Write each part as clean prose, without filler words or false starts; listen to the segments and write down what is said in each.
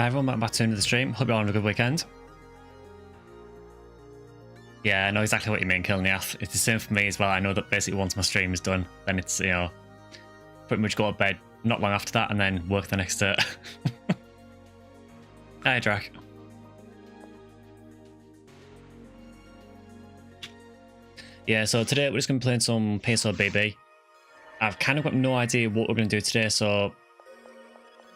Everyone, welcome back to another stream. Hope you're all having a good weekend. Yeah, I know exactly what you mean, Kilniath. It's the same for me as well. I know that basically once my stream is done, then it's, you know, pretty much go to bed not long after that and then work the next day. Hi, Drac. Yeah, so today we're just going to be playing some PSOBB. I've kind of got no idea what we're going to do today, so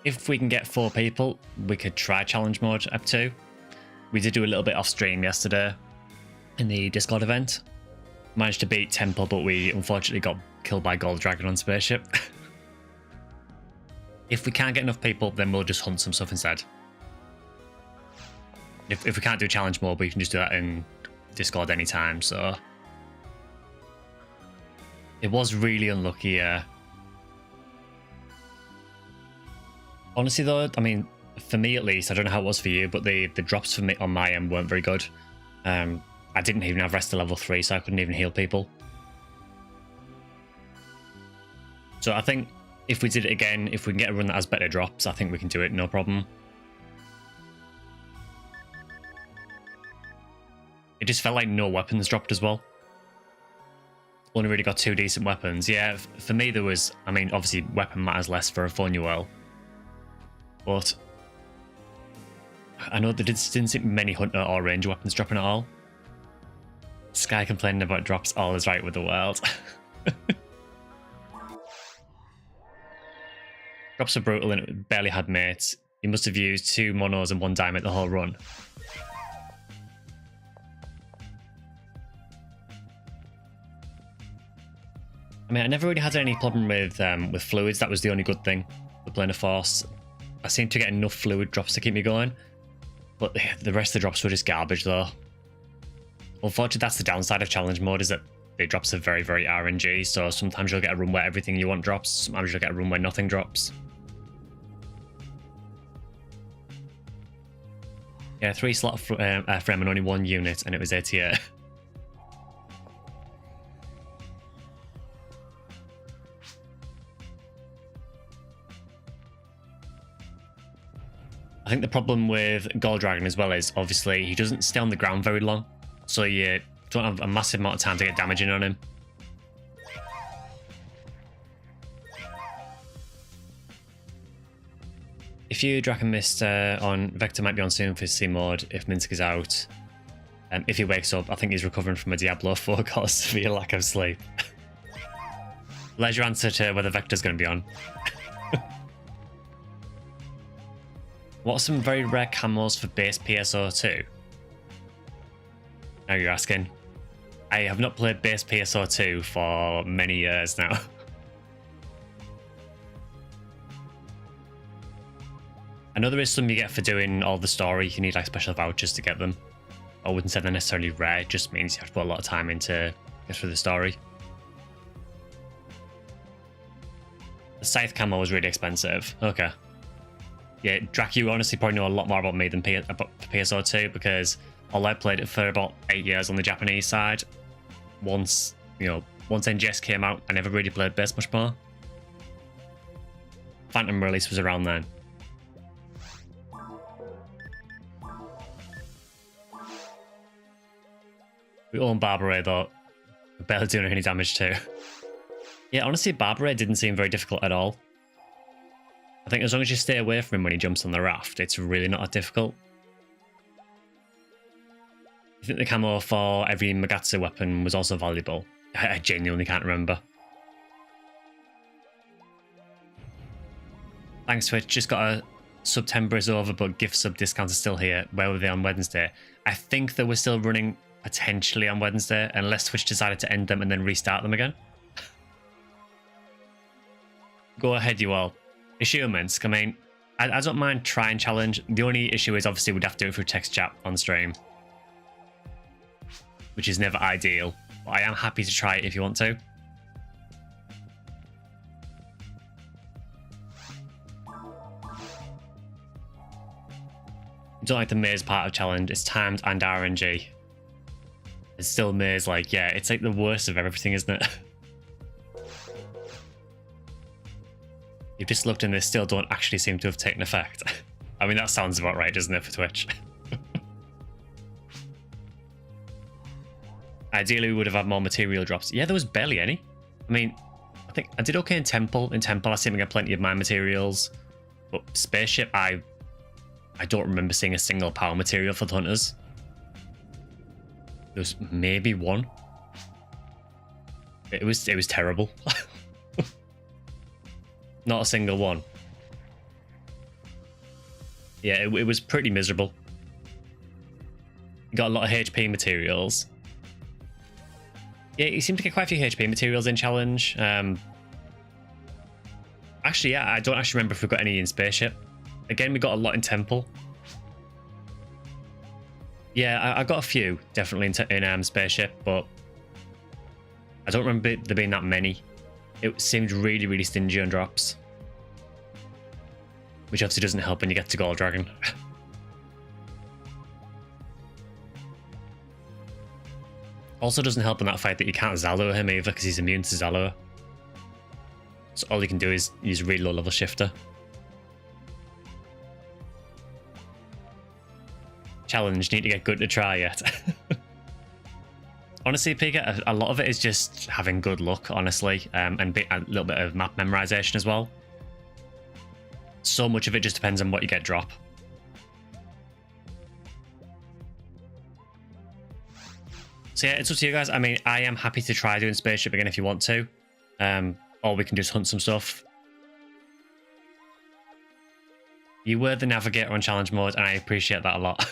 if we can get 4 people, we could try challenge mode up 2. We did do a little bit off stream yesterday in the Discord event. Managed to beat Temple, but we unfortunately got killed by Gold Dragon on Spaceship. If we can't get enough people, then we'll just hunt some stuff instead. If we can't do challenge mode, we can just do that in Discord anytime, so... It was really unlucky, honestly though, I mean, for me at least, I don't know how it was for you, but the drops for me on my end weren't very good. I didn't even have rest to level 3, so I couldn't even heal people. So I think if we did it again, if we can get a run that has better drops, I think we can do it, no problem. It just felt like no weapons dropped as well. Only really got 2 decent weapons. Yeah, for me there was, I mean, obviously weapon matters less for a Phantasy, but I know there didn't seem many hunter or range weapons dropping at all. Sky complaining about drops, all is right with the world. Drops are brutal and it barely had mates. He must have used 2 monos and 1 diamond the whole run. I mean, I never really had any problem with fluids. That was the only good thing with playing a Force. I seemed to get enough fluid drops to keep me going, but the rest of the drops were just garbage though. Unfortunately, that's the downside of challenge mode, is that the drops are very, very RNG, so sometimes you'll get a run where everything you want drops, sometimes you'll get a run where nothing drops. Yeah, 3 slot frame and only 1 unit, and it was 88. I think the problem with Gold Dragon as well is obviously he doesn't stay on the ground very long, so you don't have a massive amount of time to get damage in on him. If you Draken missed on Vector might be on soon for C mode if Minsk is out. If he wakes up, I think he's recovering from a Diablo 4 caused via lack of sleep. There's your answer to whether Vector's going to be on. What are some very rare camos for base PSO2? Now you're asking. I have not played base PSO2 for many years now. I know there is some you get for doing all the story. You need like special vouchers to get them. I wouldn't say they're necessarily rare. It just means you have to put a lot of time into get through the story. The Scythe camo was really expensive. Okay. Yeah, Drac, you honestly probably know a lot more about me than about PSO2, because although I played it for about 8 years on the Japanese side, once NGS came out, I never really played base much more. Phantom release was around then. We own Barbara though. We're barely doing any damage too. Yeah, honestly, Barbara didn't seem very difficult at all. I think as long as you stay away from him when he jumps on the raft, it's really not that difficult. I think the camo for every Magatsu weapon was also valuable. I genuinely can't remember. Thanks Twitch, just got a September is over, but gift sub discounts are still here. Where were they on Wednesday? I think they were still running potentially on Wednesday, unless Twitch decided to end them and then restart them again. Go ahead, you all. Issue Minsk, I mean, I don't mind trying challenge. The only issue is obviously we'd have to do it through text chat on stream, which is never ideal, but I am happy to try it if you want to. I don't like the maze part of challenge. It's timed and RNG. It's still maze, like, yeah, it's like the worst of everything, isn't it? You've just looked and they still don't actually seem to have taken effect. I mean, that sounds about right, doesn't it, for Twitch? Ideally, we would have had more material drops. Yeah, there was barely any. I mean, I think I did okay in Temple. In Temple, I seem to get plenty of mine materials. But Spaceship, I don't remember seeing a single power material for the Hunters. There was maybe one. It was terrible. Not a single one. Yeah, it was pretty miserable. Got a lot of HP materials. Yeah, you seem to get quite a few HP materials in Challenge. Actually, yeah, I don't actually remember if we got any in Spaceship. Again, we got a lot in Temple. Yeah, I got a few, definitely in Spaceship, but I don't remember there being that many. It seemed really, really stingy on drops. Which obviously doesn't help when you get to Gold Dragon. Also doesn't help in that fight that you can't Zalor him either because he's immune to Zalor. So all you can do is use really low level shifter. Challenge, need to get good to try yet. Honestly, Pika, a lot of it is just having good luck, honestly, and a little bit of map memorization as well. So much of it just depends on what you get drop. So yeah, it's up to you guys. I mean, I am happy to try doing Spaceship again if you want to. Or we can just hunt some stuff. You were the navigator on challenge mode, and I appreciate that a lot.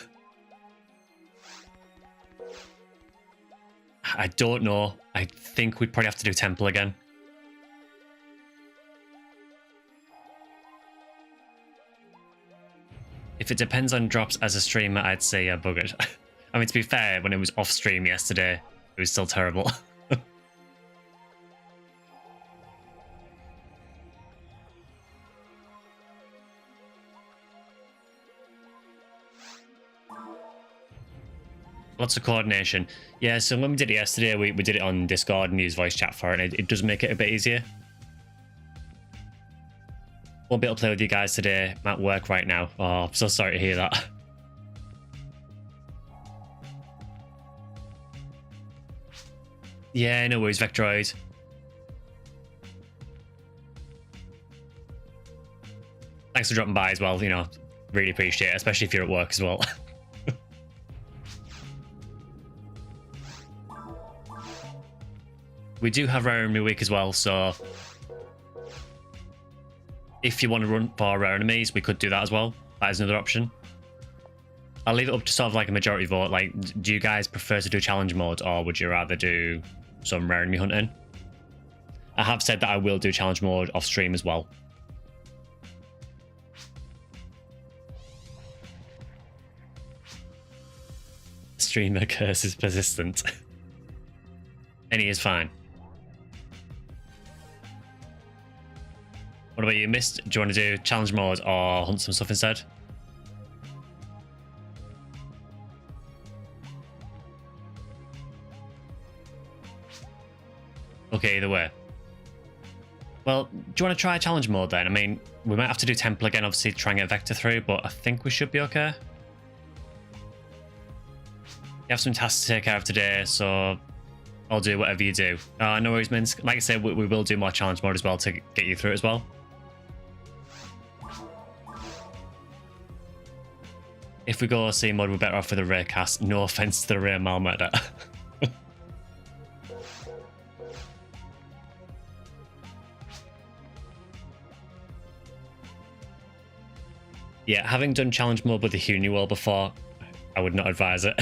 I don't know. I think we'd probably have to do Temple again. If it depends on drops as a streamer, I'd say yeah, buggered. I mean, to be fair, when it was off stream yesterday, it was still terrible. Lots of coordination. Yeah, so when we did it yesterday, we did it on Discord and used voice chat for it, and it does make it a bit easier. Won't be able to play with you guys today. I'm at work right now. Oh, I'm so sorry to hear that. Yeah, no worries, Vectroid. Thanks for dropping by as well, you know, really appreciate it, especially if you're at work as well. We do have Rare Enemy Week as well, so if you want to run for Rare Enemies, we could do that as well. That is another option. I'll leave it up to sort of like a majority vote. Like, do you guys prefer to do challenge mode, or would you rather do some Rare Enemy hunting? I have said that I will do challenge mode off stream as well. Streamer curse is persistent. Any is fine. What about you, Mist? Do you want to do challenge mode or hunt some stuff instead? Okay, either way. Well, do you want to try challenge mode then? I mean, we might have to do Temple again, obviously, to try and get Vector through, but I think we should be okay. You have some tasks to take care of today, so I'll do whatever you do. No worries, Minsk. Like I said, we will do more challenge mode as well to get you through it as well. If we go C mode, we're better off with a rare cast. No offense to the rare Malmurder. Yeah, having done challenge mode with the Huniwell before, I would not advise it.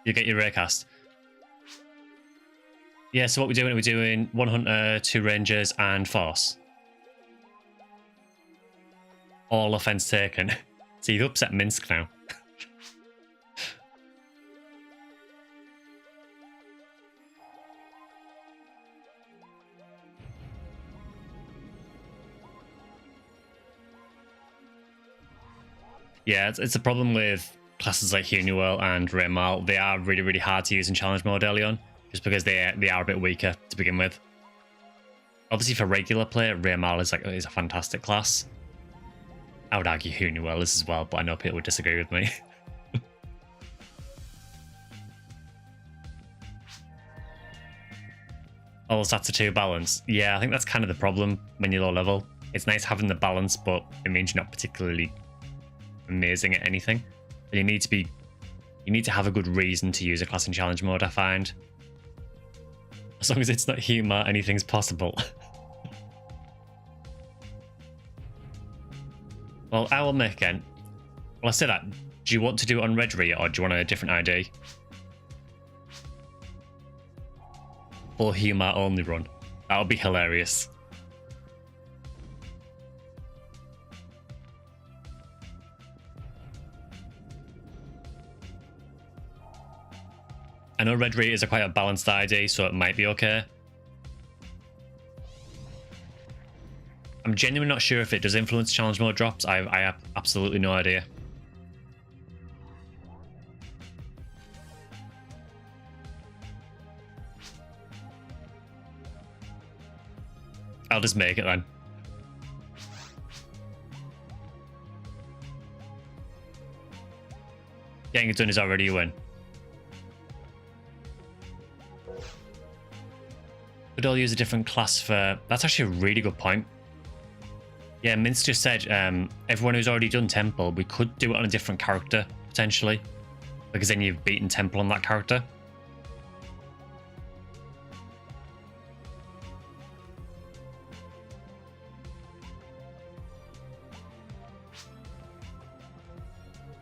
You get your rare cast. Yeah, so what we're doing 1 hunter, 2 rangers, and force. All offense taken. So you've upset Minsk now. Yeah, it's a problem with classes like Huniwell and Raymal. They are really, really hard to use in challenge mode early on. just because they are a bit weaker to begin with. Obviously, for regular play, Raymal is a fantastic class. I would argue Huniwell is as well, but I know people would disagree with me. All stats are too balanced. Yeah, I think that's kind of the problem when you're low level. It's nice having the balance, but it means you're not particularly amazing at anything. But you need to have a good reason to use a class in challenge mode, I find. As long as it's not humor, anything's possible. Well, I will make again. Well, I said that. Do you want to do it on Red Rear or do you want a different ID? Or humor only run. That would be hilarious. I know Red Rear is quite a balanced ID, so it might be okay. I'm genuinely not sure if it does influence challenge mode drops. I have absolutely no idea. I'll just make it then. Getting it done is already a win. Could all use a different class for... That's actually a really good point. Yeah, Mince just said everyone who's already done Temple, we could do it on a different character, potentially. Because then you've beaten Temple on that character.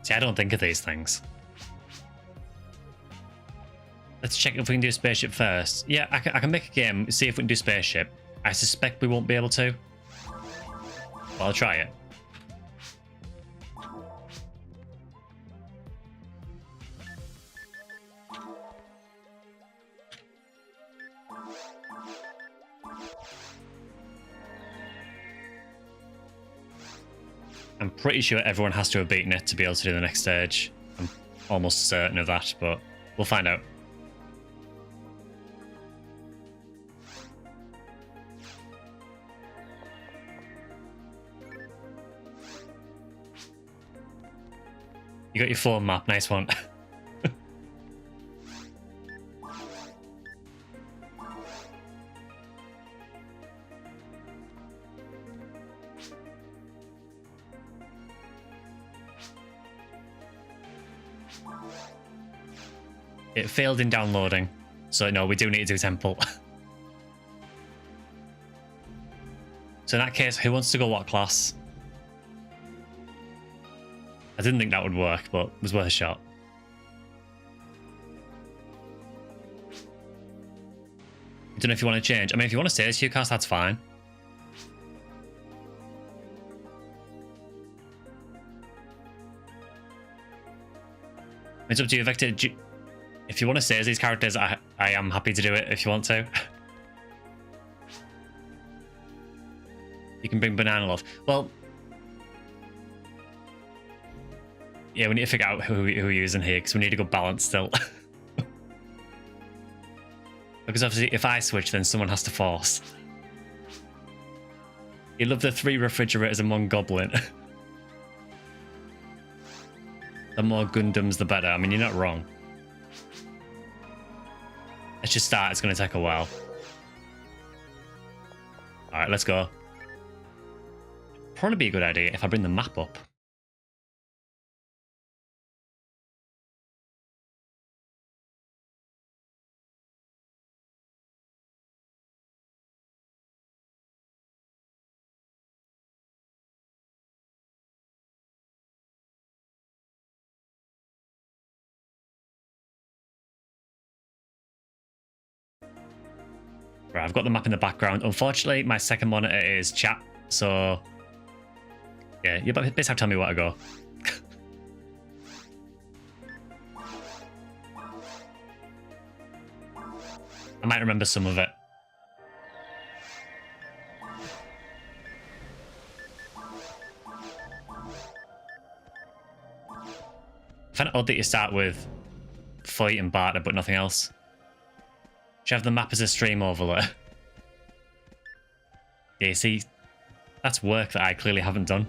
See, I don't think of these things. Let's check if we can do Spaceship first. Yeah, I can make a game, see if we can do Spaceship. I suspect we won't be able to. Well, I'll try it. I'm pretty sure everyone has to have beaten it to be able to do the next stage. I'm almost certain of that, but we'll find out. You got your phone map, nice one. It failed in downloading, so no, we do need to do Temple. So in that case, who wants to go what class? I didn't think that would work, but it was worth a shot. I don't know if you want to change. I mean, if you want to stay as Q-Cast, that's fine. It's up to you, Victor. If you want to stay as these characters, I am happy to do it if you want to. You can bring Banana Love. Well, yeah, we need to figure out who we're using here because we need a good balance still. Because obviously, if I switch, then someone has to force. You love the 3 refrigerators and 1 goblin. The more Gundams, the better. I mean, you're not wrong. Let's just start. It's going to take a while. All right, let's go. Probably be a good idea if I bring the map up. Right, I've got the map in the background. Unfortunately, my second monitor is chat, so yeah, you basically have to tell me where to go. I might remember some of it. I find it odd that you start with Fight and Barter, but nothing else. Should have the map as a stream overlay. Yeah, see, that's work that I clearly haven't done.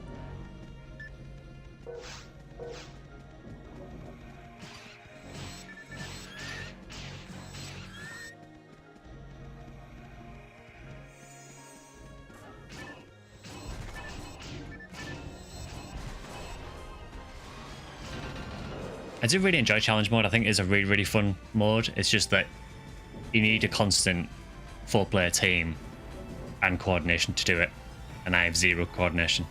I do really enjoy challenge mode. I think it's a really, really fun mode. It's just that you need a constant 4-player team and coordination to do it. And I have 0 coordination.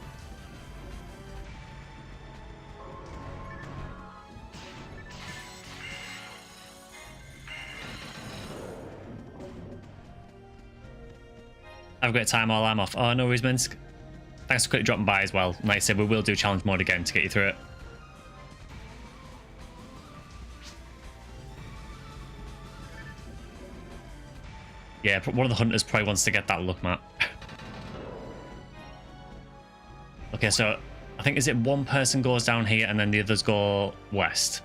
Have a great time while I'm off. Oh, no worries, Minsk. Thanks for quickly dropping by as well. Like I said, we will do challenge mode again to get you through it. Yeah, one of the hunters probably wants to get that look map. Okay, so I think, is it one person goes down here and then the others go west?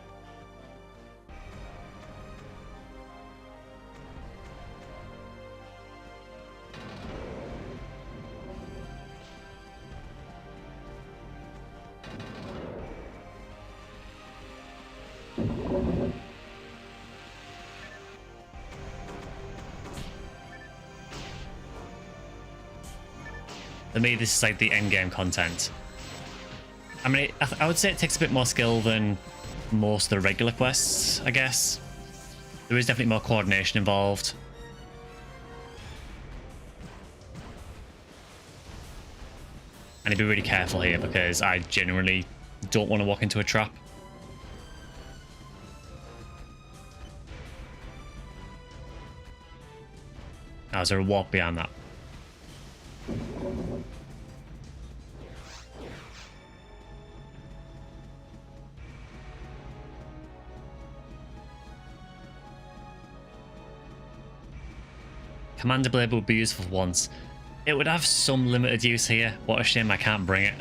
For me, this is like the end game content. I mean, I would say it takes a bit more skill than most of the regular quests, I guess. There is definitely more coordination involved. I need to be really careful here because I genuinely don't want to walk into a trap. Now, is there a walk behind that? Commander Blade would be useful once. It would have some limited use here. What a shame I can't bring it.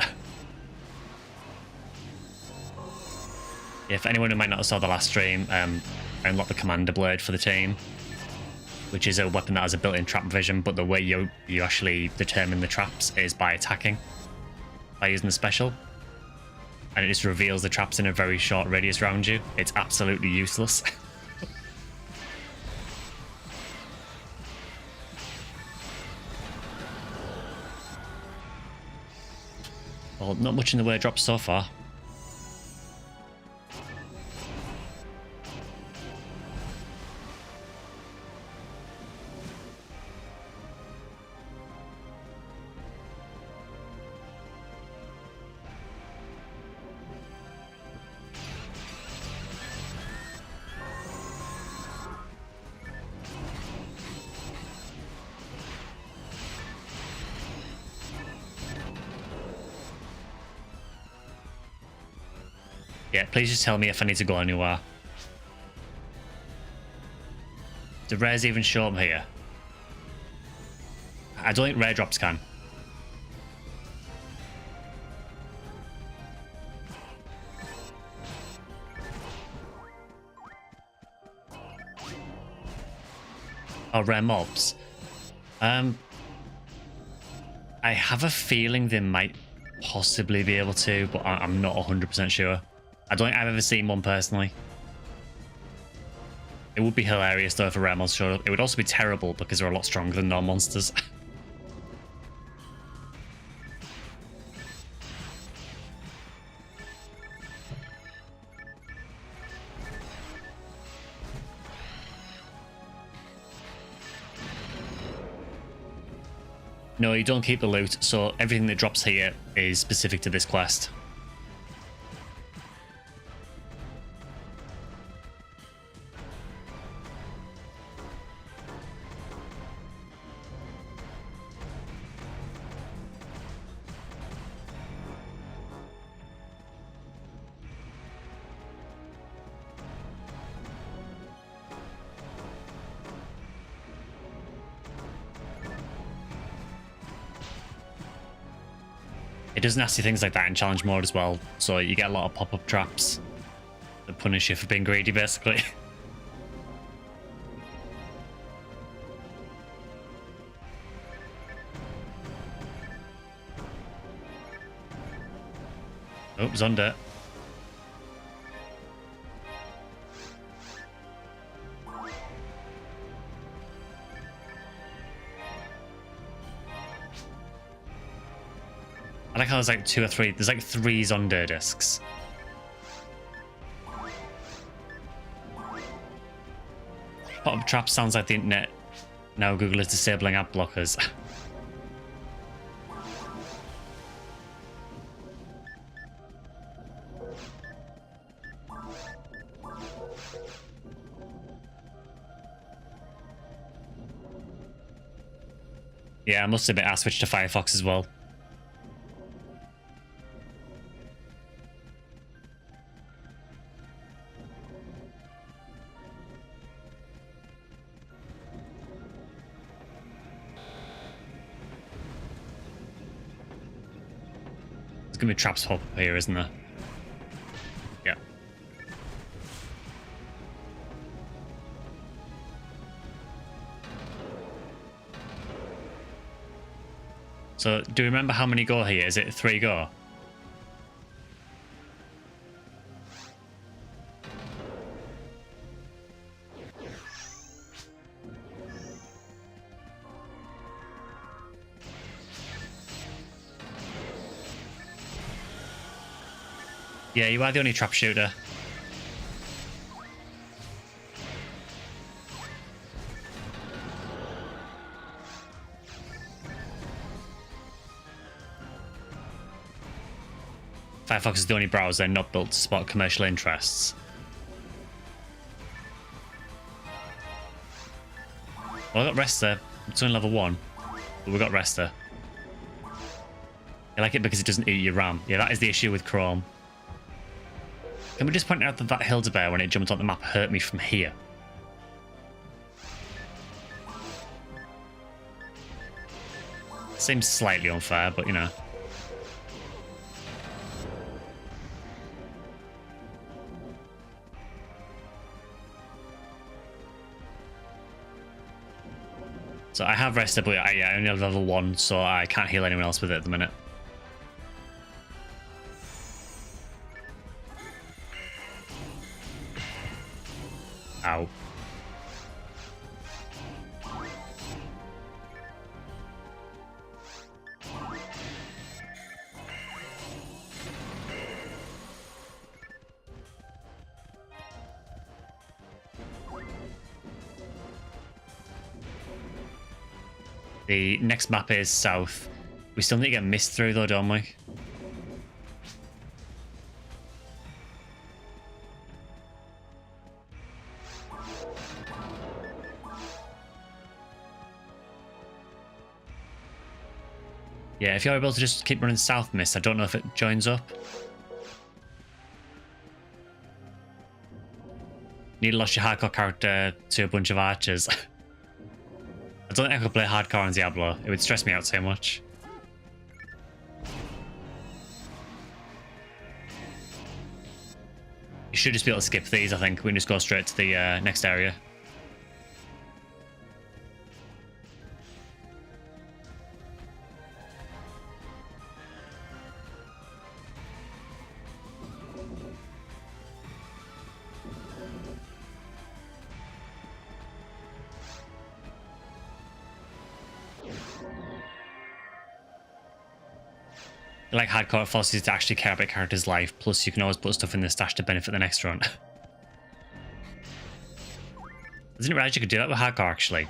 If anyone who might not have saw the last stream, I unlocked the Commander Blade for the team, which is a weapon that has a built-in trap vision, but the way you actually determine the traps is by attacking, by using the special. And it just reveals the traps in a very short radius around you. It's absolutely useless. Well, not much in the way of drops so far. Yeah, please just tell me if I need to go anywhere. Do rares even show up here? I don't think rare drops can. Oh, rare mobs. I have a feeling they might possibly be able to, but I'm not 100% sure. I don't think I've ever seen one personally. It would be hilarious though if a rare monster showed up. It would also be terrible because they're a lot stronger than normal monsters. No, you don't keep the loot, so everything that drops here is specific to this quest. It does nasty things like that in challenge mode as well, so you get a lot of pop-up traps that punish you for being greedy, basically. Oh, Zonda. I like how there's like 2 or 3. There's like 3 Zonda discs. Pop-up trap sounds like the internet. Now Google is disabling ad blockers. Yeah, I must admit I switched to Firefox as well. There's gonna be traps pop up here, isn't there? Yeah. So, do you remember how many go here? Is it 3 go? Yeah, you are the only trap shooter. Firefox is the only browser not built to spot commercial interests. Well, I got Resta. It's only level 1, but we got Resta. I like it because it doesn't eat your RAM. Yeah, that is the issue with Chrome. Can we just point out that that Hildebeer, when it jumped on the map, hurt me from here? Seems slightly unfair, but you know. So I have rested, but I only have level 1, so I can't heal anyone else with it at the minute. Ow. The next map is south. We still need to get mist through though, don't we? Yeah, if you're able to just keep running south mist, I don't know if it joins up. Need to lost your hardcore character to a bunch of archers. I don't think I could play hardcore on Diablo. It would stress me out so much. You should just be able to skip these, I think. We can just go straight to the next area. Like hardcore forces you to actually care about character's life, plus you can always put stuff in the stash to benefit the next run. I didn't realize you could do that with hardcore actually.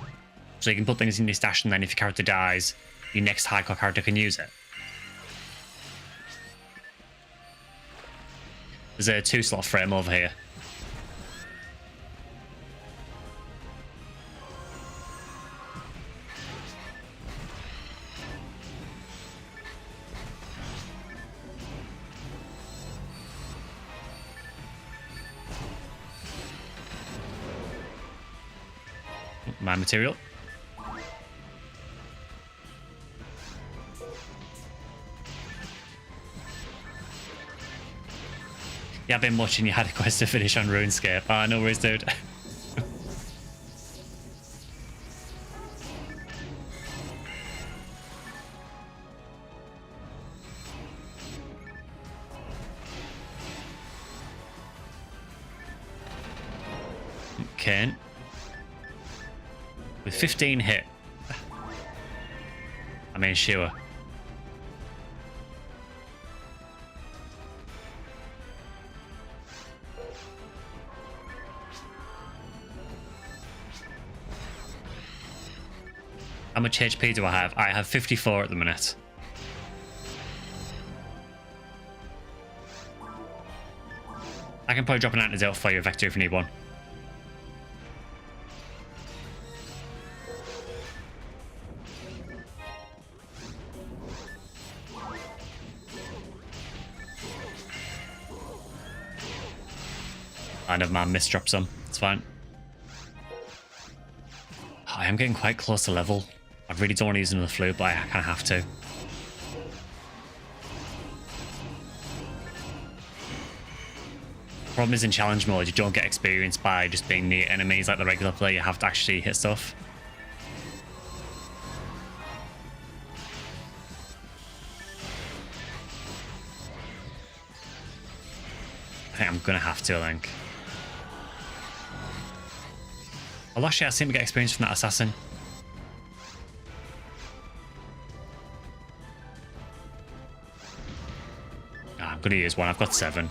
So you can put things in your stash and then if your character dies, your next hardcore character can use it. There's a 2-slot frame over here. My material. Yeah, I've been watching you had a quest to finish on RuneScape. Ah, no worries, dude. arcane with 15 hit. I mean, sure. How much HP do I have? I have 54 at the minute. I can probably drop an antidote for you, Vector, if you need one. I never mind, misdrop some. It's fine. I am getting quite close to level. I really don't want to use another flu, but I kind of have to. Problem is, in challenge mode, you don't get experience by just being near enemies like the regular player. You have to actually hit stuff. I think I'm gonna have to, I think. Well, actually, I seem to get experience from that assassin. I'm gonna use one. I've got 7.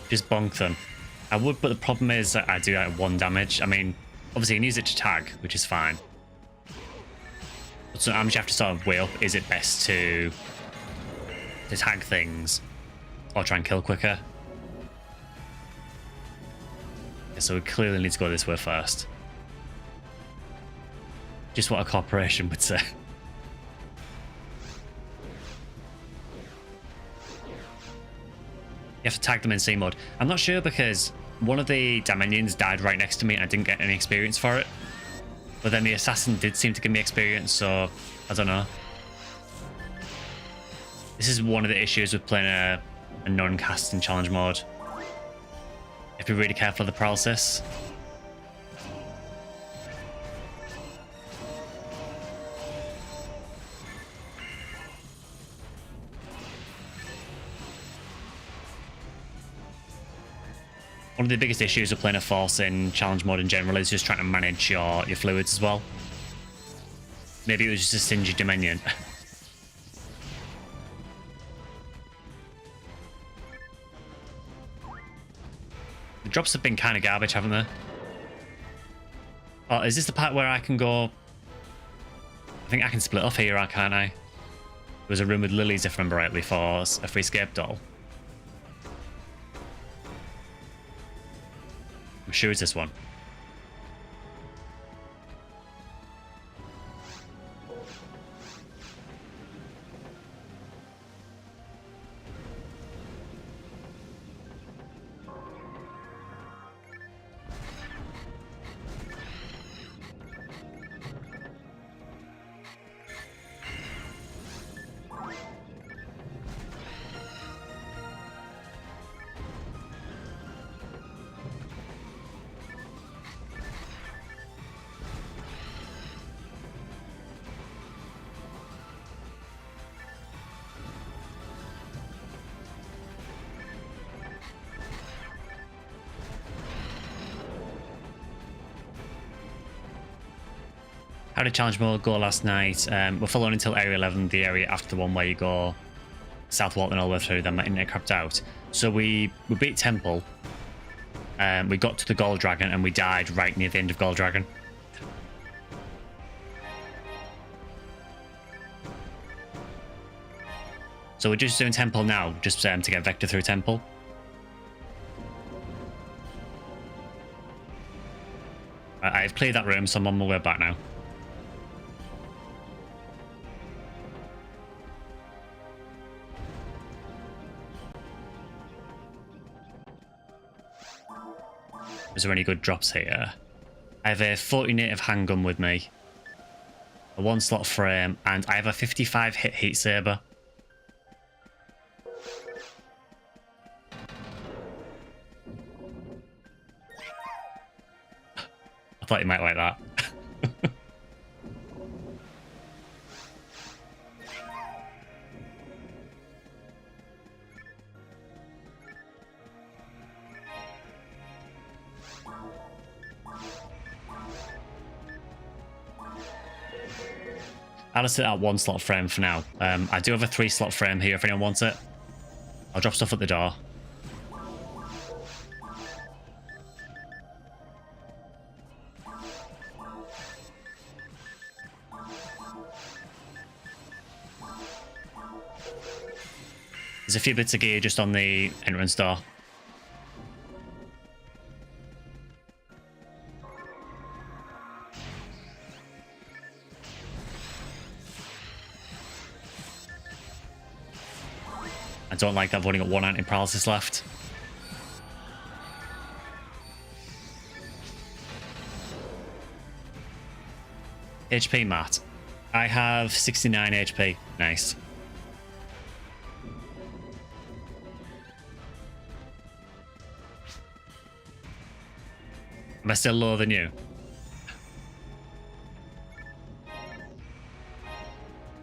Just bonk them. I would, but the problem is that I do that at 1 damage. I mean, obviously you can use it to tag, which is fine. But sometimes you have to sort of weigh up, is it best to tag things or try and kill quicker? Yeah, so we clearly need to go this way first. Just what a corporation would say. You have to tag them in C mode. I'm not sure because one of the Dominions died right next to me and I didn't get any experience for it. But then the assassin did seem to give me experience, so I don't know. This is one of the issues with playing a non-cast in challenge mode. You have to be really careful of the paralysis. One of the biggest issues of playing a force in challenge mode in general is just trying to manage your fluids as well. Maybe it was just a stingy Dominion. The drops have been kind of garbage, haven't they? Oh, is this the part where I can go... I think I can split off here, can't I? There was a room with lilies, if I remember rightly, for a free escape doll. I'm sure it's this one. How did challenge mode go last night? We're following until area 11, the area after the one where you go South Walton all the way through, then my internet crapped out. So we beat Temple. We got to the Gold Dragon and we died right near the end of Gold Dragon. So we're just doing Temple now, just to get Vector through Temple. I've cleared that room, so I'm on my way back now. Is there any good drops here? I have a 40 native handgun with me, a 1-slot frame, and I have a 55 hit heat saber. I thought you might like that. I'll just set out 1 slot frame for now. I do have a 3 slot frame here if anyone wants it. I'll drop stuff at the door. There's a few bits of gear just on the entrance door. I don't like that I've only got 1 anti-paralysis left. HP, Matt. I have 69 HP. Nice. Am I still lower than you?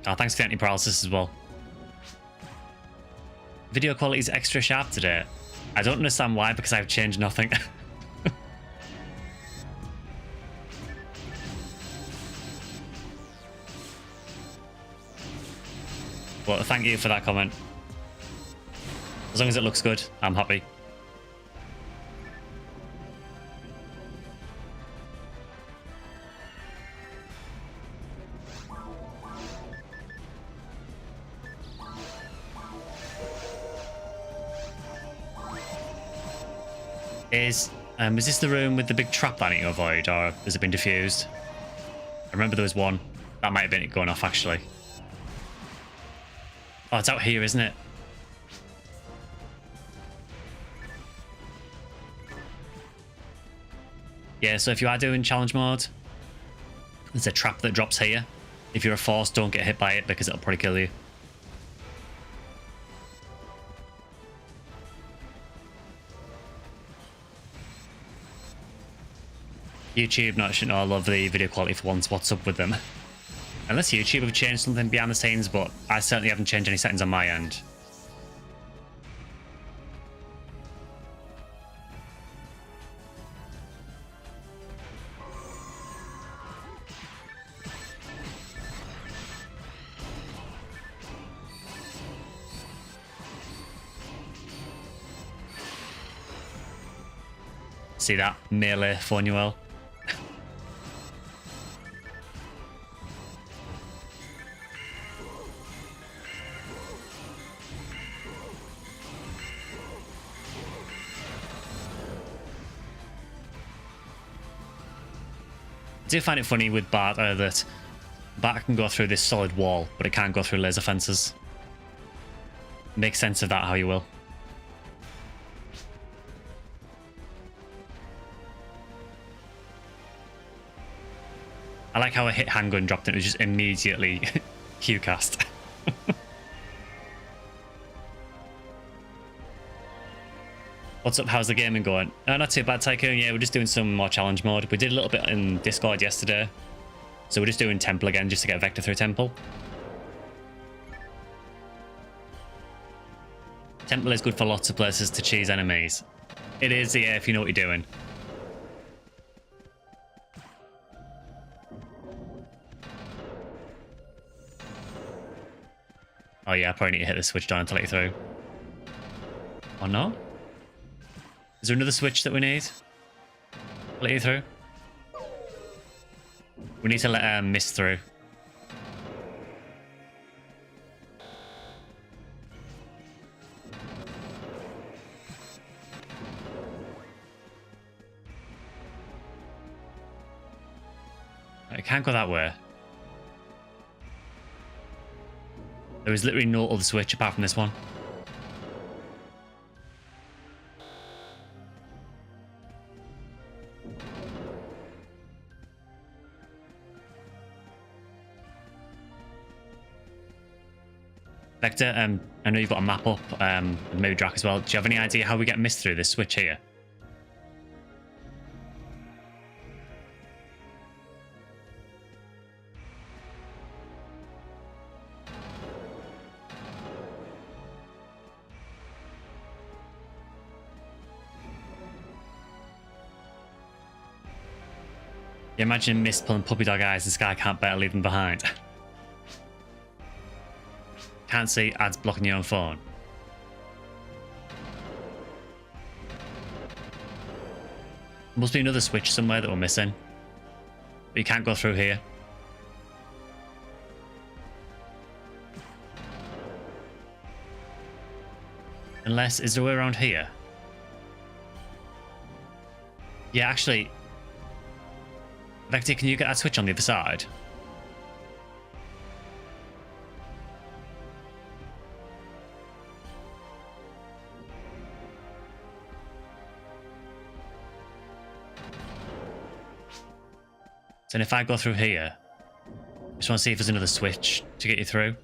Oh, thanks for the anti-paralysis as well. Video quality is extra sharp today. I don't understand why, because I've changed nothing. Well, thank you for that comment. As long as it looks good, I'm happy. Is this the room with the big trap that I need to avoid, or has it been diffused? I remember there was one. That might have been it going off, actually. Oh, it's out here, isn't it? Yeah, so if you are doing challenge mode, there's a trap that drops here. If you're a force, don't get hit by it because it'll probably kill you. YouTube not shouldn't all love the video quality for once. What's up with them? Unless YouTube have changed something behind the scenes, but I certainly haven't changed any settings on my end. See that? Melee Fonuel. I do find it funny with Bart that Bart can go through this solid wall, but it can't go through laser fences. Make sense of that how you will. I like how I hit handgun dropped and it was just immediately Q cast. What's up? How's the gaming going? Not too bad, Tycoon. Yeah, we're just doing some more challenge mode. We did a little bit in Discord yesterday. So we're just doing Temple again just to get Vector through Temple. Temple is good for lots of places to cheese enemies. It is, yeah, if you know what you're doing. Oh yeah, I probably need to hit the switch down to let you through. Oh no? Is there another switch that we need? Let you through? We need to let Mist through. It can't go that way. There is literally no other switch apart from this one. Vector, I know you've got a map up, and maybe Drac as well. Do you have any idea how we get Mist through this switch here? Yeah, imagine Mist pulling puppy dog eyes and Sky can't bear leave them behind. Can't see ads blocking your own phone. Must be another switch somewhere that we're missing. But you can't go through here. Unless, is there a way around here? Yeah, actually, Vector, can you get that switch on the other side? So if I go through here, I just want to see if there's another switch to get you through.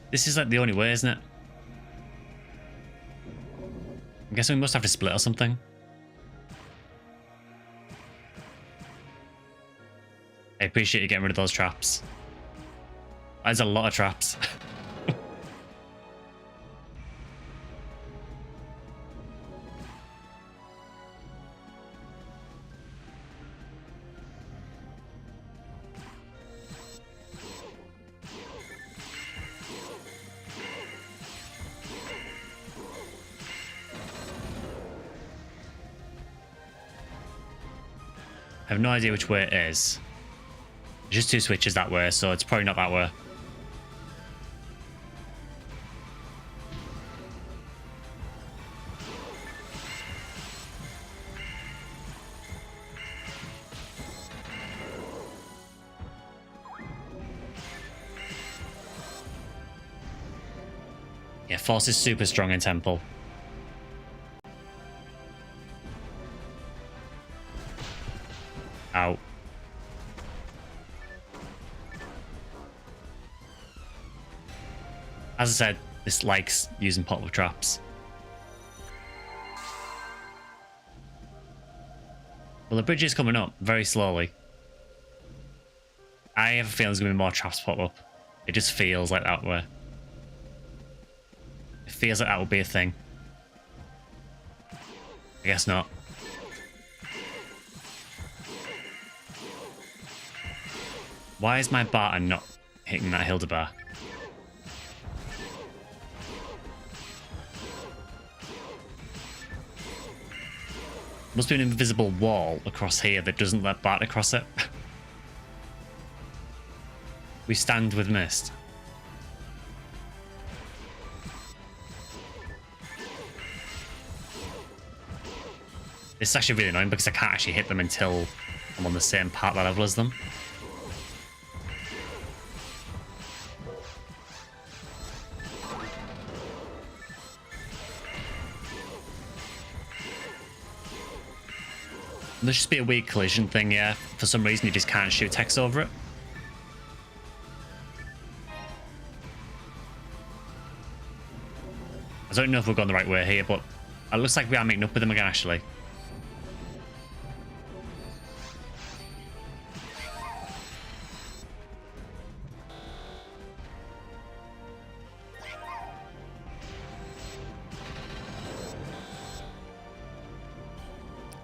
This is like the only way, isn't it? I'm guessing we must have to split or something. I appreciate you getting rid of those traps. That's a lot of traps. I have no idea which way it is. There's just two switches that way, so it's probably not that way. Yeah, Force is super strong in Temple. Ow. As I said, this likes using pop-up traps. Well, the bridge is coming up very slowly. I have a feeling there's going to be more traps pop up. It just feels like that way. It feels like that will be a thing. I guess not. Why is my Barton not hitting that Hildebar? Must be an invisible wall across here that doesn't let Bart across it. We stand with mist. This is actually really annoying because I can't actually hit them until I'm on the same part level as them. There should be a weird collision thing, yeah. For some reason, you just can't shoot text over it. I don't know if we're going the right way here, but it looks like we are meeting up with them again, actually.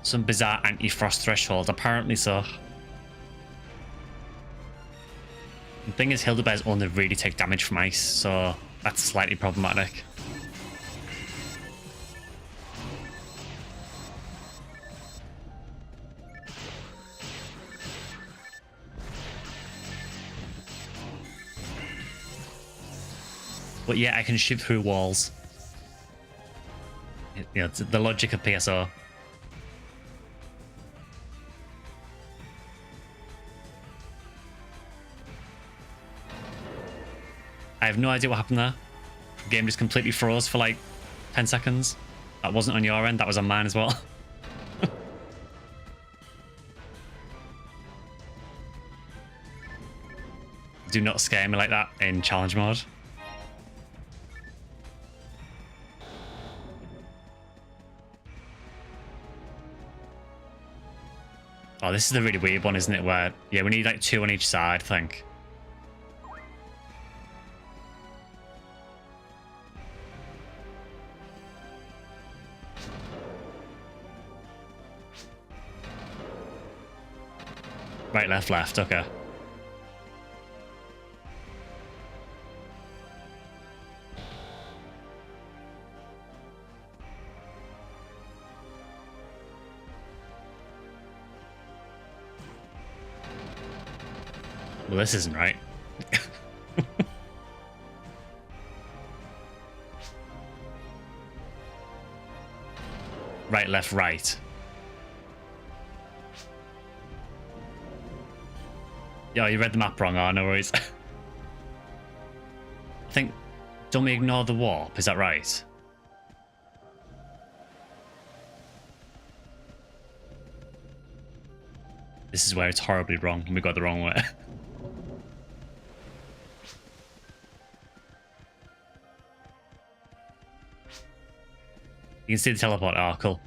Some bizarre anti-frost threshold, apparently so. The thing is, Hildebears only really take damage from ice, so that's slightly problematic. But yeah, I can shoot through walls. You know, it's the logic of PSO. I have no idea what happened there. The game just completely froze for like 10 seconds. That wasn't on your end, that was on mine as well. Do not scare me like that in challenge mode. Oh, this is the really weird one, isn't it? Where, yeah, we need like two on each side, I think. Right, left, left. Okay. Well, this isn't right. Right, left, right. Yo, you read the map wrong. Oh, no worries. I think, don't we ignore the warp? Is that right? This is where it's horribly wrong. We got the wrong way. You can see the teleport. Oh, cool.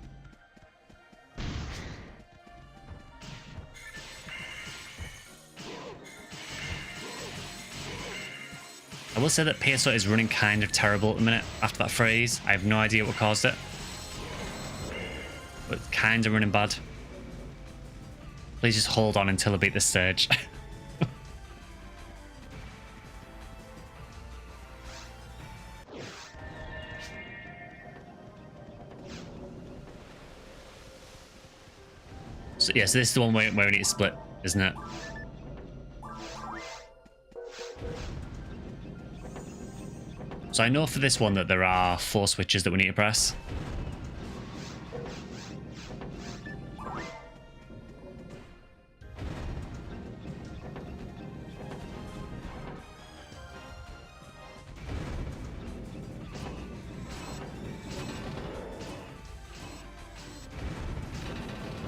I will say that PSO is running kind of terrible at the minute after that phrase. I have no idea what caused it. But it's kind of running bad. Please just hold on until I beat this stage. So, yeah, so this is the one where we need to split, isn't it? So I know for this one that there are 4 switches that we need to press.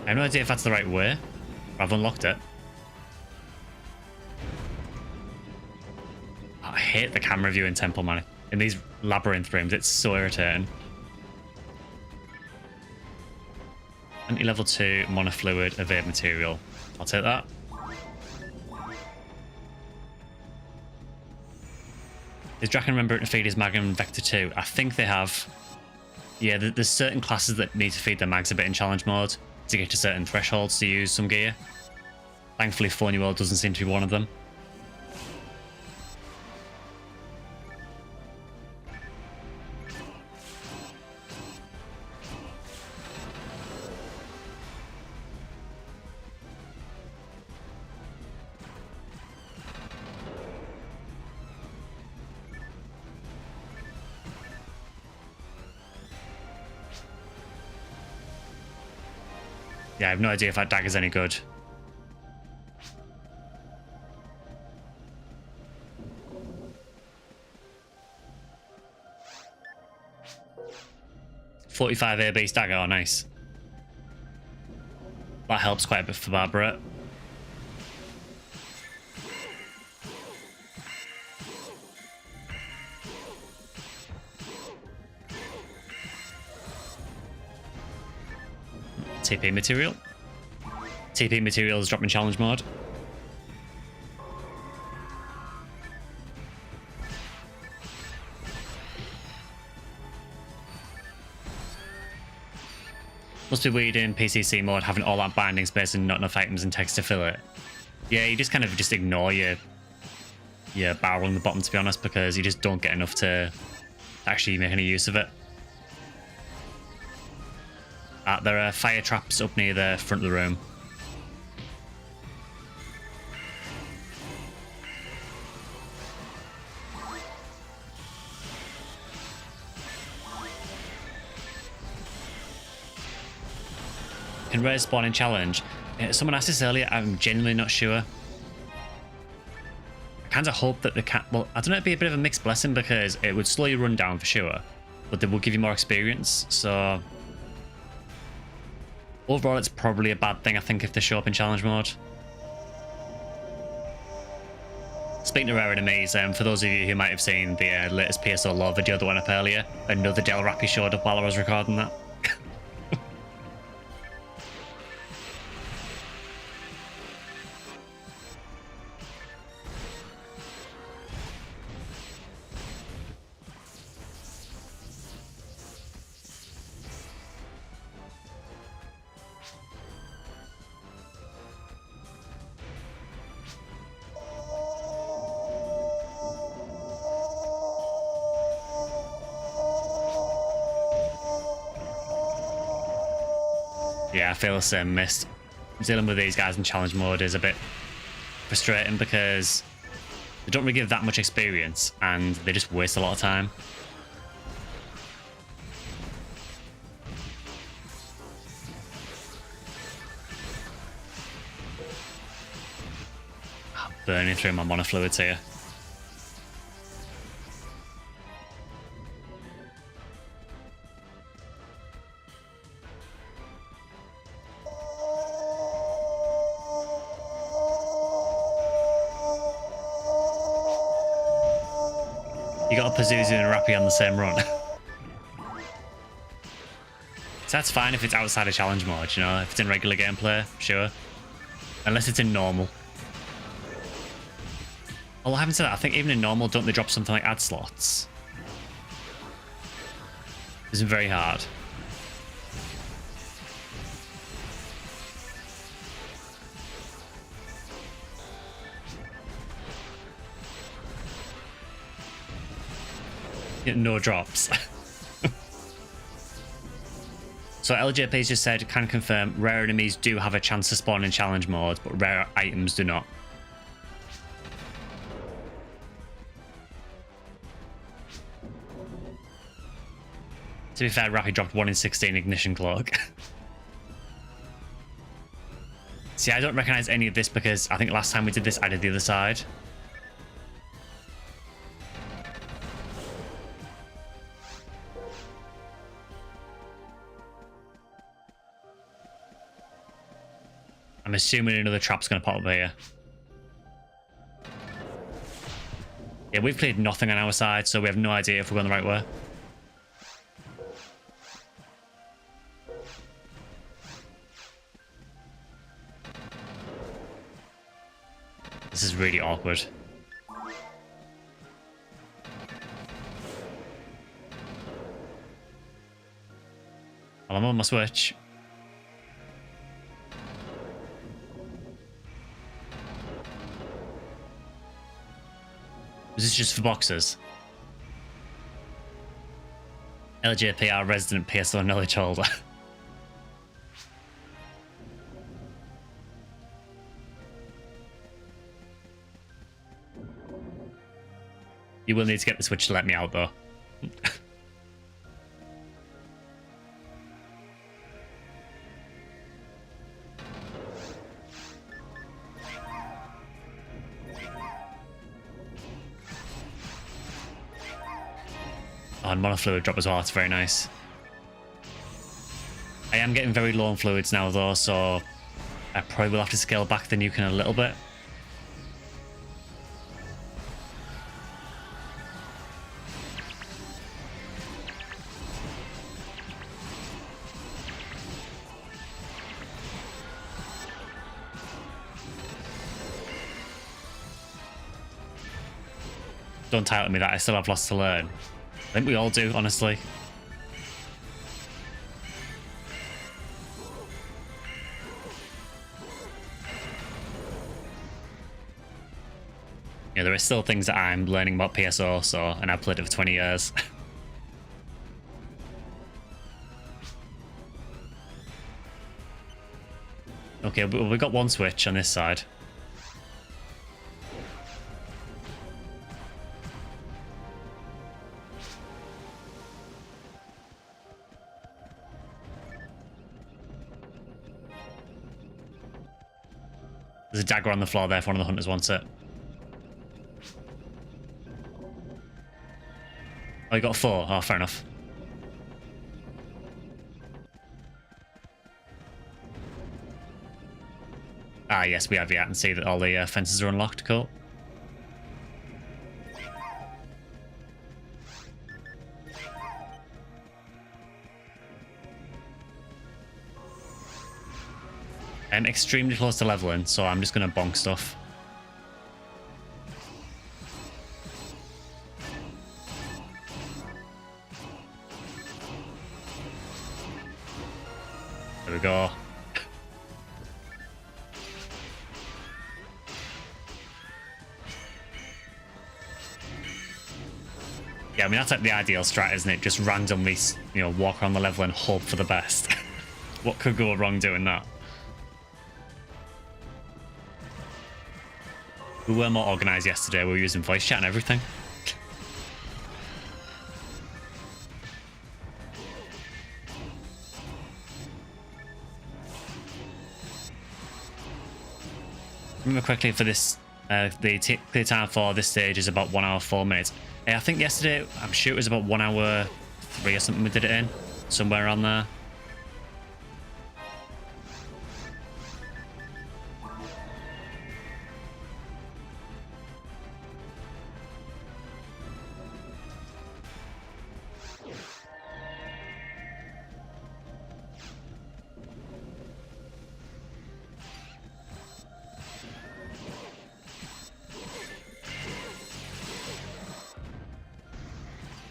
I have no idea if that's the right way. I've unlocked it. I hate the camera view in Temple, man. In these labyrinth rooms, it's so irritating. Anti-level 2, monofluid, evade material. I'll take that. Is Draken remember to feed his Magnum in Vector 2? I think they have. Yeah, there's certain classes that need to feed their mags a bit in challenge mode to get to certain thresholds to use some gear. Thankfully, Phony World doesn't seem to be one of them. Yeah, I have no idea if that dagger's any good. .45 air base dagger, oh nice. That helps quite a bit for Barbara. TP material. TP material is dropping challenge mode. Must be weird in PCC mode having all that binding space and not enough items and text to fill it. Yeah, you just kind of just ignore your barrel in the bottom, to be honest, because you just don't get enough to actually make any use of it. There are fire traps up near the front of the room. Can rares spawn in challenge? Someone asked this earlier, I'm genuinely not sure. I kind of hope that the cat... Well, I don't know, it'd be a bit of a mixed blessing because it would slow your run down for sure, but they will give you more experience, so... Overall, it's probably a bad thing, I think, if they show up in challenge mode. Speaking of rare enemies, for those of you who might have seen the latest PSO lore video that went up earlier, another Del Rappy showed up while I was recording that. Yeah, I feel the same, Mist. Dealing with these guys in challenge mode is a bit frustrating because they don't really give that much experience and they just waste a lot of time. Burning through my mana fluids here. You got a Pazuzu and a Rappy on the same run. So that's fine if it's outside of challenge mode, you know, if it's in regular gameplay, sure. Unless it's in normal. Although having said that, I think even in normal, don't they drop something like ad slots? It's very hard. No drops. So LJP's just said, can confirm, rare enemies do have a chance to spawn in challenge mode, but rare items do not. To be fair, Rappy dropped 1 in 16 Ignition Cloak. See, I don't recognize any of this because I think last time we did this, I did the other side. I'm assuming another trap's going to pop up here. Yeah, we've cleared nothing on our side, so we have no idea if we're going the right way. This is really awkward. Well, I'm on my switch. Is this just for boxers? LJPR resident PSO knowledge holder. You will need to get the switch to let me out, though. Oh, and mana fluid drop as well. That's very nice. I am getting very low on fluids now, though, so I probably will have to scale back the nuking a little bit. Don't title me that, I still have lots to learn. I think we all do, honestly. Yeah, there are still things that I'm learning about PSO, so, and I've played it for 20 years. Okay, we've got one switch on this side. There's a dagger on the floor there if one of the hunters wants it. Oh, you got 4. Oh, fair enough. Ah, yes, we have, yeah, and see that all the fences are unlocked. Cool. I'm extremely close to leveling, so I'm just going to bonk stuff. There we go. Yeah, I mean, that's like the ideal strat, isn't it? Just randomly, you know, walk around the level and hope for the best. What could go wrong doing that? We were more organised yesterday. We were using voice chat and everything. Remember quickly for this, the clear time for this stage is about 1 hour 4 minutes. I think yesterday, I'm sure it was about 1 hour 3 or something we did it in. Somewhere around there.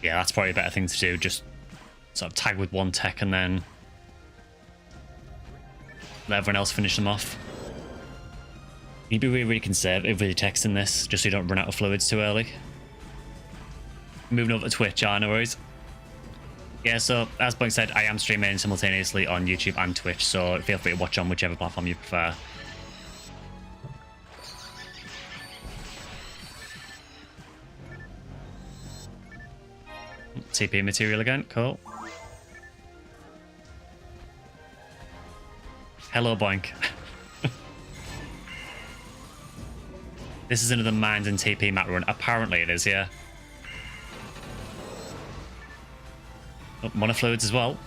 Yeah, that's probably a better thing to do. Just sort of tag with one tech and then let everyone else finish them off. You'd be really, really conservative with your techs in this, just so you don't run out of fluids too early. Moving over to Twitch, no worries. Yeah, so as Boink said, I am streaming simultaneously on YouTube and Twitch, so feel free to watch on whichever platform you prefer. TP material again, cool. Hello, Boink. This is another Mind and TP map run. Apparently it is, yeah. Oh, monofluids as well.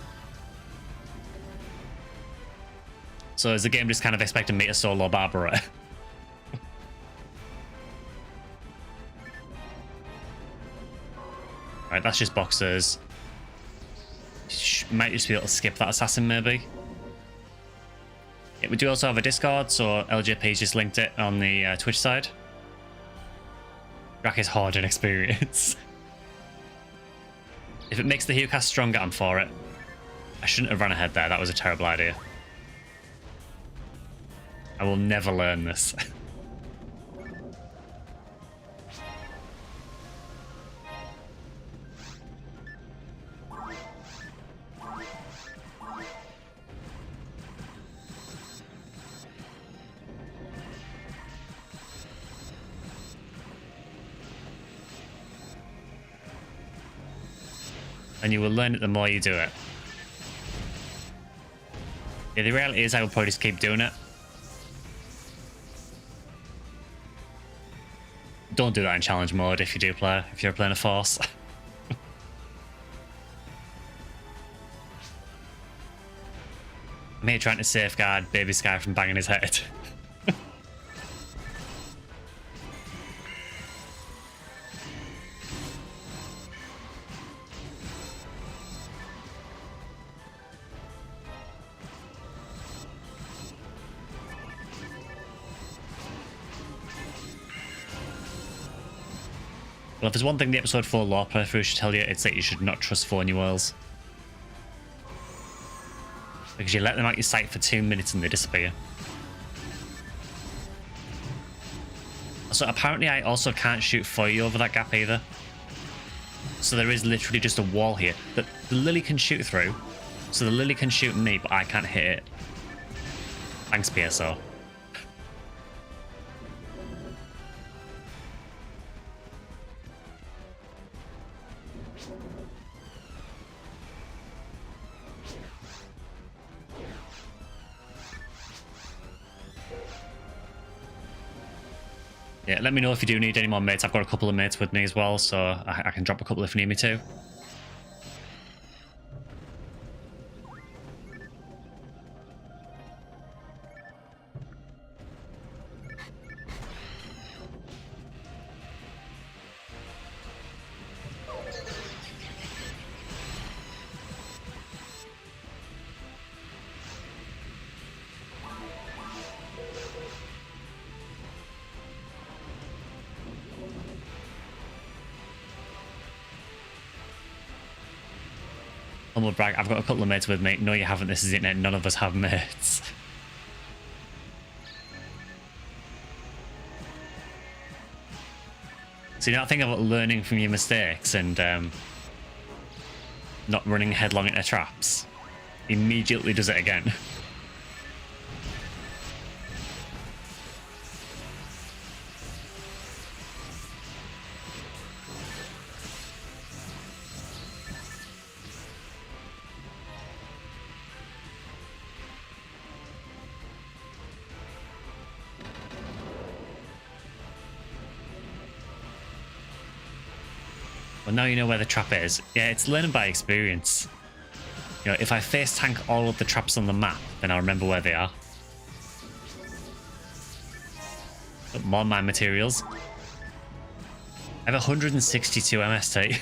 So is the game just kind of expecting me to solo Barbara? Right, that's just boxers. Might just be able to skip that assassin, maybe. Yeah, we do also have a Discord, so LJP's just linked it on the Twitch side. Rack is hard in experience. If it makes the Hugh cast stronger, I'm for it. I shouldn't have run ahead there. That was a terrible idea. I will never learn this. And you will learn it the more you do it. Yeah, the reality is I will probably just keep doing it. Don't do that in challenge mode if you do play, if you're playing a force. I'm here trying to safeguard Baby Sky from banging his head. Well, if there's one thing the episode 4 lore playthrough should tell you, it's that you should not trust 4 new worlds. Because you let them out your sight for 2 minutes and they disappear. So apparently I also can't shoot for you over that gap either. So there is literally just a wall here that the Lily can shoot through. So the Lily can shoot me, but I can't hit it. Thanks, PSO. Yeah, let me know if you do need any more mates. I've got a couple of mates with me as well, so I can drop a couple if you need me to. Humble brag, I've got a couple of mates with me. No, you haven't. This is internet. None of us have mates. So you know that thing about learning from your mistakes and not running headlong into traps? immediately does it again. Well, now you know where the trap is. Yeah, it's learning by experience. You know, if I face tank all of the traps on the map, then I'll remember where they are. But more mine materials. I have 162 MST.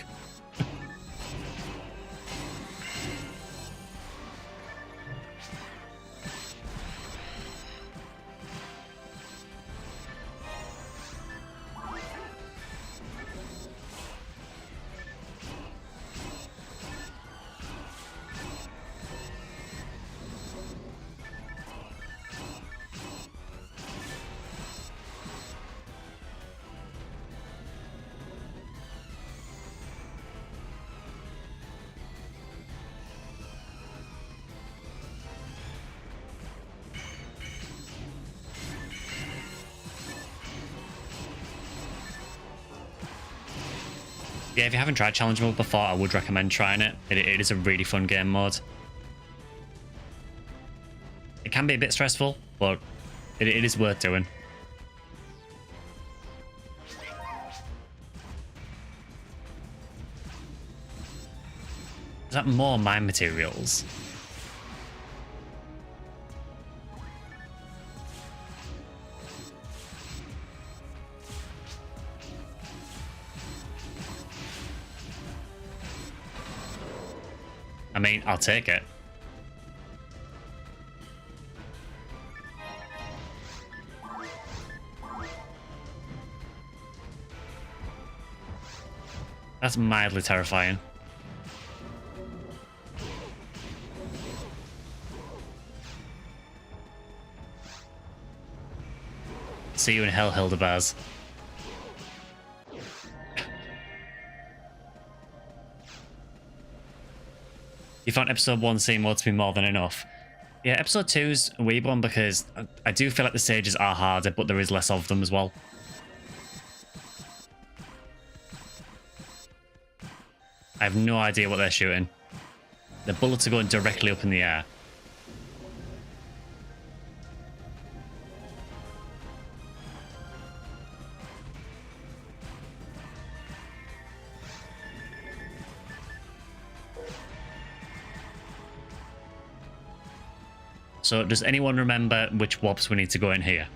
Yeah, if you haven't tried challenge mode before, I would recommend trying it. It is a really fun game mode. It can be a bit stressful, but it is worth doing. Is that more mine materials? I mean, I'll take it. That's mildly terrifying. See you in hell, Hildebaz. You found episode 1 scene mode to be more than enough. Yeah, episode 2's a weird one because I do feel like the stages are harder, but there is less of them as well. I have no idea what they're shooting. The bullets are going directly up in the air. So does anyone remember which warps we need to go in here?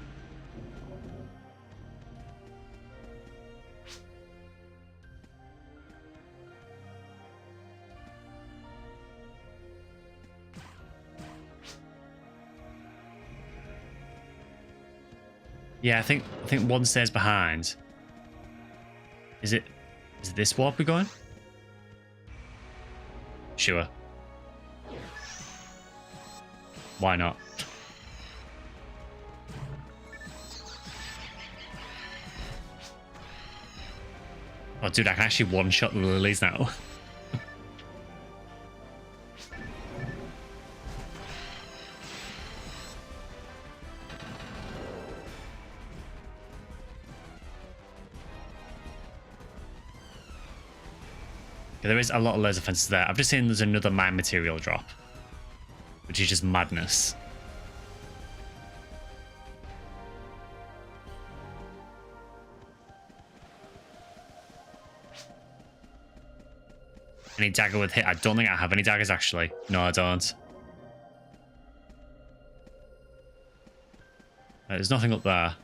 Yeah, I think one stays behind. Is this warp we're going? Sure. Why not? Oh, dude, I can actually one-shot the lilies now. There is a lot of laser fences there. I've just seen there's another mine material drop, which is just madness. Any dagger with hit? I don't think I have any daggers, actually. No, I don't. There's nothing up there.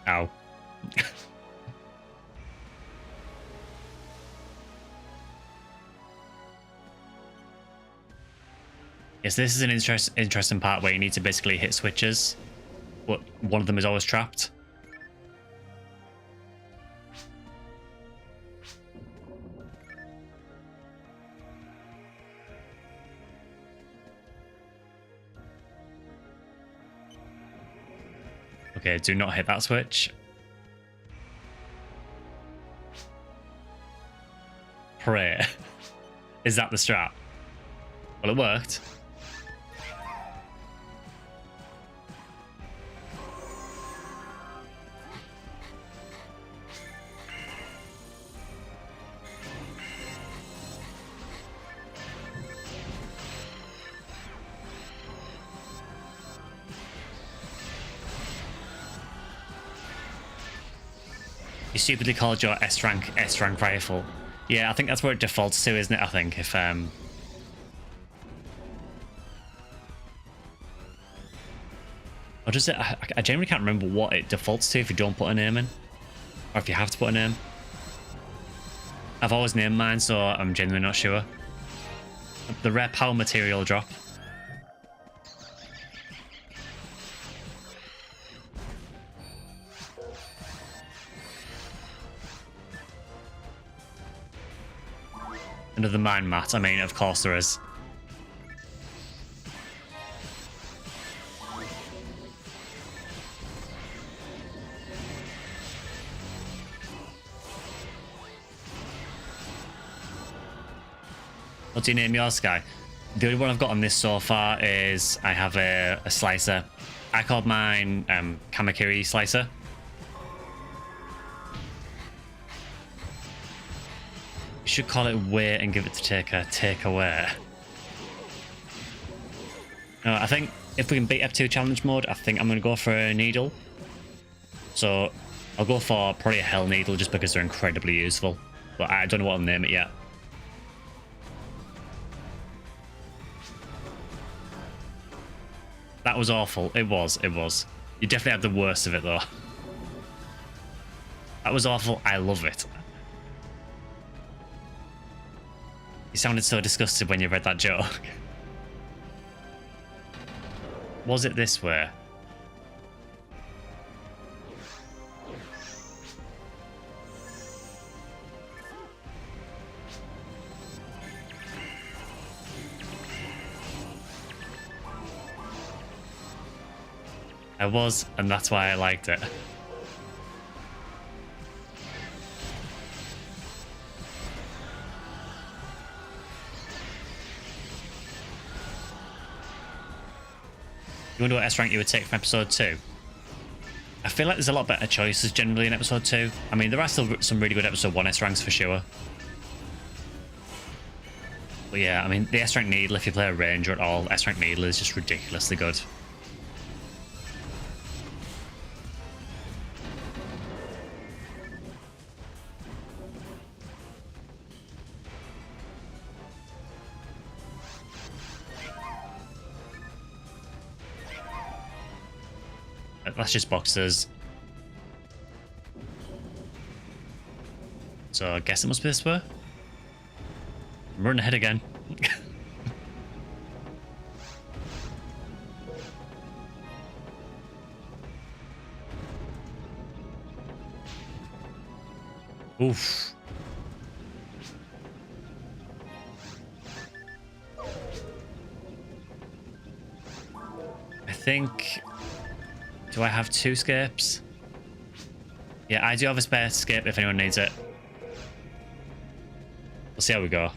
Ow. Yes, this is an interesting part where you need to basically hit switches, but one of them is always trapped. Okay, do not hit that switch. Pray. Is that the strat? Well, it worked. You stupidly called your S-rank rifle. Yeah, I think that's where it defaults to, isn't it? I think if Or does it? I generally can't remember what it defaults to if you don't put a name in, or if you have to put a name. I've always named mine, so I'm genuinely not sure. The rare power material drop. Another mine mat. I mean, of course there is. What do you name yours, Sky? The only one I've got on this so far is I have a slicer. I called mine Kamakiri Slicer. You should call it wait and give it to take away. No, I think if we can beat F2 challenge mode, I think I'm going to go for a needle. So I'll go for probably a hell needle just because they're incredibly useful. But I don't know what I'll name it yet. That was awful. It was. You definitely had the worst of it though. That was awful. I love it. You sounded so disgusted when you read that joke. Was it this way? I was, and that's why I liked it. You wonder what S rank you would take from episode 2? I feel like there's a lot better choices generally in episode 2. I mean, there are still some really good episode 1 S ranks for sure. But yeah, I mean, the S rank needle, if you play a ranger at all, S rank needle is just ridiculously good. That's just boxes. So I guess it must be this way. I'm running ahead again. Oof. I think... Do I have 2 scapes? Yeah, I do have a spare scape if anyone needs it. We'll see how we go.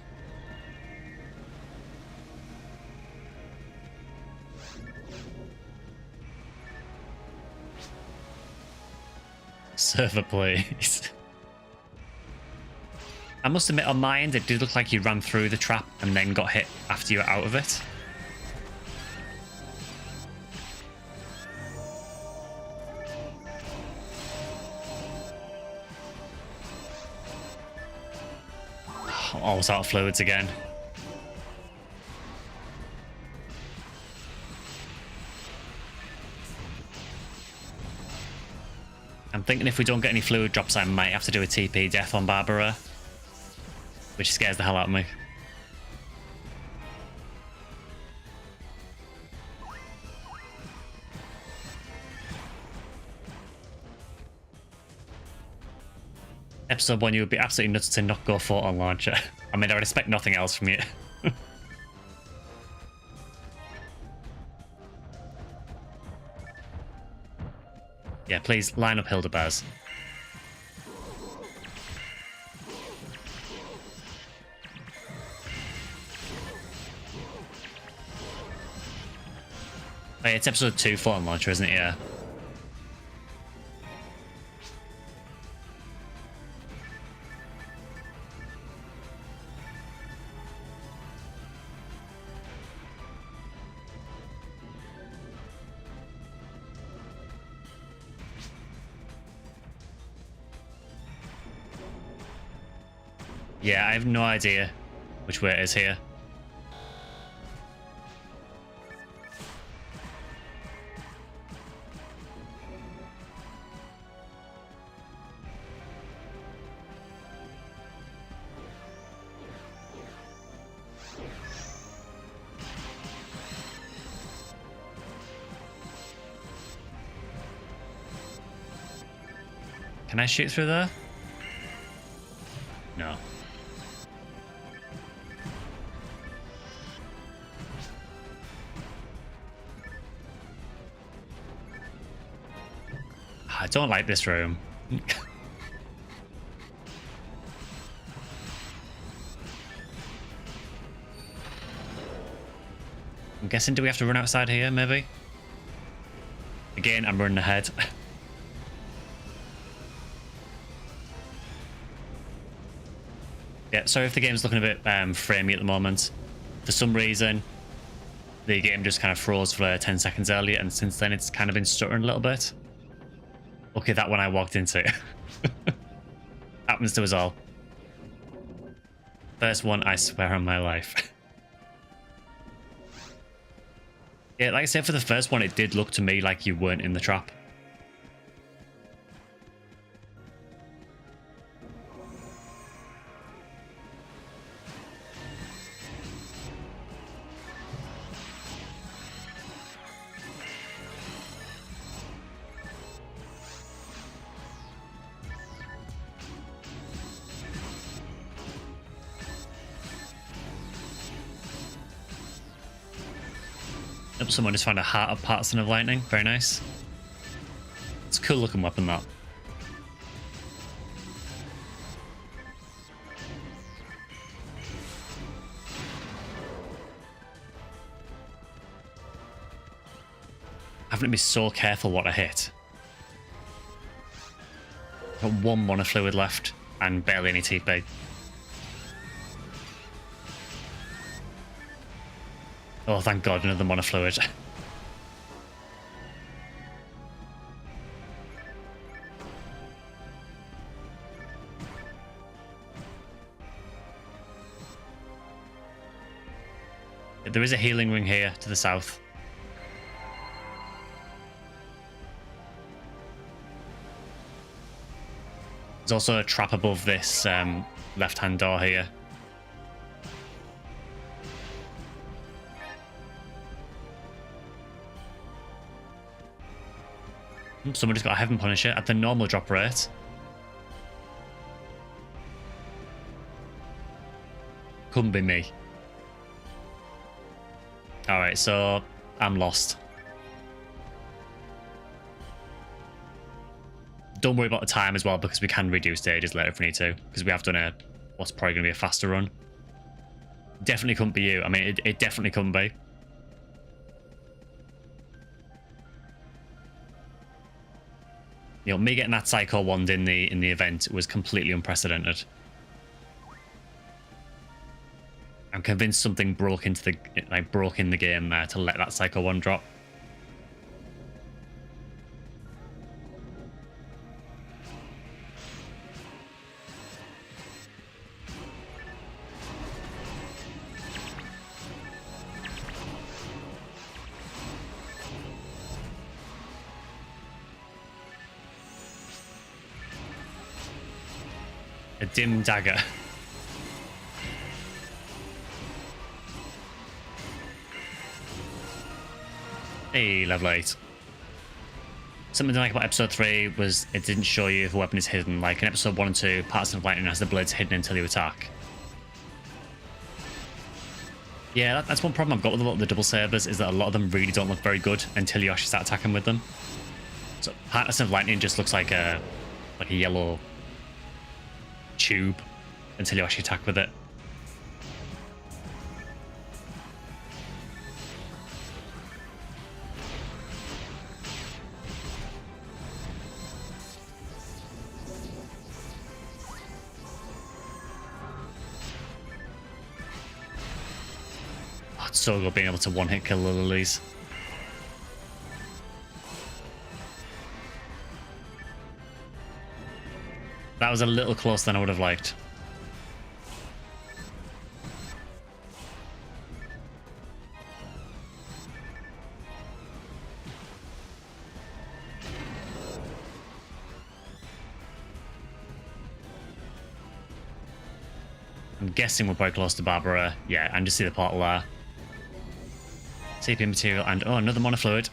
Server, please. I must admit, on my end, it did look like you ran through the trap and then got hit after you were out of it. Almost out of fluids again. I'm thinking if we don't get any fluid drops, I might have to do a TP death on Barbara, which scares the hell out of me. Episode 1, you would be absolutely nuts to not go photon launcher. I mean, I would expect nothing else from you. Yeah, please line up Hildebears. Oh, yeah, it's episode 2 Photon Launcher, isn't it? Yeah. Yeah, I have no idea which way it is here. Can I shoot through there? No. I don't like this room. I'm guessing, do we have to run outside here, maybe? Again, I'm running ahead. Yeah, sorry if the game's looking a bit framey at the moment. For some reason, the game just kind of froze for 10 seconds earlier, and since then it's kind of been stuttering a little bit. Okay, that one I walked into. Happens to us all. First one, I swear on my life. Yeah, like I said, for the first one, it did look to me like you weren't in the trap. Someone just found a heart of Partisan of Lightning. Very nice. It's a cool looking weapon, that. Having to be so careful what I hit. Got 1 mana fluid left and barely any TP. Oh, thank God, another mana fluid. There is a healing ring here to the south. There's also a trap above this left-hand door here. Someone just got a Heaven Punisher at the normal drop rate. Couldn't be me. Alright, so I'm lost. Don't worry about the time as well, because we can redo stages later if we need to, because we have done what's probably going to be a faster run. Definitely couldn't be you. I mean, it definitely couldn't be. You know, me getting that Psycho wand in the event was completely unprecedented. I'm convinced something broke in the game there to let that Psycho wand drop. A dim dagger. Hey, level 8. Something I like about episode 3 was it didn't show you if a weapon is hidden. Like in episode 1 and 2, Partisan of Lightning has the blades hidden until you attack. Yeah, that's one problem I've got with a lot of the double sabers, is that a lot of them really don't look very good until you actually start attacking with them. So Phantasy of Lightning just looks like a yellow tube until you actually attack with it. Oh, it's so good being able to one-hit kill the lilies. That was a little closer than I would have liked. I'm guessing we're quite close to Barbara. Yeah, and just see the portal there. TP material and oh, another monofluid.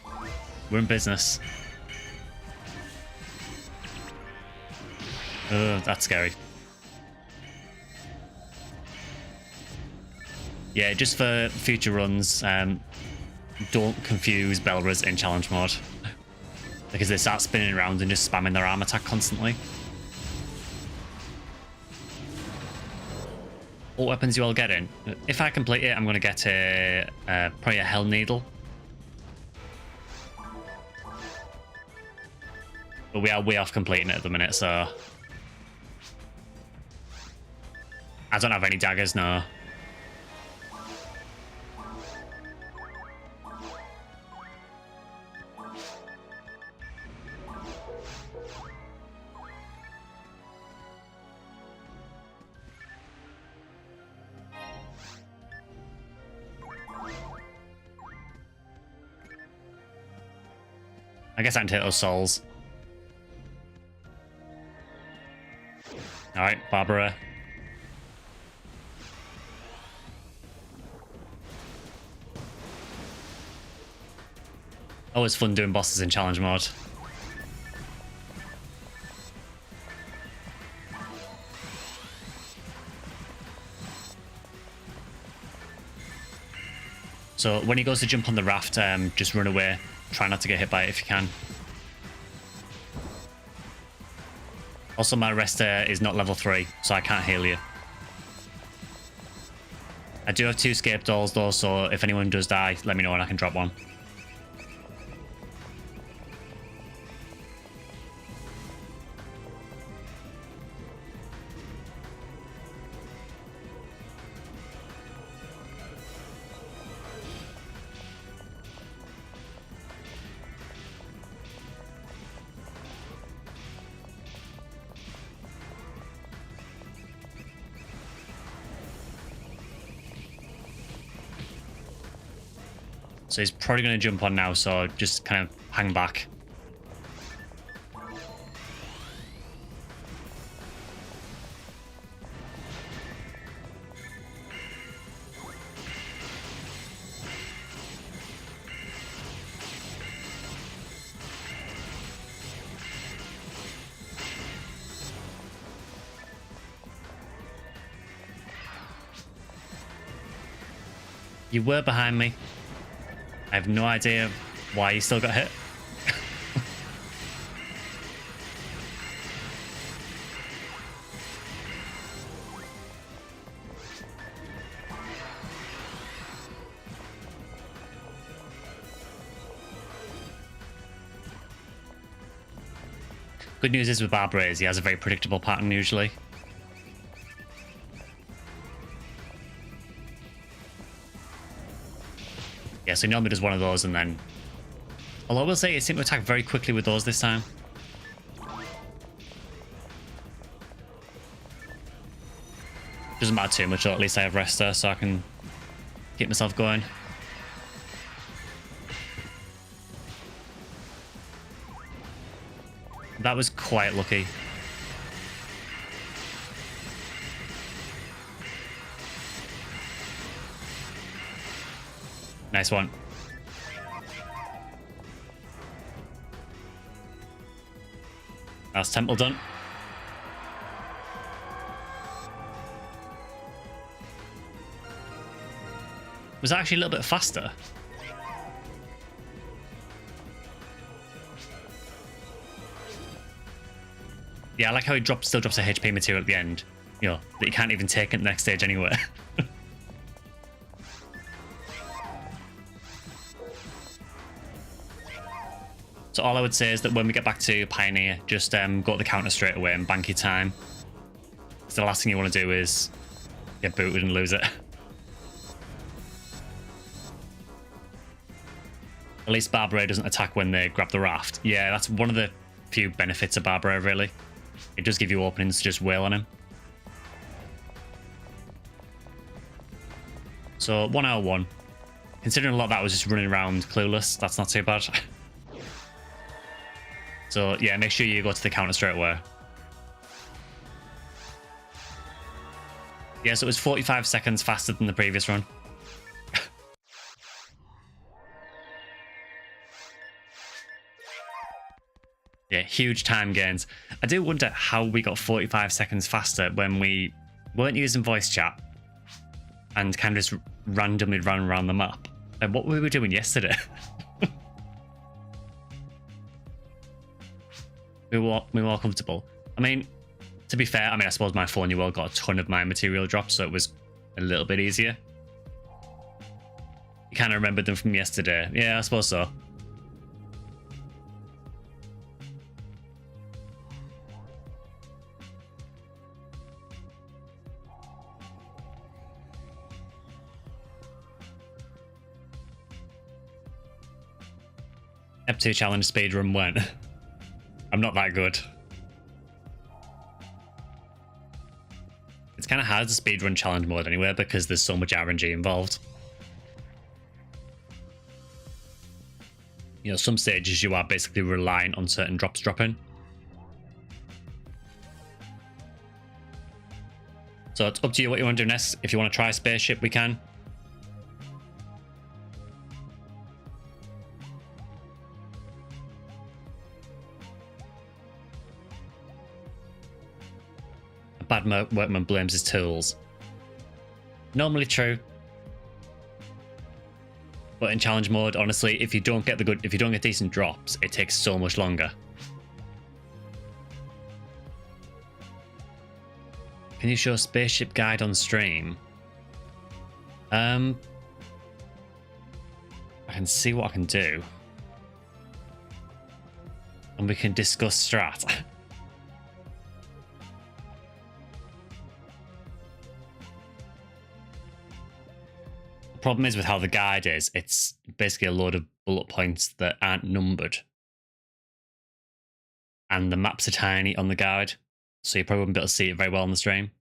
We're in business. Oh, that's scary. Yeah, just for future runs, don't confuse Belras in challenge mode. Because they start spinning around and just spamming their arm attack constantly. What weapons you all getting? If I complete it, I'm going to get probably a Hell Needle. But we are way off completing it at the minute, so... I don't have any daggers, no. I guess I can take those souls. Alright, Barbara. Always fun doing bosses in challenge mode. So when he goes to jump on the raft, just run away. Try not to get hit by it if you can. Also, my arrestor is not level 3, so I can't heal you. I do have 2 escape dolls though, so if anyone does die, let me know and I can drop one. So he's probably going to jump on now, so just kind of hang back. You were behind me. I have no idea why you still got hit. Good news is with Barbara is he has a very predictable pattern usually. Yeah, so he normally does one of those and then... Although I will say it seemed to attack very quickly with those this time. Doesn't matter too much, or at least I have Rester, so I can keep myself going. That was quite lucky. Nice one. That's temple done. Was that actually a little bit faster? Yeah, I like how he still drops a HP material at the end. You know, that you can't even take at the next stage anywhere. So all I would say is that when we get back to Pioneer, just go to the counter straight away and bank your time. Because the last thing you want to do is get booted and lose it. At least Barbara doesn't attack when they grab the raft. Yeah, that's one of the few benefits of Barbara, really. It does give you openings to just wail on him. So 1 hour 1. Considering a lot of that was just running around clueless, that's not too bad. So yeah, make sure you go to the counter straight away. Yeah, so it was 45 seconds faster than the previous run. Yeah, huge time gains. I do wonder how we got 45 seconds faster when we weren't using voice chat and kind of just randomly ran around the map. And what were we doing yesterday? we were more comfortable. I mean, to be fair, I suppose my 4 New World got a ton of my material drops, so it was a little bit easier. You kind of remembered them from yesterday. Yeah, I suppose so. Ep2 challenge speedrun went. I'm not that good. It's kind of hard to speedrun challenge mode anyway because there's so much RNG involved. You know, some stages you are basically relying on certain drops dropping. So it's up to you what you want to do next. If you want to try spaceship, we can. Bad workman blames his tools. Normally true, but in challenge mode, honestly, if you don't get decent drops, it takes so much longer. Can you show spaceship guide on stream? I can see what I can do, and we can discuss strat. Problem is with how the guide is, it's basically a load of bullet points that aren't numbered. And the maps are tiny on the guide, so you probably wouldn't be able to see it very well on the stream.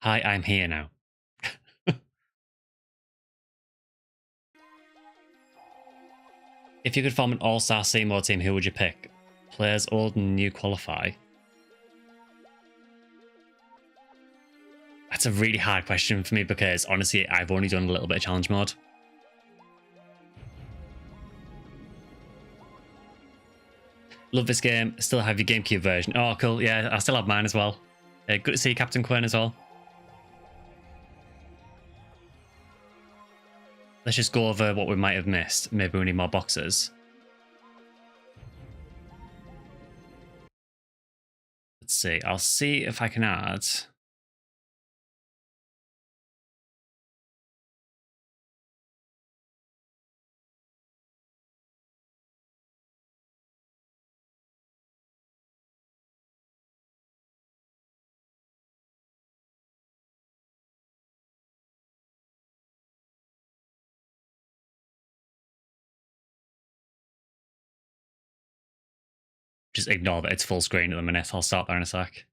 Hi, I'm here now. If you could form an all-star Seymour team, who would you pick? Players old and new qualify? That's a really hard question for me because, honestly, I've only done a little bit of challenge mode. Love this game. Still have your GameCube version. Oh, cool. Yeah, I still have mine as well. Good to see Captain Quinn as well. Let's just go over what we might have missed. Maybe we need more boxes. Let's see. I'll see if I can add... Just ignore that it's full screen at the minute. I'll start there in a sec.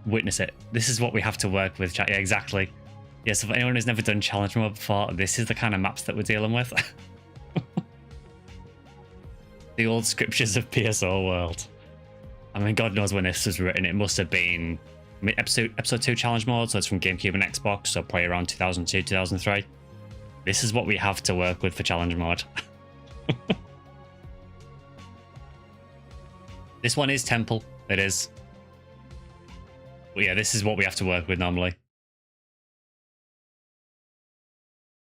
Witness it. This is what we have to work with, chat. Yeah, exactly. Yeah, so for anyone who's never done challenge mode before, this is the kind of maps that we're dealing with. The old scriptures of PSO world. I mean, God knows when this was written. It must have been episode 2 challenge mode, so it's from GameCube and Xbox, so probably around 2002, 2003. This is what we have to work with for challenge mode. This one is Temple. It is. But yeah, this is what we have to work with normally.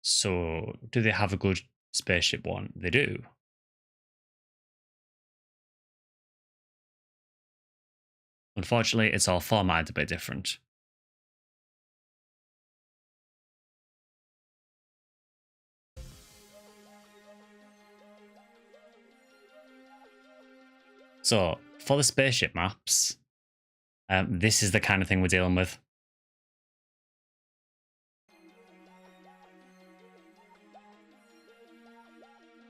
So, do they have a good spaceship one? They do. Unfortunately, it's all formatted a bit different. So, for the spaceship maps, this is the kind of thing we're dealing with.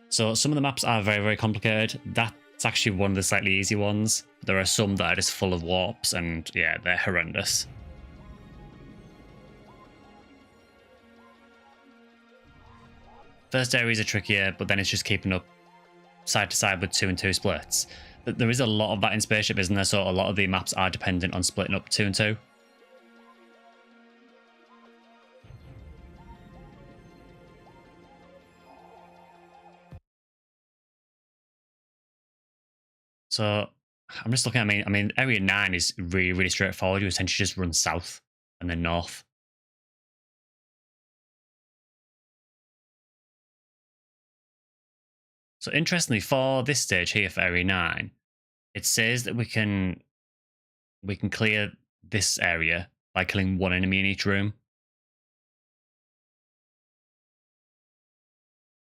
So some of the maps are very, very complicated. That's actually one of the slightly easy ones. There are some that are just full of warps, and yeah, they're horrendous. First areas are trickier, but then it's just keeping up side to side with 2 and 2 splits. But there is a lot of that in Spaceship, isn't there? So a lot of the maps are dependent on splitting up 2 and 2. So I'm just looking at, I mean, Area 9 is really, really straightforward. You essentially just run south and then north. So interestingly, for this stage here for Area 9, it says that we can clear this area by killing one enemy in each room.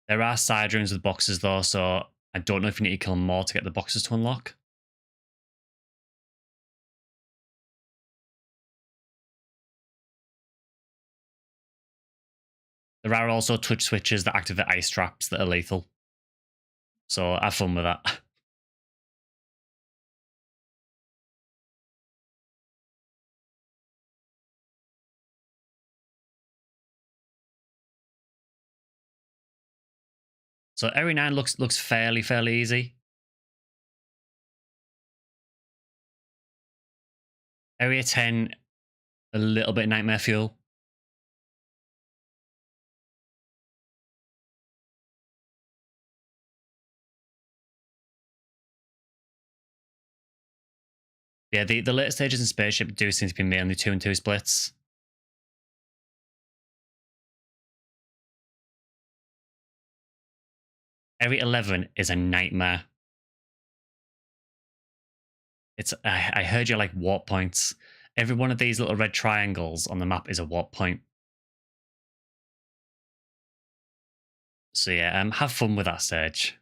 There are side rooms with boxes though, so I don't know if you need to kill more to get the boxes to unlock. There are also touch switches that activate ice traps that are lethal. So have fun with that. So Area 9 looks fairly easy. Area 10, a little bit nightmare fuel. Yeah, the later stages in Spaceship do seem to be mainly 2 and 2 splits. Area 11 is a nightmare. It's I heard you like warp points. Every one of these little red triangles on the map is a warp point. So yeah, have fun with that stage.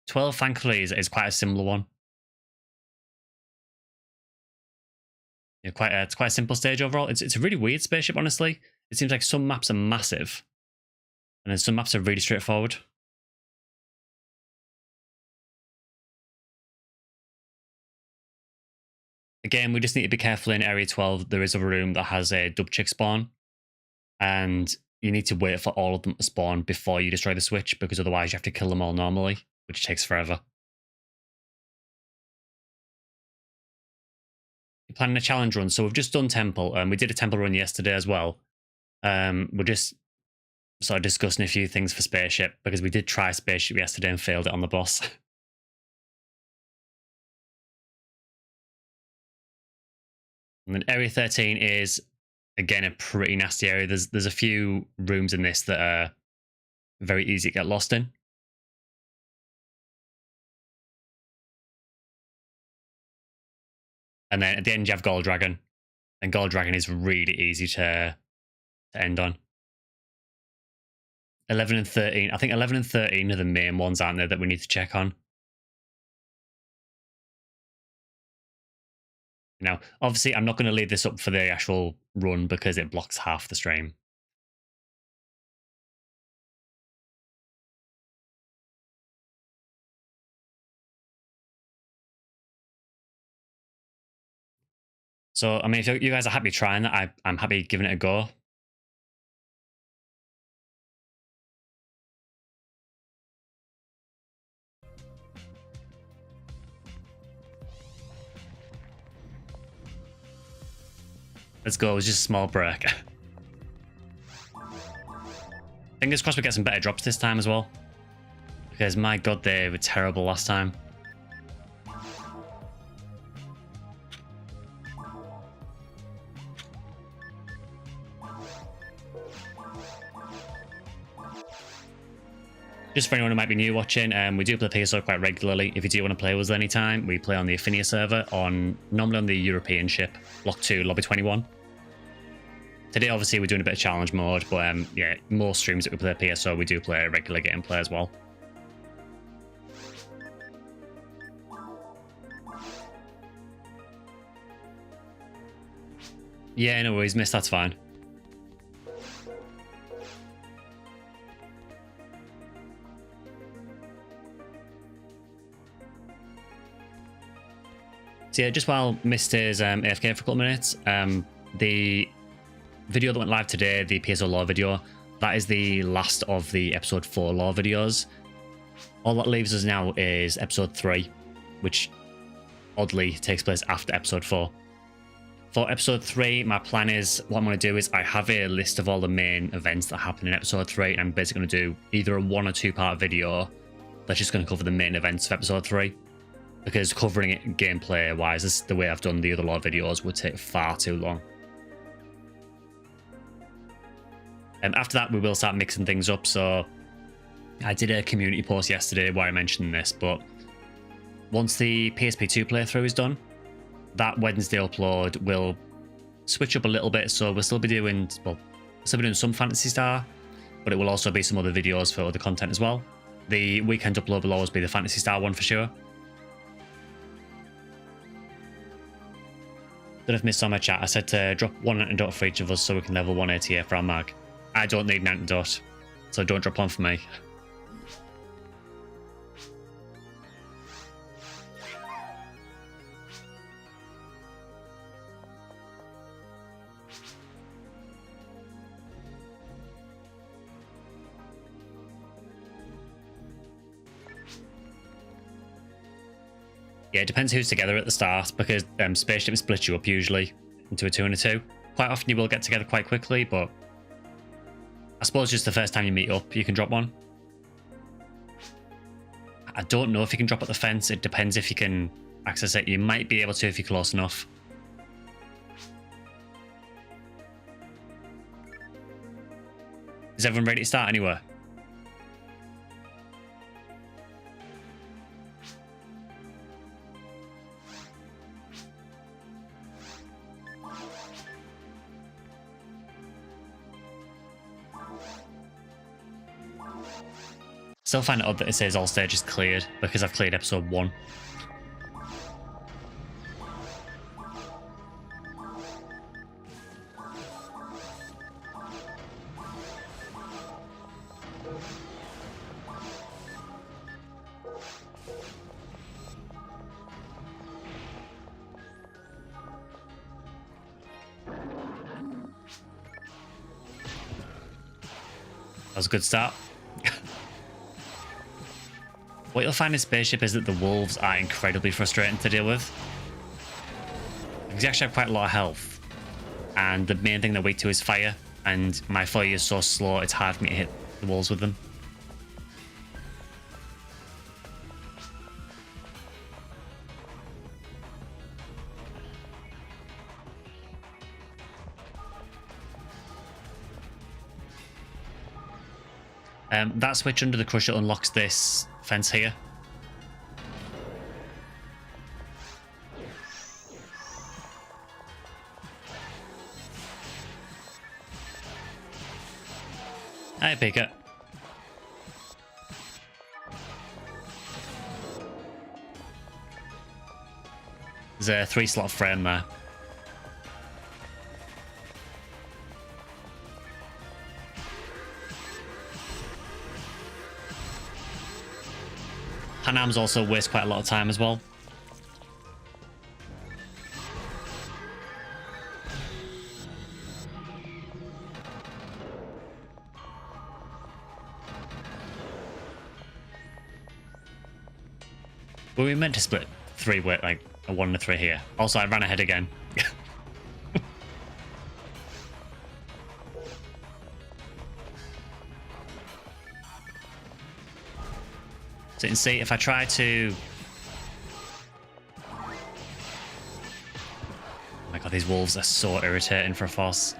12, thankfully, is quite a similar one. Yeah, it's quite a simple stage overall. It's a really weird spaceship, honestly. It seems like some maps are massive, and then some maps are really straightforward. Again, we just need to be careful in Area 12. There is a room that has a dub chick spawn, and you need to wait for all of them to spawn before you destroy the switch, because otherwise you have to kill them all normally, which takes forever. You're planning a challenge run, so we've just done Temple, and we did a Temple run yesterday as well. We're just sort of discussing a few things for Spaceship, because we did try Spaceship yesterday and failed it on the boss. And then Area 13 is, again, a pretty nasty area. There's a few rooms in this that are very easy to get lost in. And then at the end, you have Gold Dragon. And Gold Dragon is really easy to end on. 11 and 13. I think 11 and 13 are the main ones, aren't there, that we need to check on. Now, obviously, I'm not going to leave this up for the actual run because it blocks half the stream. So, I mean, if you guys are happy trying that, I'm happy giving it a go. Let's go. It was just a small break. Fingers crossed we get some better drops this time as well. Because my god, they were terrible last time. Just for anyone who might be new watching, we do play PSO quite regularly. If you do want to play with us anytime, we play on the Ephinea server, normally on the European ship, Block 2, Lobby 21. Today, obviously, we're doing a bit of challenge mode, but yeah, most streams that we play PSO, we do play regular gameplay as well. Yeah, no worries, miss, that's fine. So yeah, just while Mist is AFK for a couple of minutes, the video that went live today, the PSO lore video, that is the last of the episode 4 lore videos. All that leaves us now is episode 3, which oddly takes place after episode 4. For episode 3, my plan is, what I'm going to do is I have a list of all the main events that happen in episode 3, and I'm basically going to do either a 1 or 2 part video that's just going to cover the main events of episode 3. Because covering it gameplay wise, this is the way I've done the other lore videos, would take far too long. After that, we will start mixing things up. So I did a community post yesterday where I mentioned this, but once the PSP2 playthrough is done, that Wednesday upload will switch up a little bit. So we'll still be doing, some Phantasy Star, but it will also be some other videos for other content as well. The weekend upload will always be the Phantasy Star one for sure. Don't know if missed on my chat. I said to drop 1 antidote for each of us so we can level 1 ATA for our mag. I don't need an antidote, so don't drop one for me. Yeah, it depends who's together at the start, because spaceship splits you up usually into a 2 and a 2. Quite often you will get together quite quickly, but I suppose just the first time you meet up, you can drop one. I don't know if you can drop at the fence. It depends if you can access it. You might be able to if you're close enough. Is everyone ready to start anywhere? Still find it odd that it says all stages cleared, because I've cleared episode 1. That was a good start. What you'll find in Spaceship is that the wolves are incredibly frustrating to deal with. Because you actually have quite a lot of health. And the main thing they're weak to is fire. And my fire is so slow, it's hard for me to hit the walls with them. That switch under the crusher unlocks this fence here. Hi, Pika. There's a 3-slot frame there. Panams also waste quite a lot of time as well. Well, we meant to split 3 with like a 1 and a 3 here. Also, I ran ahead again. So you can see if I try to... Oh my god, these wolves are so irritating for a force.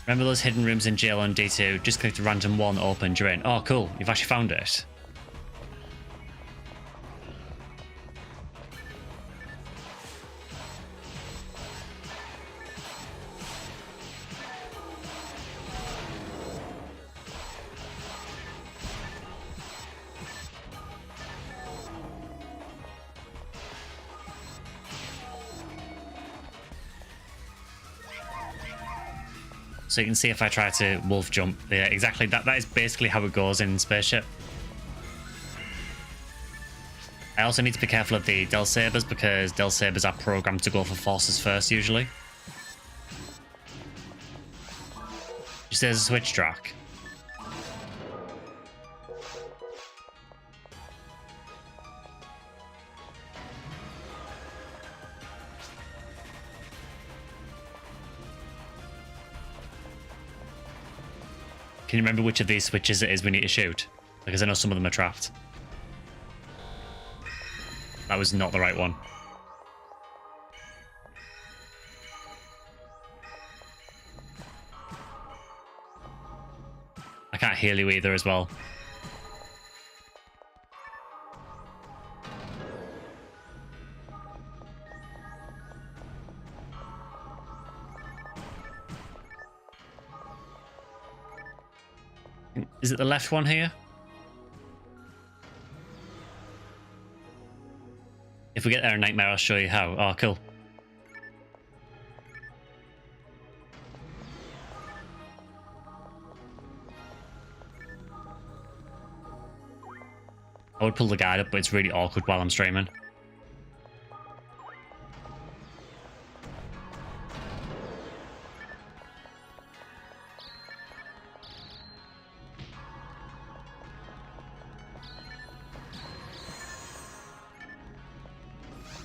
Remember those hidden rooms in jail on D2? Just click the random one open, you're in. Oh, cool. You've actually found it. So you can see if I try to wolf jump, yeah, exactly. That is basically how it goes in Spaceship. I also need to be careful of the Del Sabers because Del Sabers are programmed to go for forces first usually. Just there's a switch track. Can you remember which of these switches it is we need to shoot? Because I know some of them are trapped. That was not the right one. I can't heal you either as well. Is it the left one here? If we get there in Nightmare, I'll show you how. Oh, cool. I would pull the guide up, but it's really awkward while I'm streaming.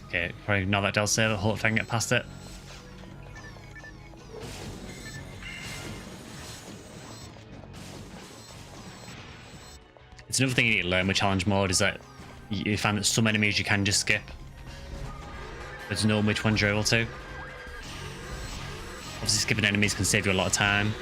Okay, probably ignore that Del Saber. Hope I can get past it. It's another thing you need to learn with challenge mode is that you find that some enemies you can just skip. But to know which ones you're able to. Obviously skipping enemies can save you a lot of time.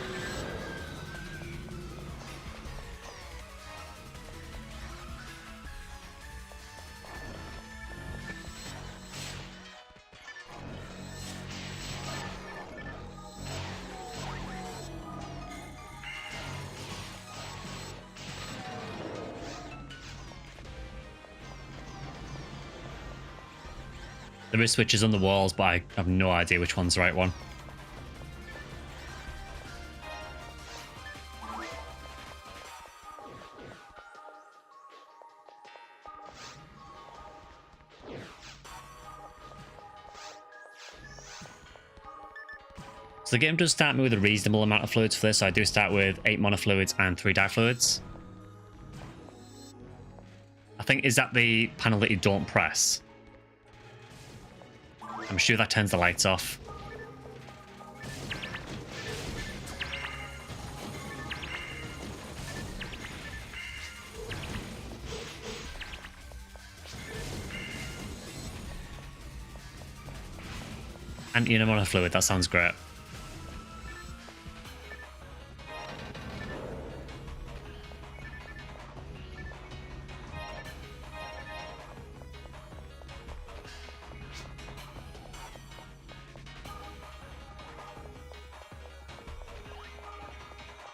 There is switches on the walls, but I have no idea which one's the right one. So the game does start me with a reasonable amount of fluids for this. So I do start with 8 mana fluids and 3 die fluids. I think, is that the panel that you don't press? I'm sure that turns the lights off. And you know, mana fluid, that sounds great.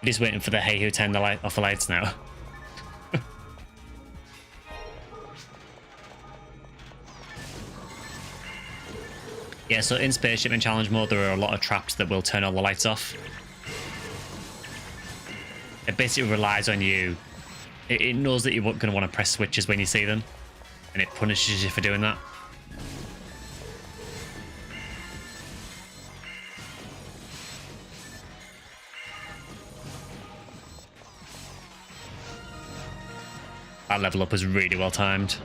Just waiting for the hey who turn the light off the lights now. Yeah, so in Spaceship and Challenge mode, there are a lot of traps that will turn all the lights off. It basically relies on you. It knows that you're going to want to press switches when you see them, and it punishes you for doing that. That level up was really well timed.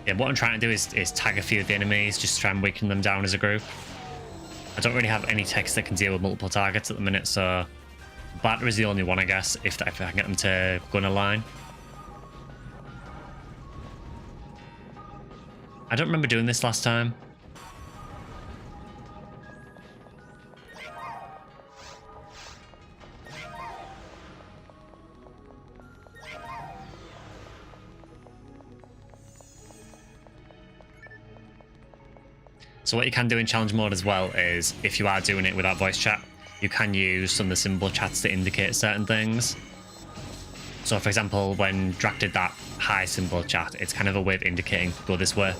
Yeah, what I'm trying to do is tag a few of the enemies, just try and weaken them down as a group. I don't really have any techs that can deal with multiple targets at the minute, so Batter is the only one, I guess, if I can get them to go in a line. I don't remember doing this last time. So what you can do in challenge mode as well is, if you are doing it without voice chat, you can use some of the symbol chats to indicate certain things. So for example, when Drac did that high symbol chat, it's kind of a way of indicating go this way.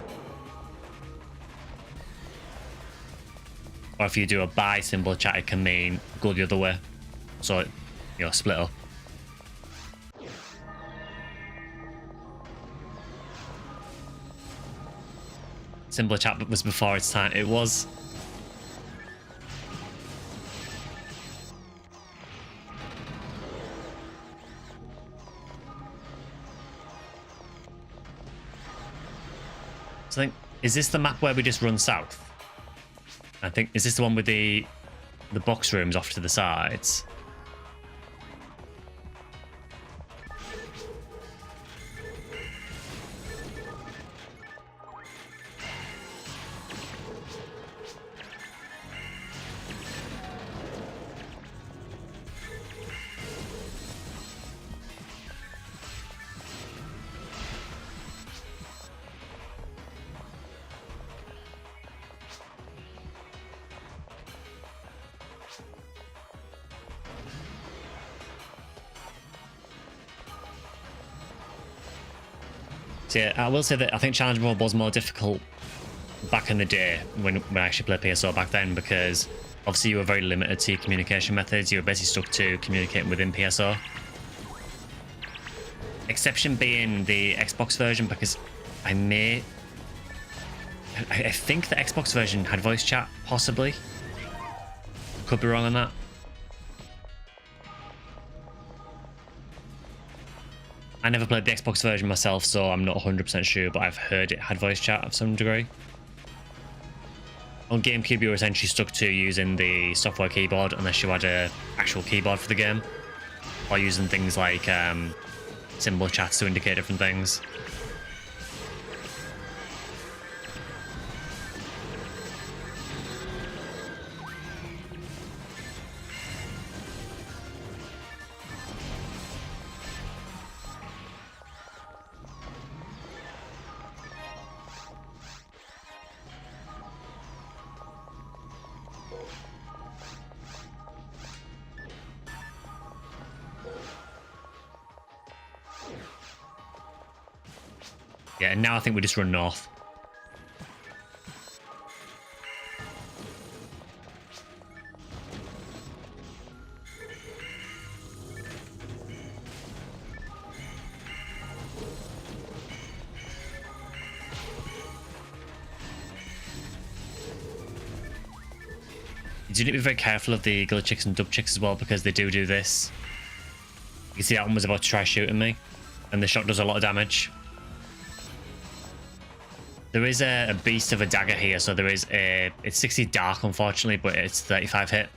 Or if you do a bi symbol chat, it can mean go the other way. So, you know, split up. Symbol chat was before its time. It was. So I think, is this the map where we just run south? I think, is this the one with the box rooms off to the sides? Yeah, I will say that I think challenge mode was more difficult back in the day when I actually played PSO back then, because obviously you were very limited to your communication methods. You were basically stuck to communicating within PSO. Exception being the Xbox version, because I think the Xbox version had voice chat, possibly. Could be wrong on that. I never played the Xbox version myself, so I'm not 100% sure, but I've heard it had voice chat of some degree. On GameCube, you were essentially stuck to using the software keyboard unless you had an actual keyboard for the game, or using things like symbol chats to indicate different things. Yeah, and now I think we just run north. You do need to be very careful of the guild chicks and dub chicks as well, because they do this. You can see that one was about to try shooting me, and the shot does a lot of damage. There is a beast of a dagger here, so there is a... It's 60 dark, unfortunately, but it's 35 hit.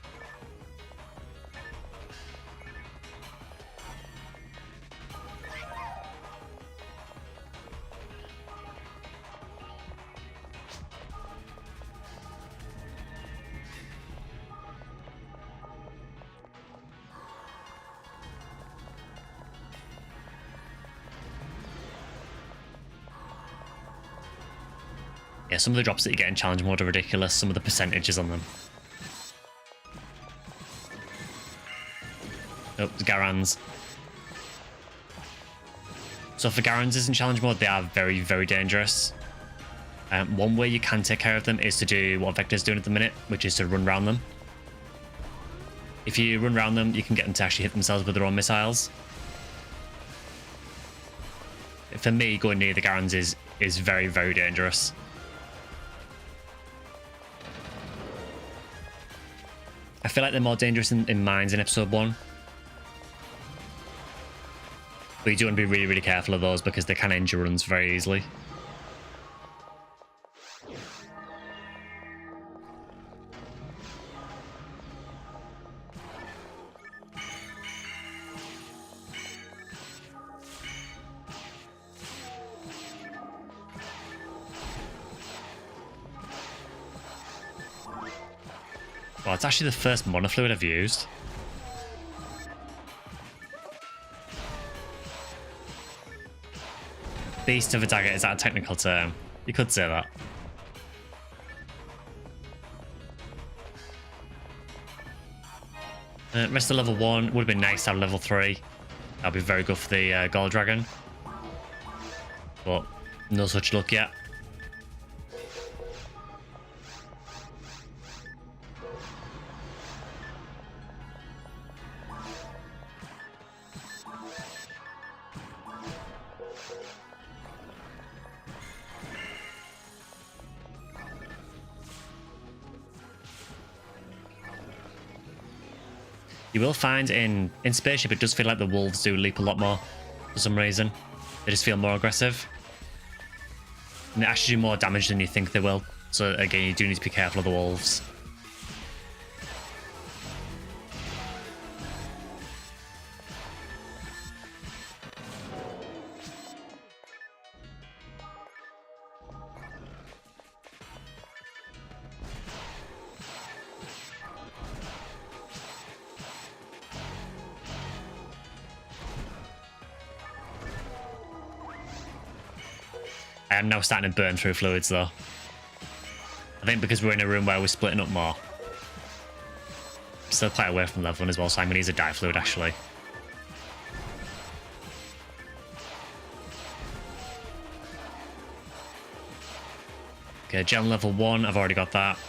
Yeah, some of the drops that you get in challenge mode are ridiculous, some of the percentages on them. Oh, the Garans. So for Garans in challenge mode, they are very, very dangerous. One way you can take care of them is to do what Vector's doing at the minute, which is to run around them. If you run around them, you can get them to actually hit themselves with their own missiles. For me, going near the Garans is very, very dangerous. I feel like they're more dangerous in mines in episode 1. But you do want to be really, really careful of those because they can injure runs very easily. Well, it's actually the first monofluid I've used. Beast of a dagger, is that a technical term? You could say that. Rest of level 1 would have been nice to have level 3. That'd be very good for the Gold Dragon. But no such luck yet. You will find in Spaceship, it does feel like the wolves do leap a lot more for some reason. They just feel more aggressive. And they actually do more damage than you think they will. So again, you do need to be careful of the wolves. I am now starting to burn through fluids though. I think because we're in a room where we're splitting up more. I'm still quite away from level 1 as well, so I'm going to use a dye fluid actually. Okay, gel level 1, I've already got that.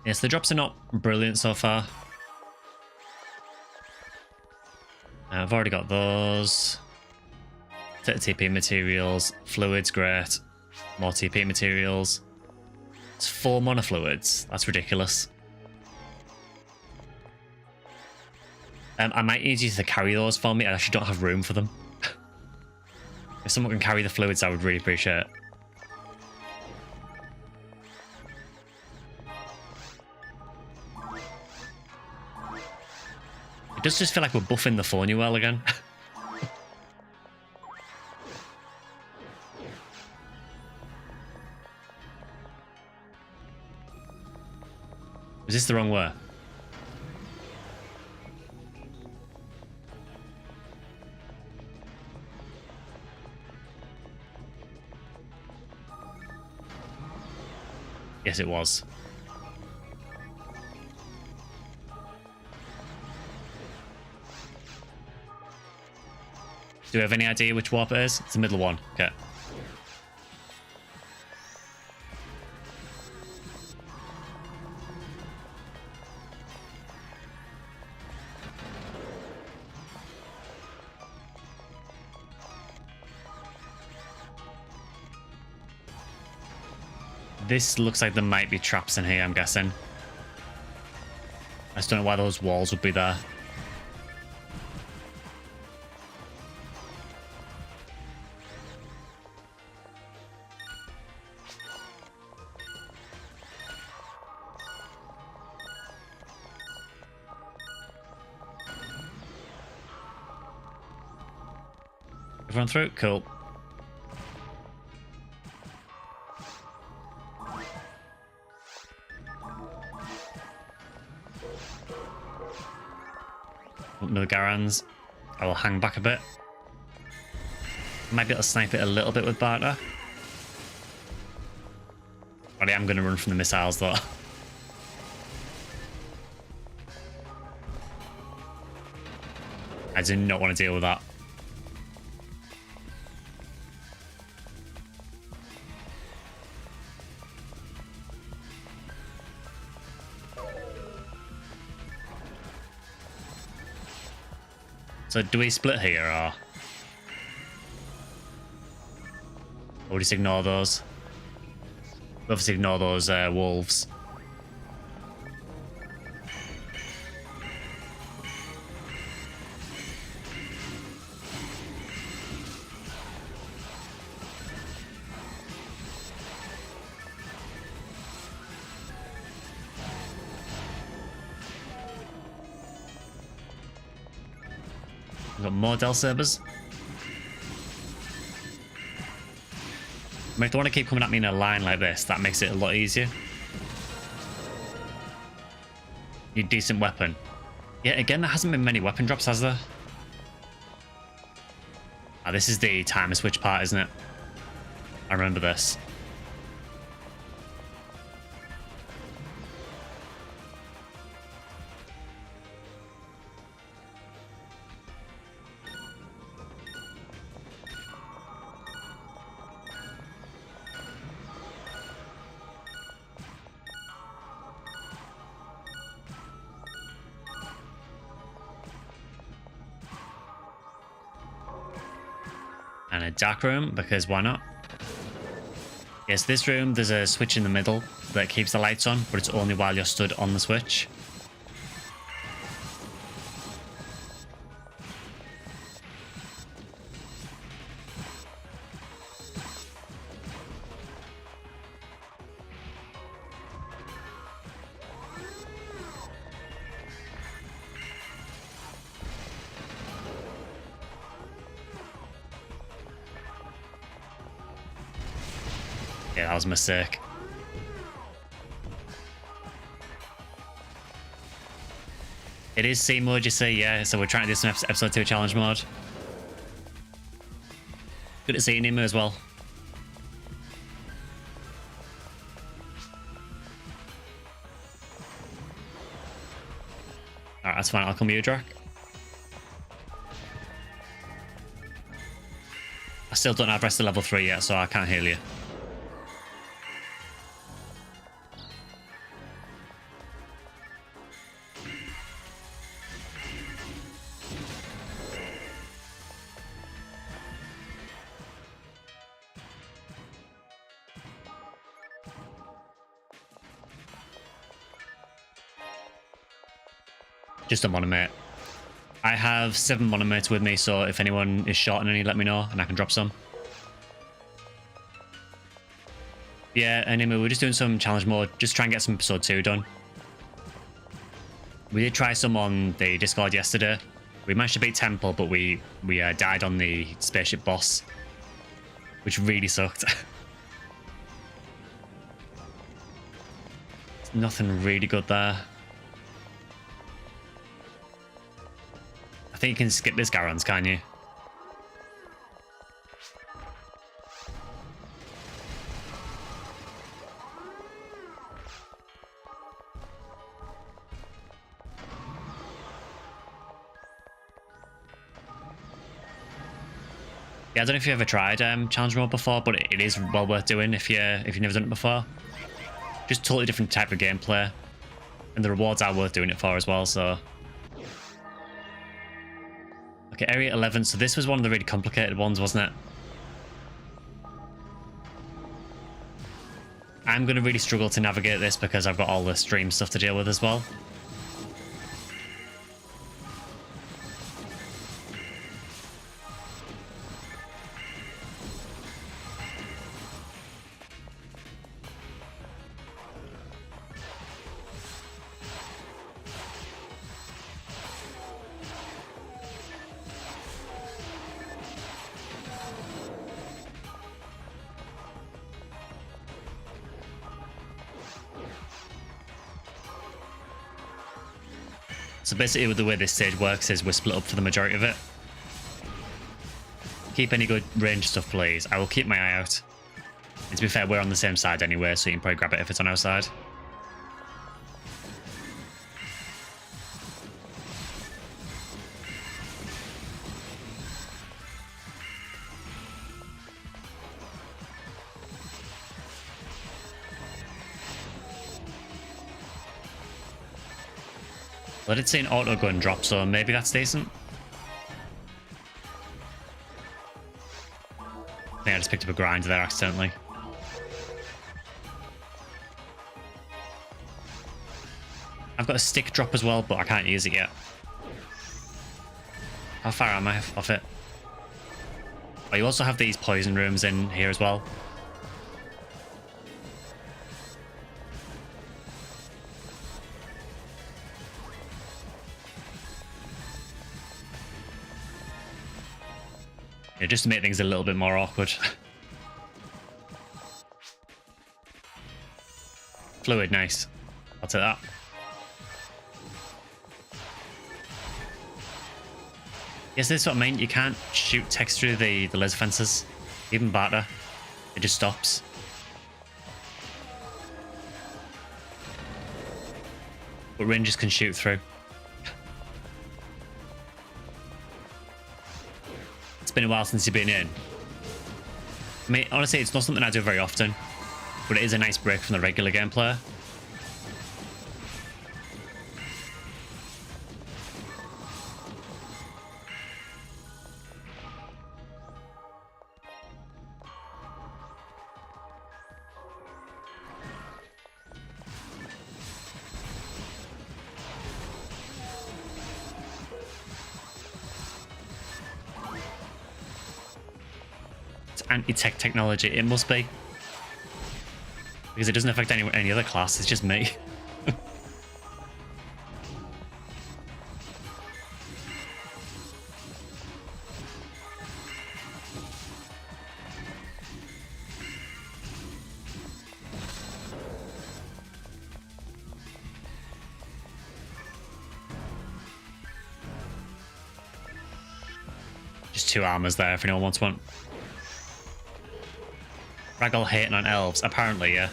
Yes, the drops are not brilliant so far. I've already got those. 30 TP materials, fluids, great. More TP materials. It's 4 monofluids. That's ridiculous. I might need you to carry those for me. I actually don't have room for them. If someone can carry the fluids, I would really appreciate it. It does just feel like we're buffing the phone well again. Was this the wrong way? Yes, it was. Do we have any idea which warp it is? It's the middle one. Okay. This looks like there might be traps in here, I'm guessing. I just don't know why those walls would be there. Everyone through? Cool. No Garans. I will hang back a bit. Might be able to snipe it a little bit with Barter. But I am going to run from the missiles though. I do not want to deal with that. So do we split here, or we'll just ignore those? We'll obviously ignore those wolves. We've got more Del Sabers. I mean, if they want to keep coming at me in a line like this, that makes it a lot easier. Need a decent weapon. Yeah, again, there hasn't been many weapon drops, has there? Ah, this is the timer switch part, isn't it? I remember this. And a dark room, because why not? Yes, this room, there's a switch in the middle that keeps the lights on, but it's only while you're stood on the switch. Yeah, that was a mistake. It is C mode, you see, yeah. So we're trying to do some episode 2 challenge mode. Good at seeing him as well. Alright, that's fine. I'll come with you, Drac. I still don't have rest of level 3 yet, so I can't heal you. Just a monomate. I have 7 monomates with me, so if anyone is short on any, let me know and I can drop some. Yeah, anyway, we're just doing some challenge mode, just try and get some episode 2 done. We did try some on the Discord yesterday. We managed to beat Temple, but we died on the spaceship boss, which really sucked. Nothing really good there. I think you can skip this Garons, can you? Yeah, I don't know if you've ever tried challenge mode before, but it is well worth doing if you've never done it before. Just totally different type of gameplay, and the rewards are worth doing it for as well. So, okay, area 11. So this was one of the really complicated ones, wasn't it? I'm going to really struggle to navigate this because I've got all the stream stuff to deal with as well. So basically the way this stage works is we're split up for the majority of it. Keep any good range stuff, please. I will keep my eye out. And to be fair, we're on the same side anyway, so you can probably grab it if it's on our side. Well, I did see an auto gun drop, so maybe that's decent. I think I just picked up a grinder there accidentally. I've got a stick drop as well, but I can't use it yet. How far am I off it? Oh, you also have these poison rooms in here as well. Yeah, just to make things a little bit more awkward. Fluid, nice. I'll take that. Yes, this is what I mean. You can't shoot text through the laser fences. Even barter. It just stops. But rangers can shoot through. It's been a while since you've been in. I mean, honestly, it's not something I do very often. But it is a nice break from the regular gameplay. Anti-tech technology, it must be, because it doesn't affect any other class. It's just me. Just 2 armors there if anyone wants one. Ragdoll hating on elves, apparently, yeah.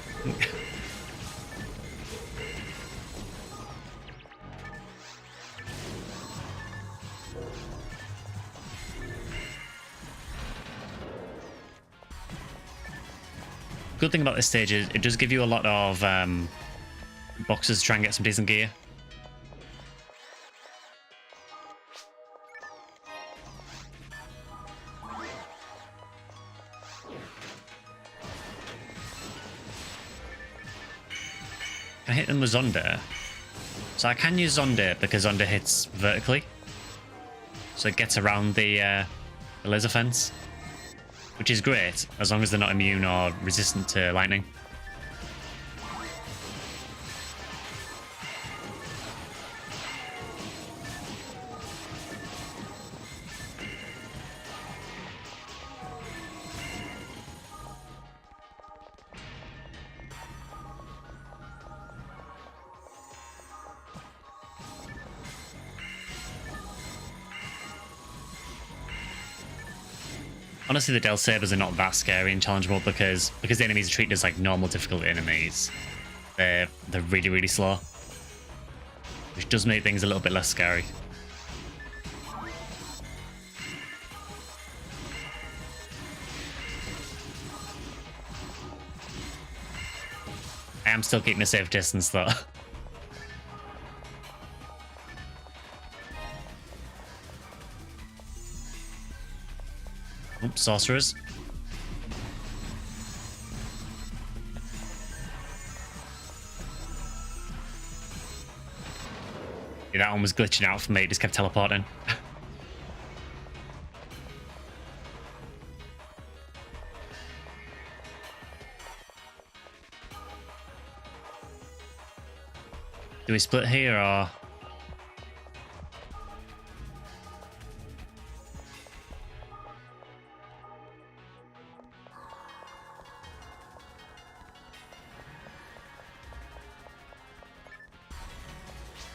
Good thing about this stage is it does give you a lot of boxes to try and get some decent gear. I hit them with Zonda. So I can use Zonda because Zonda hits vertically. So it gets around the laser fence. Which is great, as long as they're not immune or resistant to lightning. Honestly, the Del Sabers are not that scary in Challenge Mode because the enemies are treated as like normal difficult enemies. They're really, really slow. Which does make things a little bit less scary. I am still keeping a safe distance though. Oops, sorcerers. Yeah, that one was glitching out for me, it just kept teleporting. Do we split here or?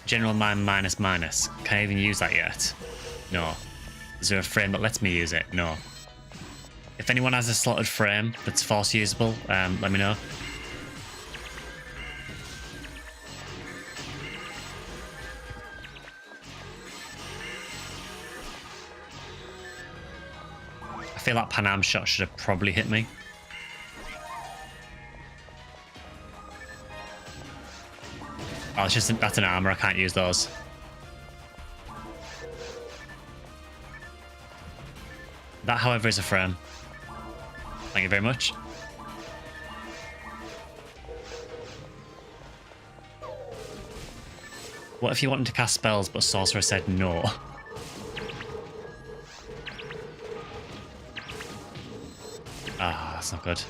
General mine minus minus. Can I even use that yet? No. Is there a frame that lets me use it? No. If anyone has a slotted frame that's force usable, let me know. I feel like Panam shot should have probably hit me. Oh, it's just that's an armor. I can't use those. That, however, is a frame. Thank you very much. What if you wanted to cast spells but Sorcerer said no? Ah, that's not good.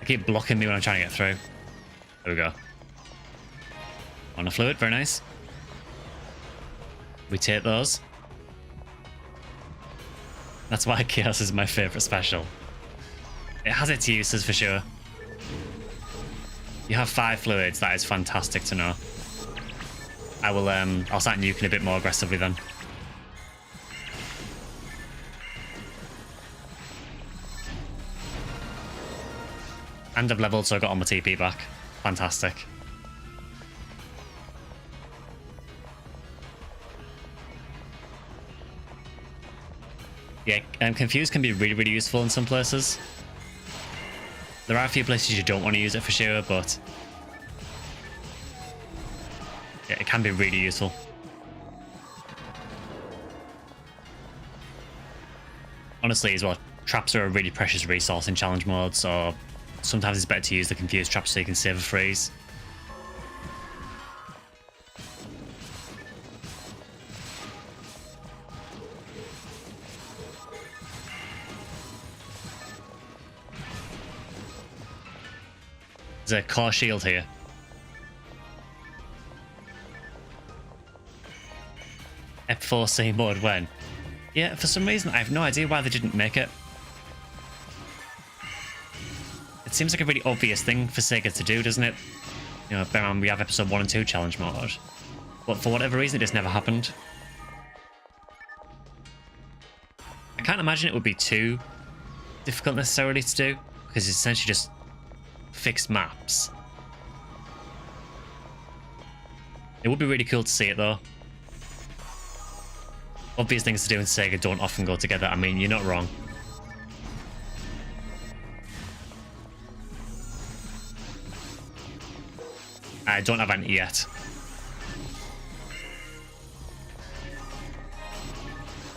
They keep blocking me when I'm trying to get through. There we go. On a fluid, very nice. We take those. That's why Chaos is my favourite special. It has its uses for sure. You have 5 fluids, that is fantastic to know. I'll start nuking a bit more aggressively then. And I've leveled, so I got all my TP back. Fantastic. Yeah, Confuse can be really, really useful in some places. There are a few places you don't want to use it for sure, but yeah, it can be really useful. Honestly, as well, traps are a really precious resource in challenge mode, so sometimes it's better to use the Confused traps so you can save a freeze. There's a core shield here. F4C mode when? Yeah, for some reason, I have no idea why they didn't make it. It seems like a really obvious thing for Sega to do, doesn't it? You know, bear in mind we have episode 1 and 2 challenge mode. But for whatever reason, it just never happened. I can't imagine it would be too difficult necessarily to do, because it's essentially just fixed maps. It would be really cool to see it though. Obvious things to do in Sega don't often go together. I mean, you're not wrong. I don't have any yet.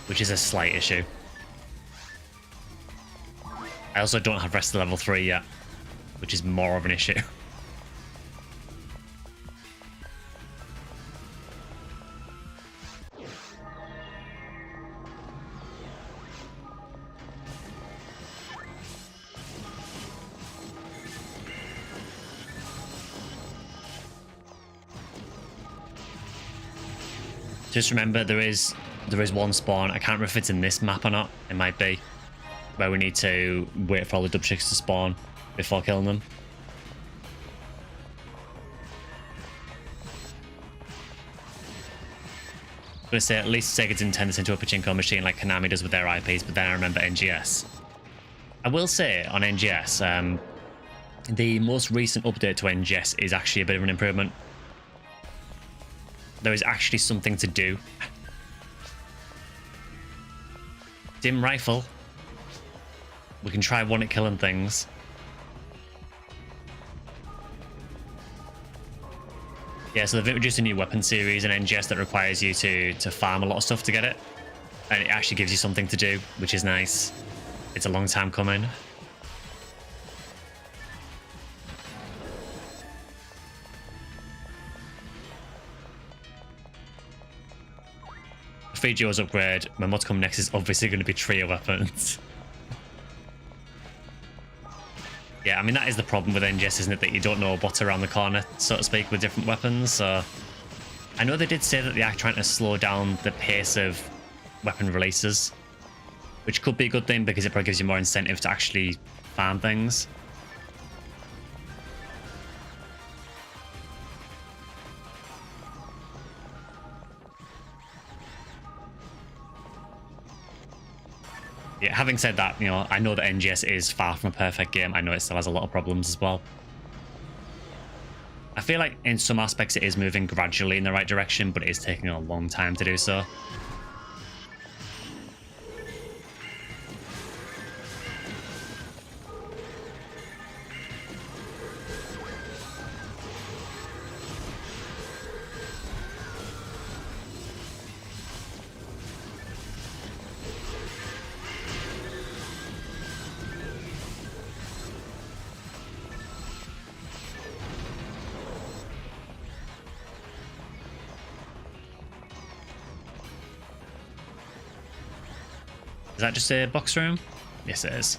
Which is a slight issue. I also don't have rest of level 3 yet, which is more of an issue. Just remember, there is one spawn. I can't remember if it's in this map or not. It might be. Where we need to wait for all the dub chicks to spawn before killing them. I'm going to say at least Sega didn't turn this into a pachinko machine like Konami does with their IPs, but then I remember NGS. I will say on NGS, the most recent update to NGS is actually a bit of an improvement. There is actually something to do. Dim rifle. We can try one at killing things. Yeah, so they've introduced a new weapon series in NGS that requires you to farm a lot of stuff to get it. And it actually gives you something to do, which is nice. It's a long time coming. Free Joe's upgrade, when what's coming next is obviously going to be trio weapons. Yeah, I mean, that is the problem with NGS, isn't it? That you don't know what's around the corner, so to speak, with different weapons. So I know they did say that they are trying to slow down the pace of weapon releases, which could be a good thing because it probably gives you more incentive to actually farm things. Yeah, having said that, you know, I know that NGS is far from a perfect game. I know it still has a lot of problems as well. I feel like in some aspects it is moving gradually in the right direction, but it is taking a long time to do so. that just a box room? Yes, it is.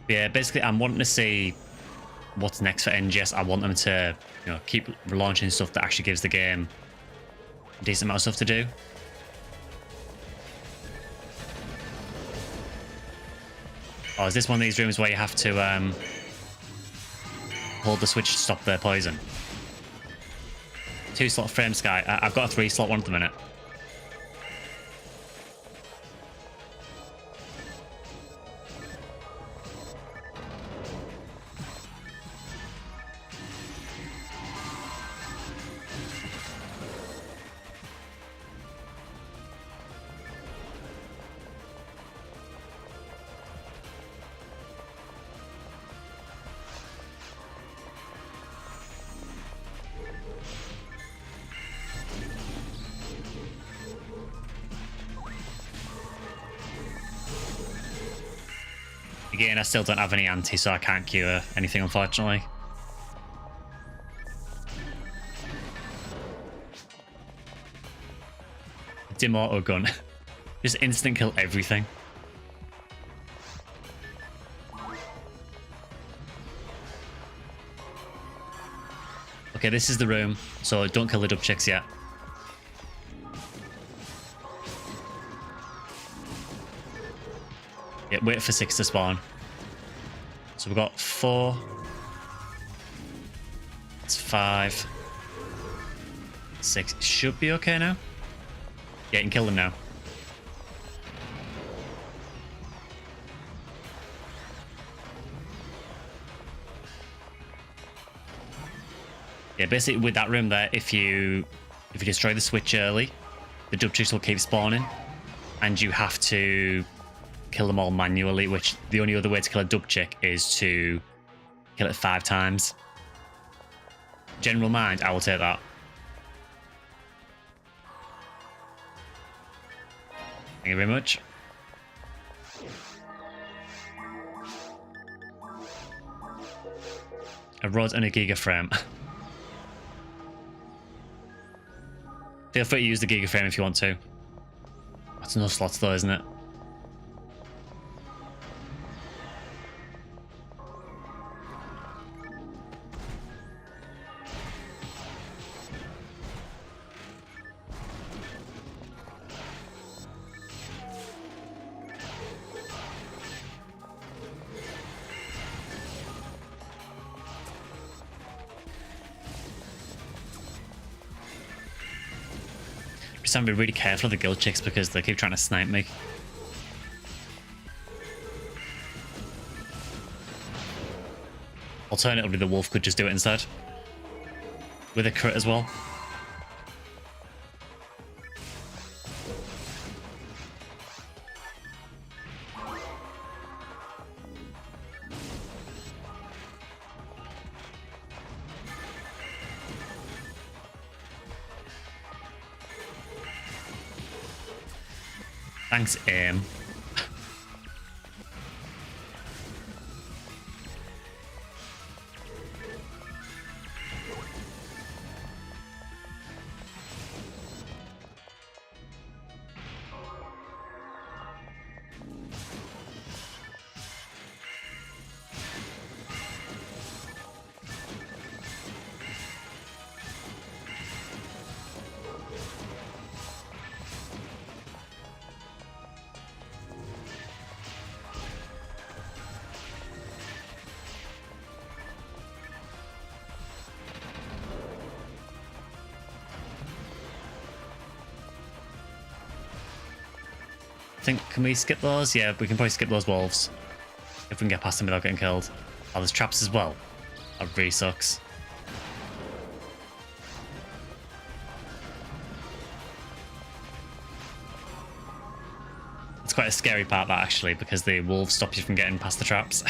Yeah, basically, I'm wanting to see what's next for NGS. I want them to, you know, keep launching stuff that actually gives the game a decent amount of stuff to do. Oh, is this one of these rooms where you have to hold the switch to stop the poison? 2-slot frame sky. I've got a 3-slot one at the minute. Again, I still don't have any anti, so I can't cure anything, unfortunately. Dim auto gun. Just instant kill everything. Okay, this is the room, so don't kill the dub chicks yet. Yeah, wait for 6 to spawn. So we've got 4. It's 5. 6. Should be okay now. Yeah, you can kill them now. Yeah, basically with that room there, if you destroy the switch early, the dub chicks will keep spawning, and you have to kill them all manually, which the only other way to kill a dub chick is to kill it 5 times. General mind, I will take that. Thank you very much. A rod and a giga frame. Feel free to use the giga frame if you want to. That's enough slots though, isn't it? Just have to be really careful of the guild chicks because they keep trying to snipe me. Alternatively, the wolf could just do it instead. With a crit as well. Thanks, aim. Can we skip those? Yeah, we can probably skip those wolves. If we can get past them without getting killed. Oh, there's traps as well. That really sucks. It's quite a scary part, that, actually, because the wolves stop you from getting past the traps.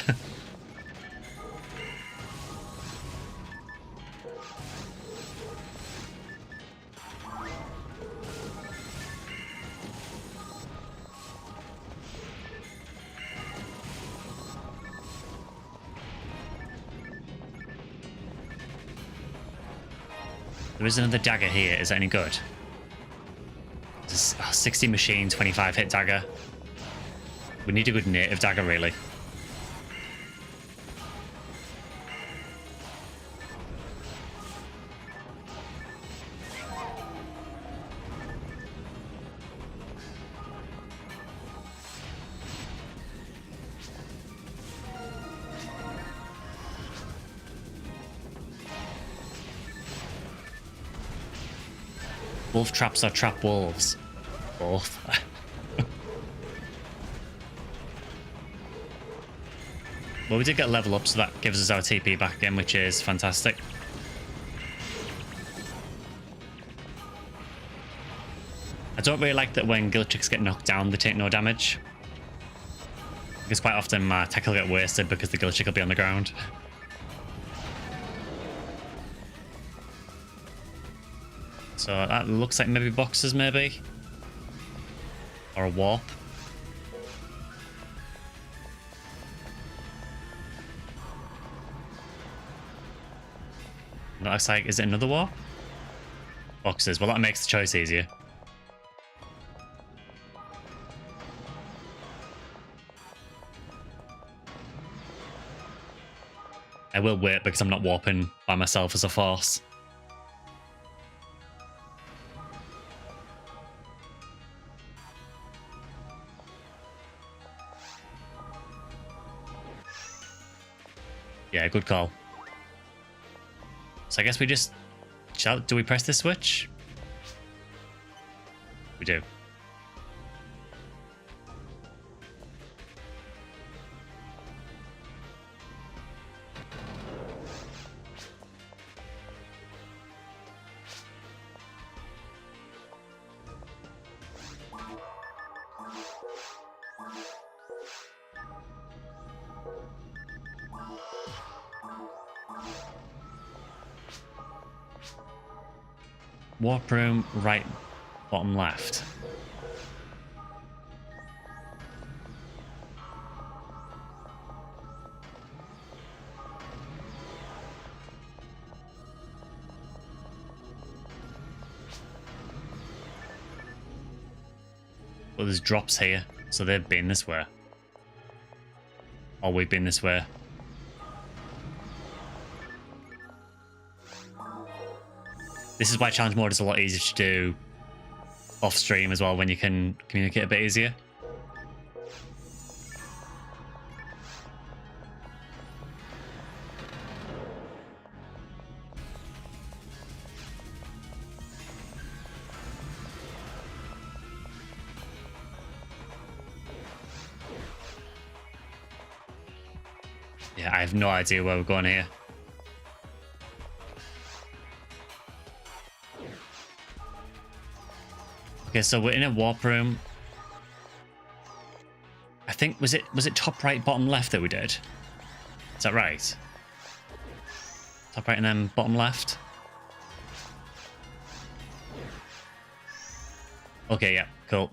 There is another dagger here. Is that any good? This is 60 machine, 25 hit dagger. We need a good native dagger, really. Wolf traps are trap wolves. Both. Well, we did get a level up, so that gives us our TP back again, which is fantastic. I don't really like that when guild chicks get knocked down, they take no damage. Because quite often my tech will get wasted because the guild chick will be on the ground. So that looks like maybe boxes, maybe? Or a warp. That looks like, is it another warp? Boxes. Well, that makes the choice easier. I will wait because I'm not warping by myself as a force. Yeah, good call. So I guess we just... do we press this switch? We do. Warp room, right, bottom left. Well, there's drops here, so they've been this way. Or we've been this way. This is why challenge mode is a lot easier to do off stream as well, when you can communicate a bit easier. Yeah, I have no idea where we're going here. Okay, so we're in a warp room. I think, was it top right, bottom left that we did? Is that right? Top right and then bottom left? Okay, yeah, cool.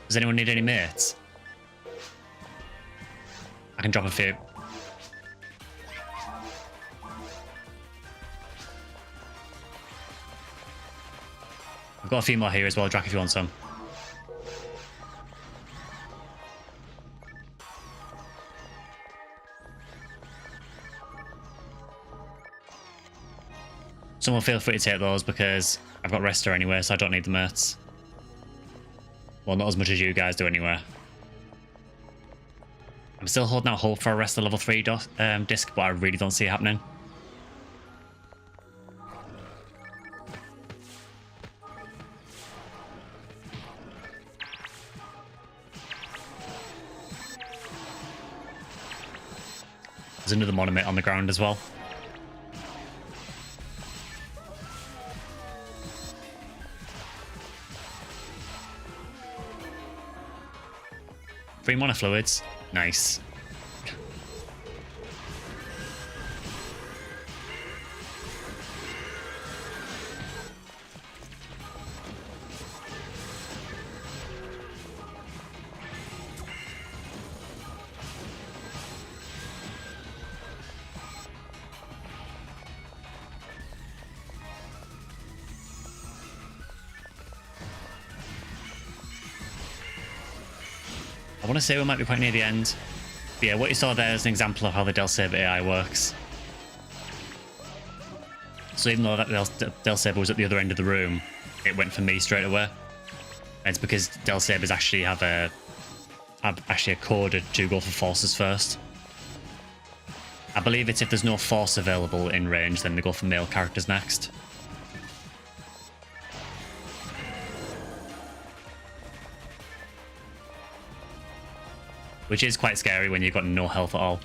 Does anyone need any mates? I can drop a few. I've got a few more here as well, Drac, if you want some. Someone feel free to take those because I've got Rester anyway, so I don't need the mates. Well, not as much as you guys do anyway. I'm still holding out hope for a Rester level 3 disc, but I really don't see it happening. There's another monomate on the ground as well. 3 mana fluids. Nice. I want to say we might be quite near the end. But yeah, what you saw there is an example of how the PSOBB AI works. So even though that PSOBB was at the other end of the room, it went for me straight away. And it's because PSOBBs actually have a code to go for forces first. I believe it's if there's no force available in range, then they go for male characters next. Which is quite scary when you've got no health at all.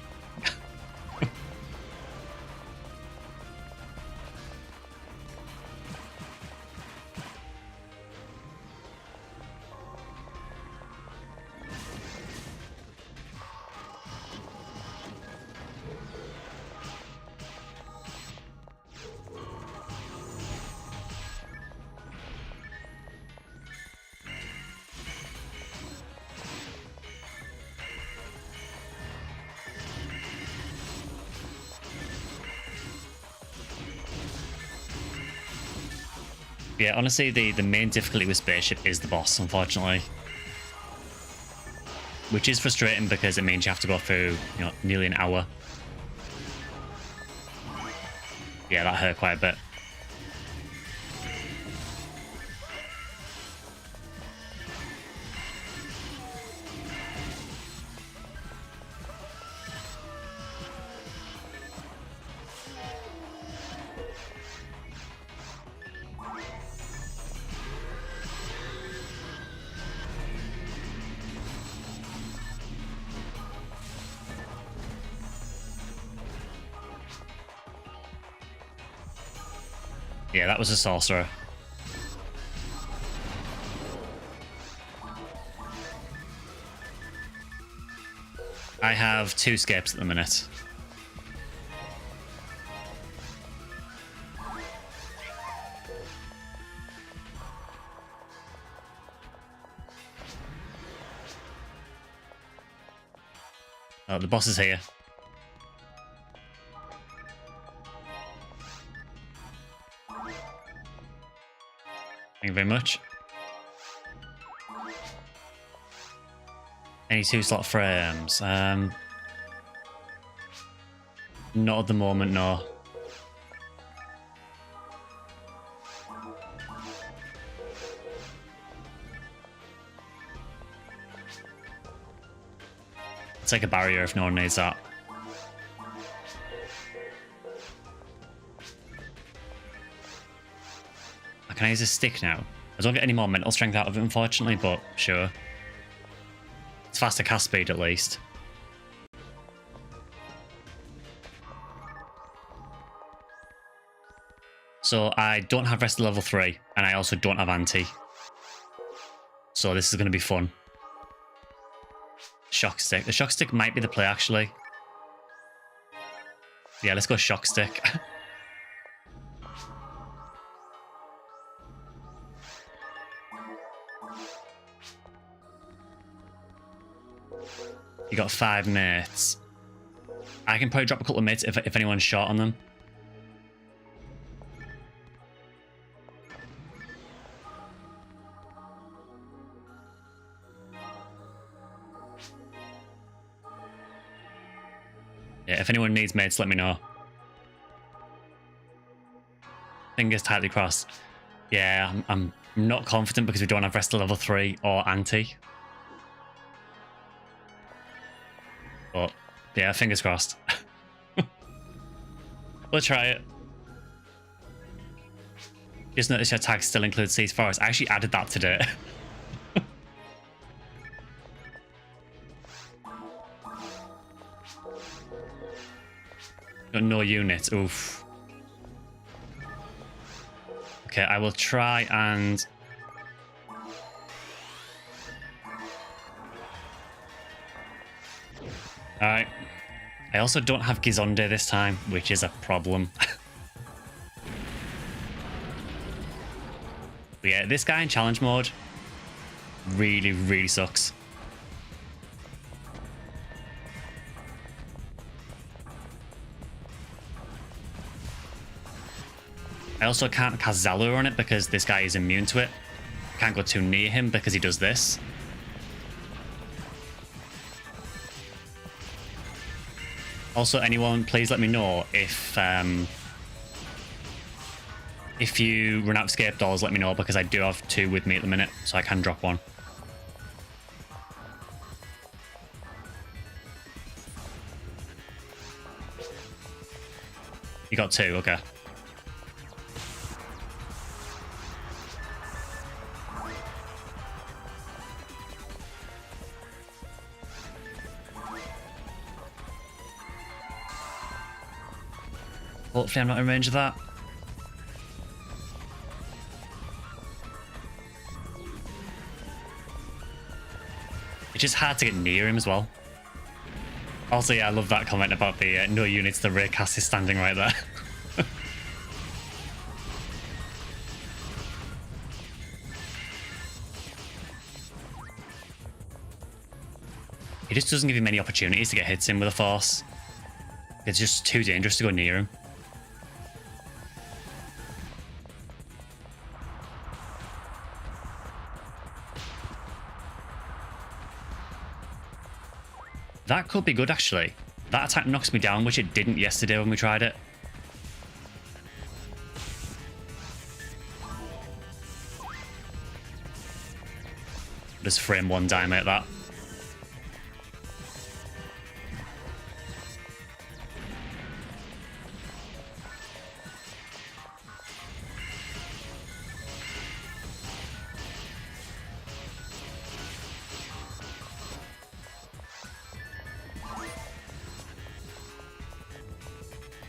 Yeah, honestly, the main difficulty with Spaceship is the boss, unfortunately. Which is frustrating because it means you have to go through, you know, nearly an hour. Yeah, that hurt quite a bit. Yeah, that was a sorcerer. I have 2 skips at the minute. Oh, the boss is here. Thank you very much. Any 2-slot frames? Not at the moment, no. It's like a barrier if no one needs that. Can I use a stick now? I don't get any more mental strength out of it, unfortunately, but sure. It's faster cast speed, at least. So I don't have rest of level 3, and I also don't have anti. So this is going to be fun. Shock stick. The shock stick might be the play, actually. Yeah, let's go shock stick. You got 5 mates. I can probably drop a couple of mates if anyone's short on them. Yeah, if anyone needs mates, let me know. Fingers tightly crossed. Yeah, I'm not confident because we don't have rest of level 3 or anti. But yeah, fingers crossed. We'll try it. Just notice your tags still include Seas Forest. I actually added that today. Got no units. Oof. Okay, I will try and... Alright. I also don't have Gizonde this time, which is a problem. But yeah, this guy in challenge mode really, really sucks. I also can't cast Zalur on it because this guy is immune to it. Can't go too near him because he does this. Also, anyone, please let me know if you run out of escape dolls, let me know, because I do have 2 with me at the minute, so I can drop one. You got 2, okay. Hopefully I'm not in range of that. It's just hard to get near him as well. Also, yeah, I love that comment about the no units, the rear cast is standing right there. He just doesn't give him many opportunities to get hits in with a force. It's just too dangerous to go near him. That could be good, actually. That attack knocks me down, which it didn't yesterday when we tried it. Just frame 1 dime at that.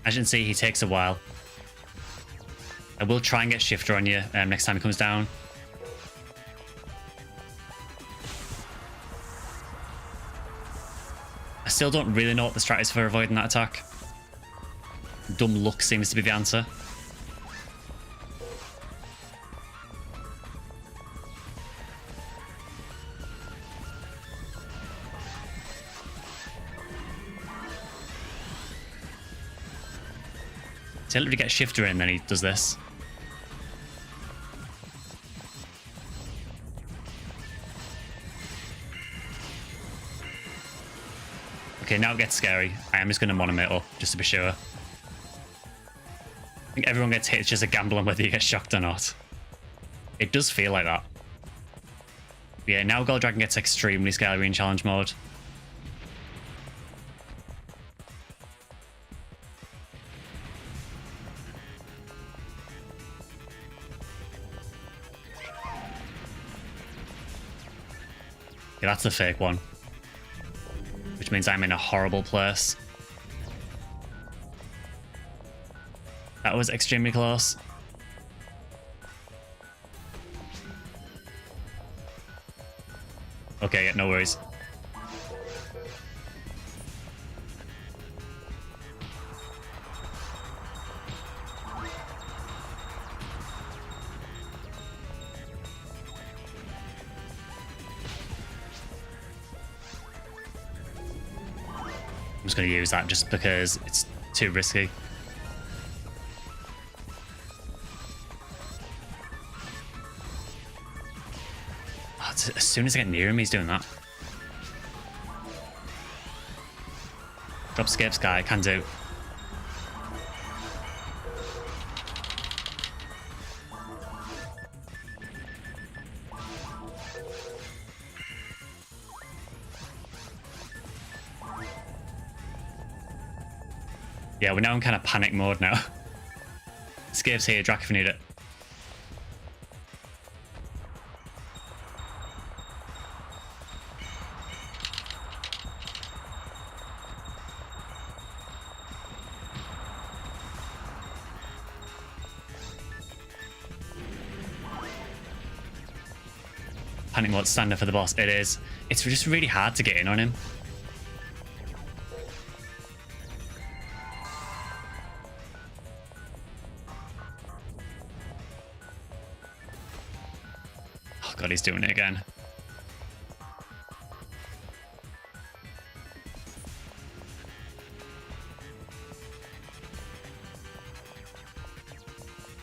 As you can see, he takes a while. I will try and get Shifter on you next time he comes down. I still don't really know what the strat is for avoiding that attack. Dumb luck seems to be the answer. So I literally get Shifter in, then he does this. Okay, now it gets scary. I am just going to monomate up, just to be sure. I think everyone gets hit. It's just a gamble on whether you get shocked or not. It does feel like that. But yeah, now Gold Dragon gets extremely scary in challenge mode. Yeah, that's a fake one. Which means I'm in a horrible place. That was extremely close. Okay, yeah, no worries. I'm just going to use that just because it's too risky. Oh, as soon as I get near him, he's doing that. Drop Escape Sky, can do. Yeah, we're now in kind of panic mode now. Escape's here, Drac if you need it. Panic mode standard for the boss. It is. It's just really hard to get in on him. Oh god, he's doing it again.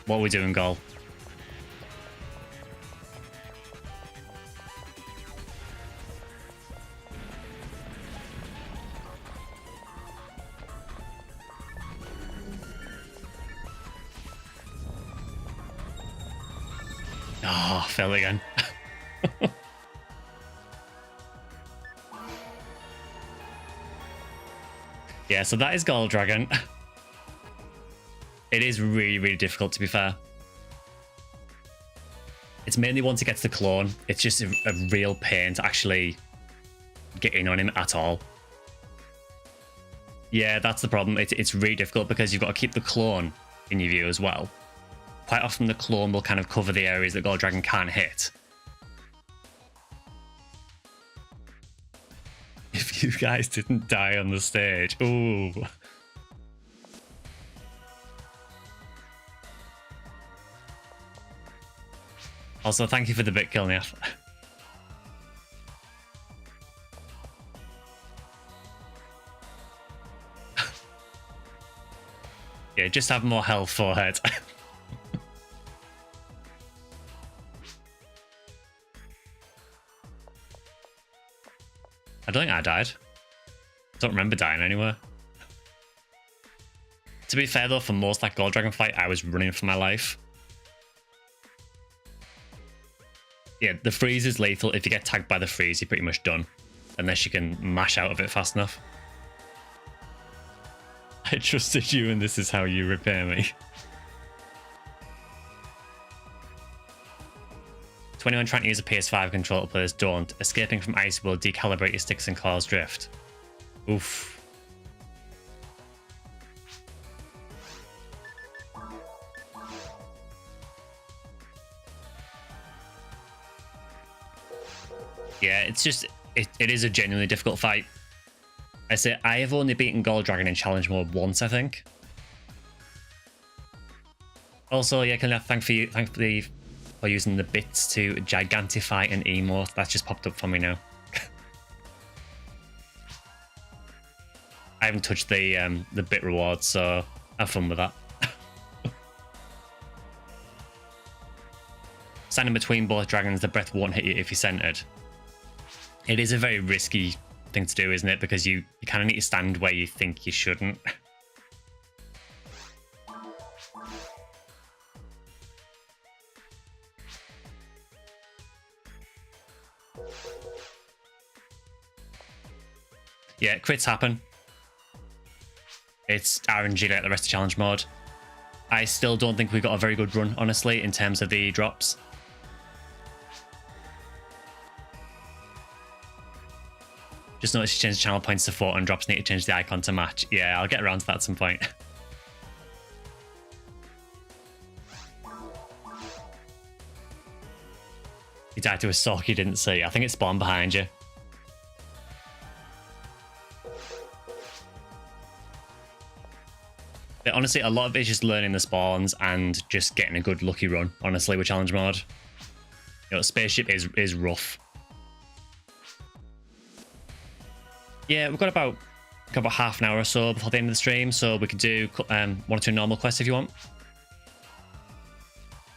What are we doing, Gol? Oh, fell again. Yeah, so that is Gold Dragon. It is really, really difficult, to be fair. It's mainly once it gets the clone. It's just a real pain to actually get in on him at all. Yeah, that's the problem. It's really difficult because you've got to keep the clone in your view as well. Quite often the clone will kind of cover the areas that Gold Dragon can't hit. If you guys didn't die on the stage, ooh. Also, thank you for the bit kill, Neff. Yeah, just have more health, forehead. I don't think I died. I don't remember dying anywhere. To be fair though, for most like Gold Dragon fight, I was running for my life. Yeah, the freeze is lethal. If you get tagged by the freeze, you're pretty much done. Unless you can mash out of it fast enough. I trusted you and this is how you repair me. To anyone trying to use a PS5 controller, players don't. Escaping from ice will decalibrate your sticks and cause drift. Oof. Yeah, it's just, it is a genuinely difficult fight. I say I have only beaten Gold Dragon in challenge mode once, I think. Also, yeah, thankfully for using the bits to gigantify an emote. That's just popped up for me now. I haven't touched the bit rewards, so have fun with that. Standing between both dragons, the breath won't hit you if you're centered. It is a very risky thing to do, isn't it? Because you kind of need to stand where you think you shouldn't. Yeah, crits happen. It's RNG like the rest of challenge mode. I still don't think we got a very good run, honestly, in terms of the drops. Just noticed you changed the channel points to 4 and drops need to change the icon to match. Yeah, I'll get around to that at some point. You died to a sock you didn't see. I think it spawned behind you. But honestly, a lot of it is just learning the spawns and just getting a good lucky run, honestly, with challenge mode. You know, spaceship is rough. Yeah, we've got about half an hour or so before the end of the stream, so we could do 1 or 2 normal quests if you want.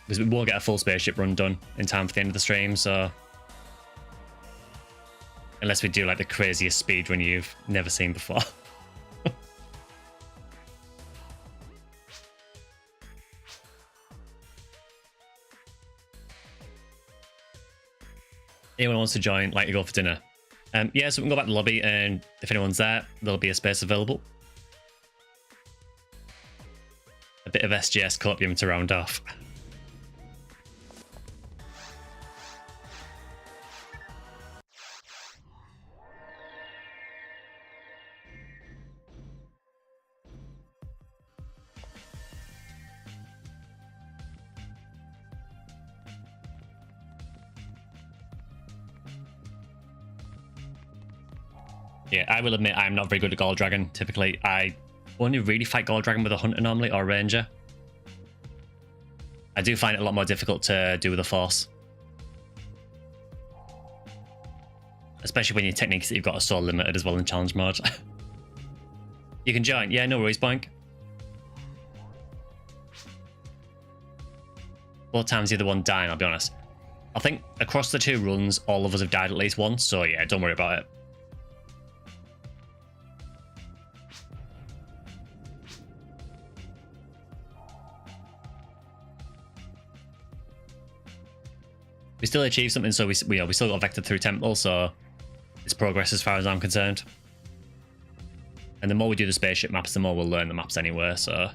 Because we won't get a full spaceship run done in time for the end of the stream, so... Unless we do like the craziest speed run you've never seen before. Anyone wants to join, like to go for dinner? Yeah, so we can go back to the lobby, and if anyone's there, there'll be a space available. A bit of SGS copium to round off. Yeah, I will admit I'm not very good at Gold Dragon. Typically, I only really fight Gold Dragon with a Hunter normally, or Ranger. I do find it a lot more difficult to do with a Force. Especially when your techniques that you've got are so limited as well in challenge mode. You can join. Yeah, no worries, Boink. 4 times the other one dying, I'll be honest. I think across the 2 runs, all of us have died at least once, so yeah, don't worry about it. We still achieved something, so we still got vectored through Temple, so it's progress as far as I'm concerned. And the more we do the spaceship maps, the more we'll learn the maps anyway, so...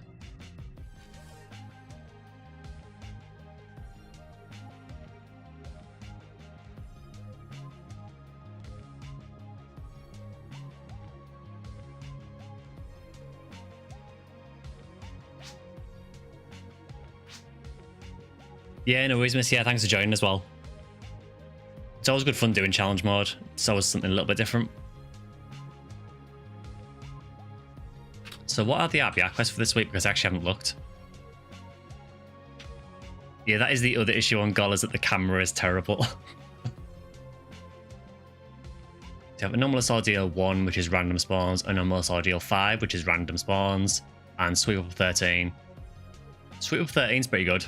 Yeah, no worries, Miss. Yeah, thanks for joining as well. It's always good fun doing challenge mode. It's always something a little bit different. So what are the RBR quests for this week? Because I actually haven't looked. Yeah, that is the other issue on GOL, is that the camera is terrible. You have Anomalous Ordeal 1, which is random spawns, Anomalous Ordeal 5, which is random spawns, and Sweep Up 13. Sweep Up 13 is pretty good.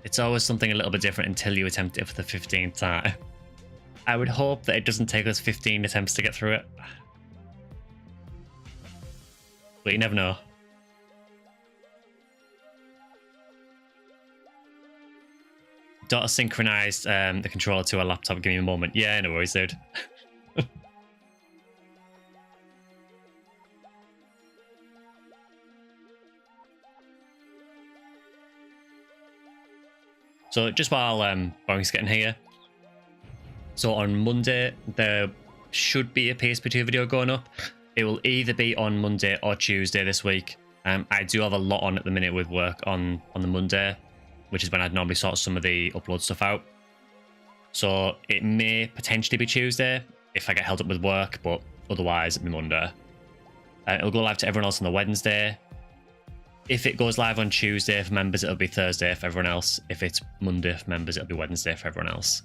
It's always something a little bit different until you attempt it for the 15th time. I would hope that it doesn't take us 15 attempts to get through it. But you never know. Daughter synchronized the controller to a laptop. Give me a moment. Yeah, no worries, dude. So just while Boeing's getting here, so on Monday there should be a PSP2 video going up. It will either be on Monday or Tuesday this week. I do have a lot on at the minute with work on the Monday, which is when I'd normally sort some of the upload stuff out. So it may potentially be Tuesday if I get held up with work, but otherwise it'll be Monday. It'll go live to everyone else on the Wednesday. If it goes live on Tuesday for members, it'll be Thursday for everyone else. If it's Monday for members, it'll be Wednesday for everyone else.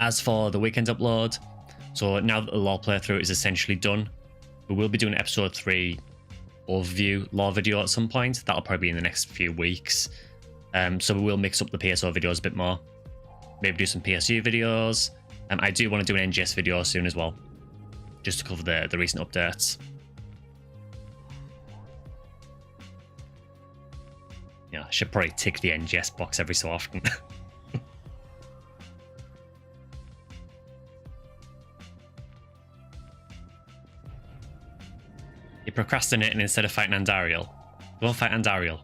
As for the weekend upload, so now that the lore playthrough is essentially done, we will be doing episode 3 overview lore video at some point. That'll probably be in the next few weeks. So we will mix up the PSO videos a bit more. Maybe do some PSU videos. I do want to do an NGS video soon as well, just to cover the recent updates. Yeah, I should probably tick the NGS box every so often. You're procrastinating instead of fighting Andariel. Go and fight Andariel.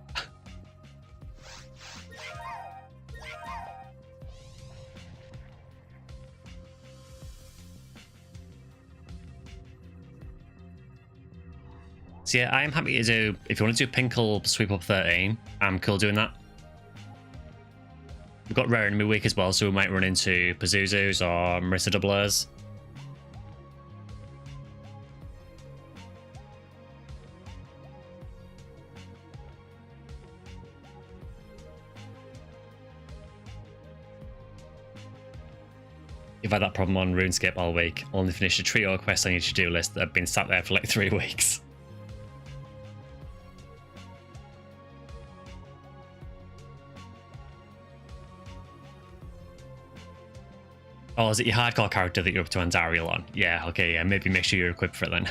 So yeah, I am happy to do, if you want to do Pinkle Sweep Up 13, I'm cool doing that. We've got Rare Enemy Week as well, so we might run into Pazuzus or Marissa Doublers. You've had that problem on RuneScape all week. Only finished a trio quest on your to-do list that have been sat there for like 3 weeks. Oh, is it your hardcore character that you're up to Andariel on? Yeah, okay, yeah, maybe make sure you're equipped for it then.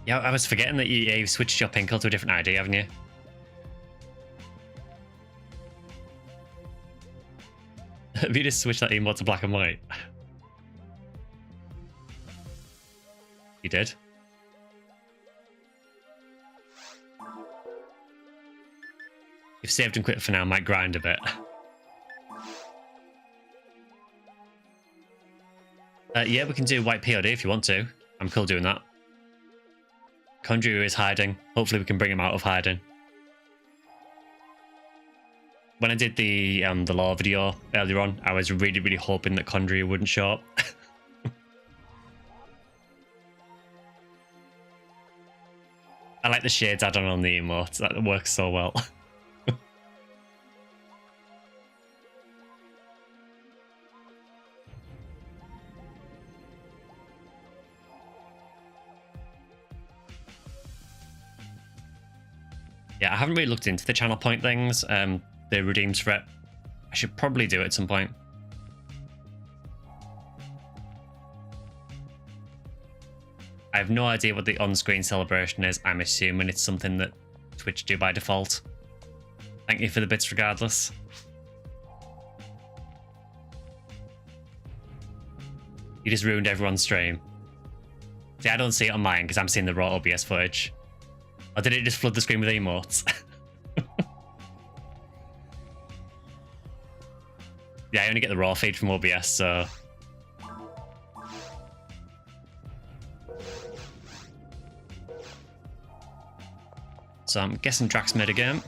Yeah, I was forgetting that you've switched your Pinkle to a different ID, haven't you? Have you just switched that emote to black and white? You did? You've saved and quit for now, might grind a bit. Yeah, we can do white POD if you want to. I'm cool doing that. Conjurer is hiding. Hopefully we can bring him out of hiding. When I did the lore video earlier on, I was really, really hoping that Conjurer wouldn't show up. And like the shades add-on on the emotes. That works so well. Yeah, I haven't really looked into the channel point things, the redeems for it. I should probably do it at some point. I have no idea what the on-screen celebration is. I'm assuming it's something that Twitch do by default. Thank you for the bits regardless. You just ruined everyone's stream. See, I don't see it on mine because I'm seeing the raw OBS footage. Or did it just flood the screen with emotes? Yeah, I only get the raw feed from OBS, so... So I'm guessing Drax made a game.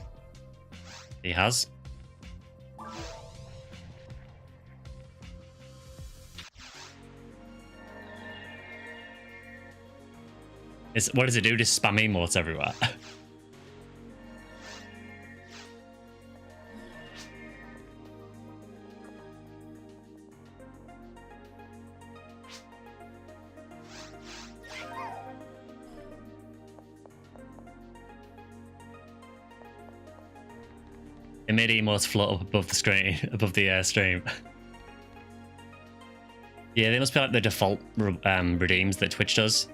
He has. What does it do? Just spam emotes everywhere. It made emotes float up above the screen, above the stream. Yeah, they must be like the default redeems that Twitch does.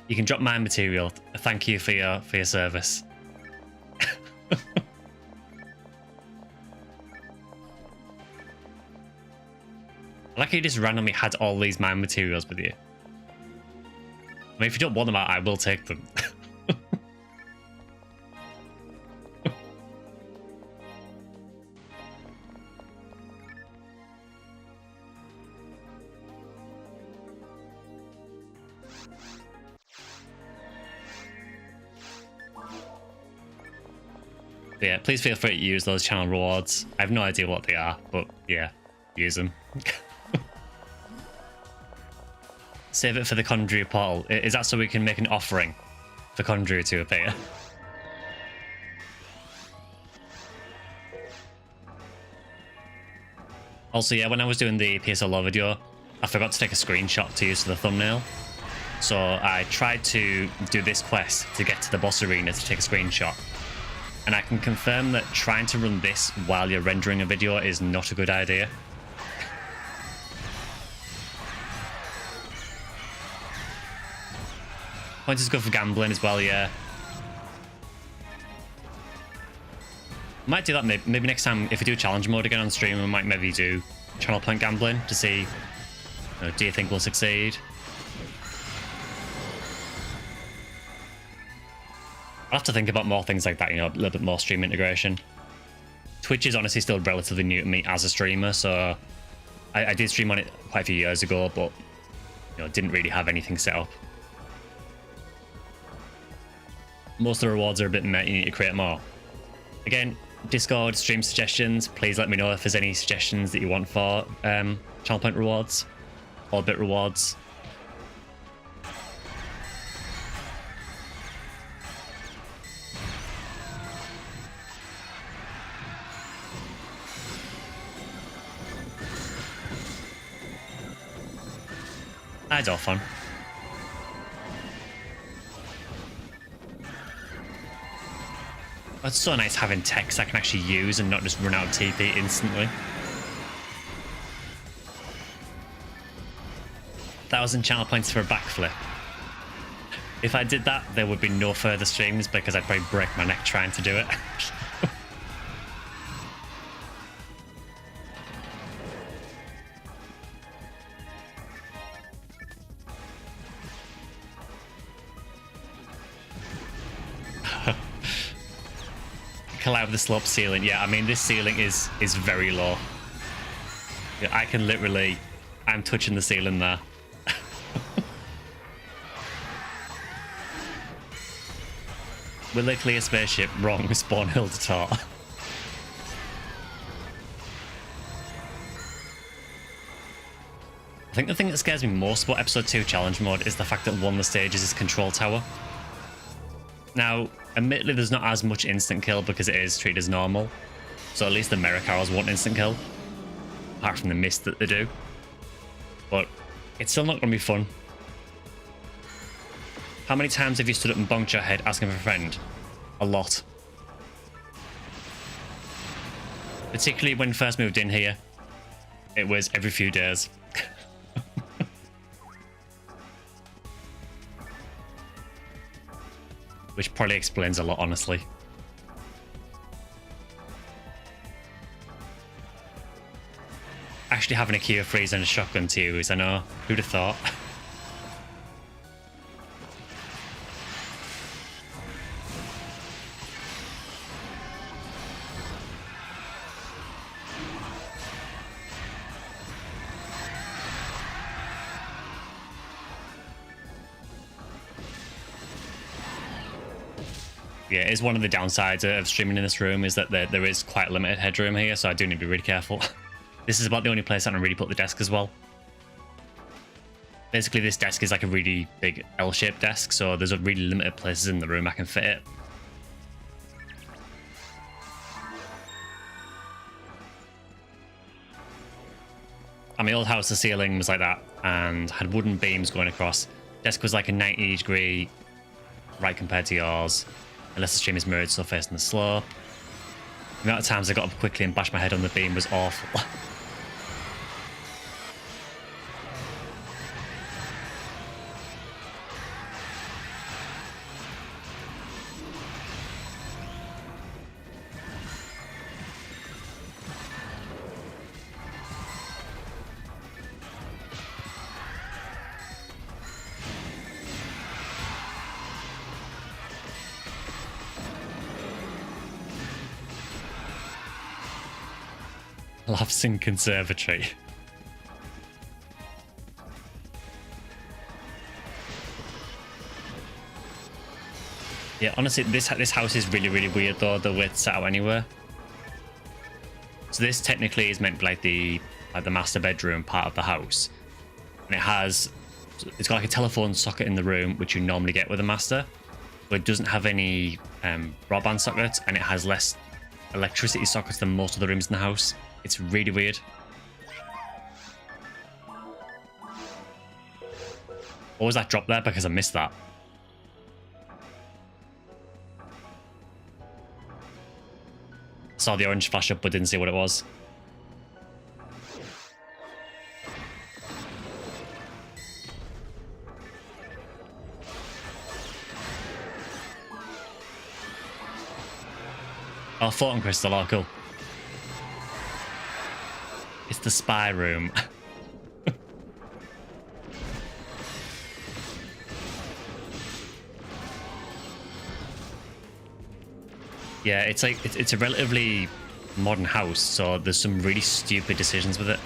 You can drop my material. Thank you for your service. I like how you just randomly had all these mine materials with you. I mean, if you don't want them out, I will take them. But yeah, please feel free to use those channel rewards. I have no idea what they are, but yeah, use them. Save it for the Conjurer portal. Is that so we can make an offering for Conjurer to appear? Also, yeah, when I was doing the PSO law video, I forgot to take a screenshot to use for the thumbnail. So I tried to do this quest to get to the boss arena to take a screenshot. And I can confirm that trying to run this while you're rendering a video is not a good idea. Pointers good for gambling as well, yeah. Might do that maybe next time if we do challenge mode again on stream. We might maybe do channel point gambling to see, do you think we'll succeed? I'll have to think about more things like that, a little bit more stream integration. Twitch is honestly still relatively new to me as a streamer, so I did stream on it quite a few years ago, but didn't really have anything set up. Most of the rewards are a bit meh, you need to create more. Again, Discord stream suggestions, please let me know if there's any suggestions that you want for channel point rewards or bit rewards. It's all fun. It's so nice having text I can actually use and not just run out of TP instantly. 1,000 channel points for a backflip. If I did that, there would be no further streams because I'd probably break my neck trying to do it. Collide with the slope ceiling. Yeah, I mean, this ceiling is very low. Yeah, I can literally... I'm touching the ceiling there. Will they clear spaceship? Wrong. Spawn hill to tar. I think the thing that scares me most about episode 2 challenge mode is the fact that one of the stages is control tower. Now, admittedly, there's not as much instant kill because it is treated as normal. So at least the Mirror Carrols want instant kill. Apart from the mist that they do. But it's still not going to be fun. How many times have you stood up and bonked your head asking for a friend? A lot. Particularly when first moved in here. It was every few days. Which probably explains a lot, honestly. Actually having a Kia freeze and a shotgun to use, I know. Who'd have thought? Yeah, it is one of the downsides of streaming in this room is that there is quite limited headroom here, so I do need to be really careful. This is about the only place I can really put the desk as well. Basically, this desk is like a really big L-shaped desk, so there's a really limited places in the room I can fit it. At my old house, the ceiling was like that and had wooden beams going across. Desk was like a 90-degree right compared to yours. Unless the stream is mirrored, so facing the slope. The amount of times I got up quickly and bashed my head on the beam was awful. Laughs in conservatory. Yeah, honestly, this house is really, really weird though, the way it's set out anywhere. So this technically is meant to be like the master bedroom part of the house. And it's got like a telephone socket in the room, which you normally get with a master. But it doesn't have any broadband sockets, and it has less electricity sockets than most of the rooms in the house. It's really weird. What was that drop there? Because I missed that. Saw the orange flash up but didn't see what it was. Oh, Photon Crystal, oh cool. It's the spy room. Yeah, it's like it's a relatively modern house, so there's some really stupid decisions with it.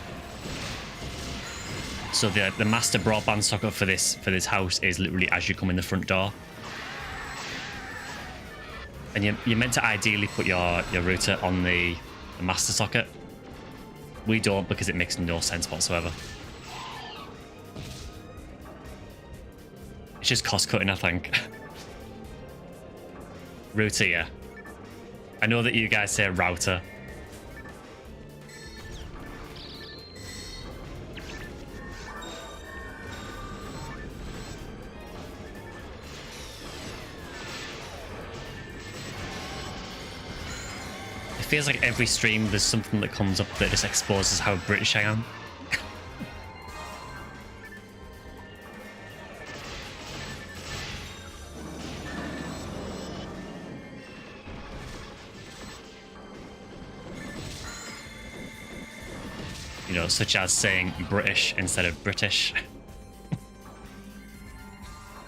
So the master broadband socket for this house is literally as you come in the front door. And you're meant to ideally put your router on the master socket. We don't, because it makes no sense whatsoever. It's just cost cutting, I think. Router, yeah. I know that you guys say router. It feels like every stream there's something that comes up that just exposes how British I am. You know, such as saying British instead of British.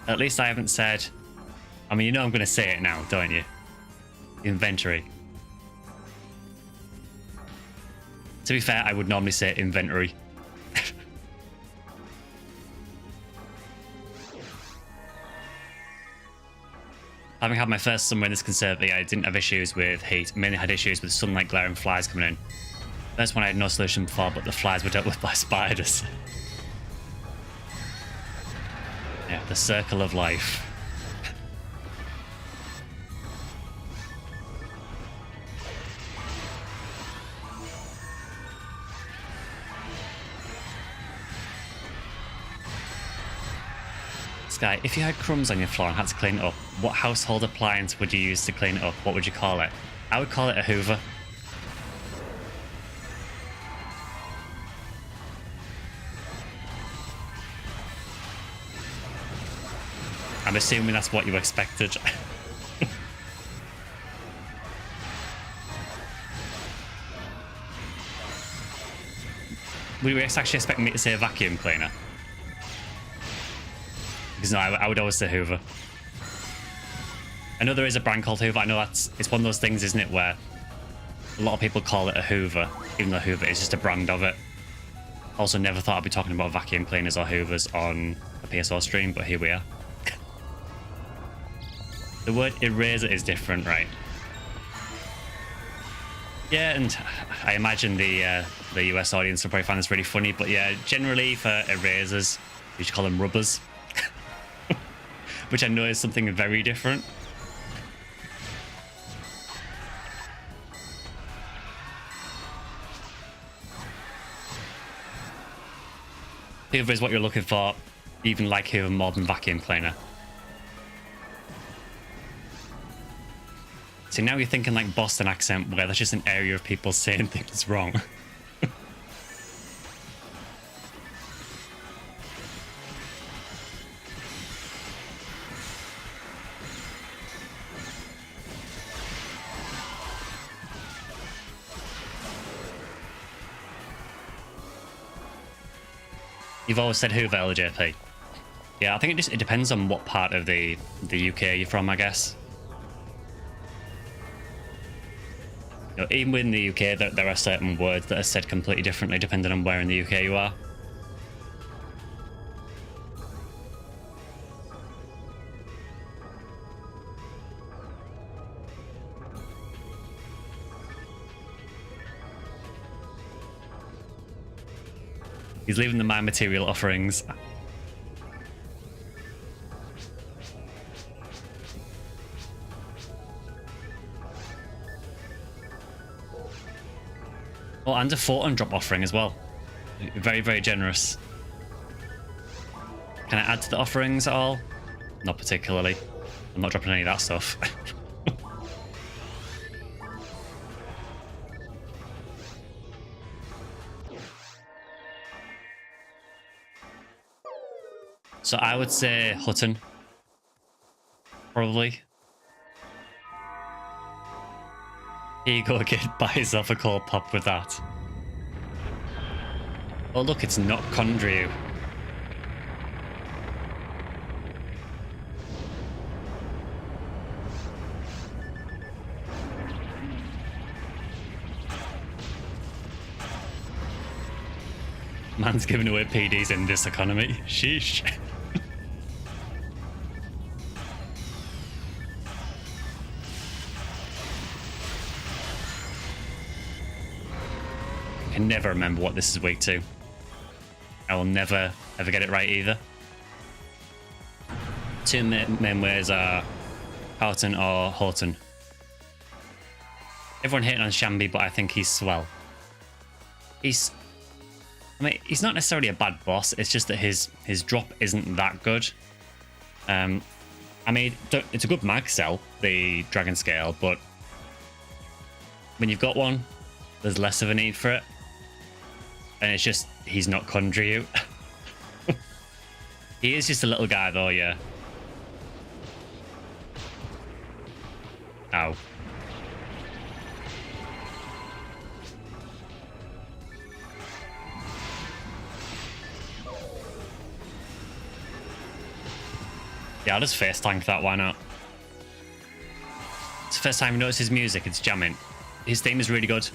At least I haven't said... I mean, you know I'm going to say it now, don't you? Inventory. To be fair, I would normally say inventory. Having had my first summer in this conservatory, I didn't have issues with heat. Mainly had issues with sunlight glare and flies coming in. That's one I had no solution for, but the flies were dealt with by spiders. Yeah, the circle of life. Sky, if you had crumbs on your floor and had to clean it up, what household appliance would you use to clean it up? What would you call it? I would call it a Hoover. I'm assuming that's what you expected. Would you actually expect me to say a vacuum cleaner? Because no, I would always say Hoover. I know there is a brand called Hoover. I know it's one of those things, isn't it, where a lot of people call it a Hoover, even though Hoover is just a brand of it. Also, never thought I'd be talking about vacuum cleaners or Hoovers on a PSO stream, but here we are. The word eraser is different, right? Yeah, and I imagine the US audience will probably find this really funny, but yeah, generally for erasers, we should call them rubbers. Which I know is something very different. Hoover is what you're looking for, even like Hoover more than vacuum cleaner. See, now you're thinking like Boston accent, where that's just an area of people saying things wrong. You've always said Hoover, LJP. Yeah, I think it depends on what part of the UK you're from, I guess. You know, even within the UK, there are certain words that are said completely differently depending on where in the UK you are. He's leaving the My Material offerings. Oh, and a photon drop offering as well. Very, very generous. Can I add to the offerings at all? Not particularly. I'm not dropping any of that stuff. So I would say Hutton. Probably. Here you go, kid. Buy yourself a cold pop with that. Oh, look, it's not Condrieu. Man's giving away PDs in this economy. Sheesh. I can never remember what this is weak to. I will never ever get it right either. Two main ways are Houghton or Houghton. Everyone hating on Shambi, but I think he's swell. He's not necessarily a bad boss. It's just that his drop isn't that good. I mean, it's a good mag cell, the Dragon Scale, but when you've got one, there's less of a need for it. And it's just, he's not Condrieu. He is just a little guy though, yeah. Ow. Yeah, I'll just face tank that, why not? It's the first time you notice his music, it's jamming. His theme is really good.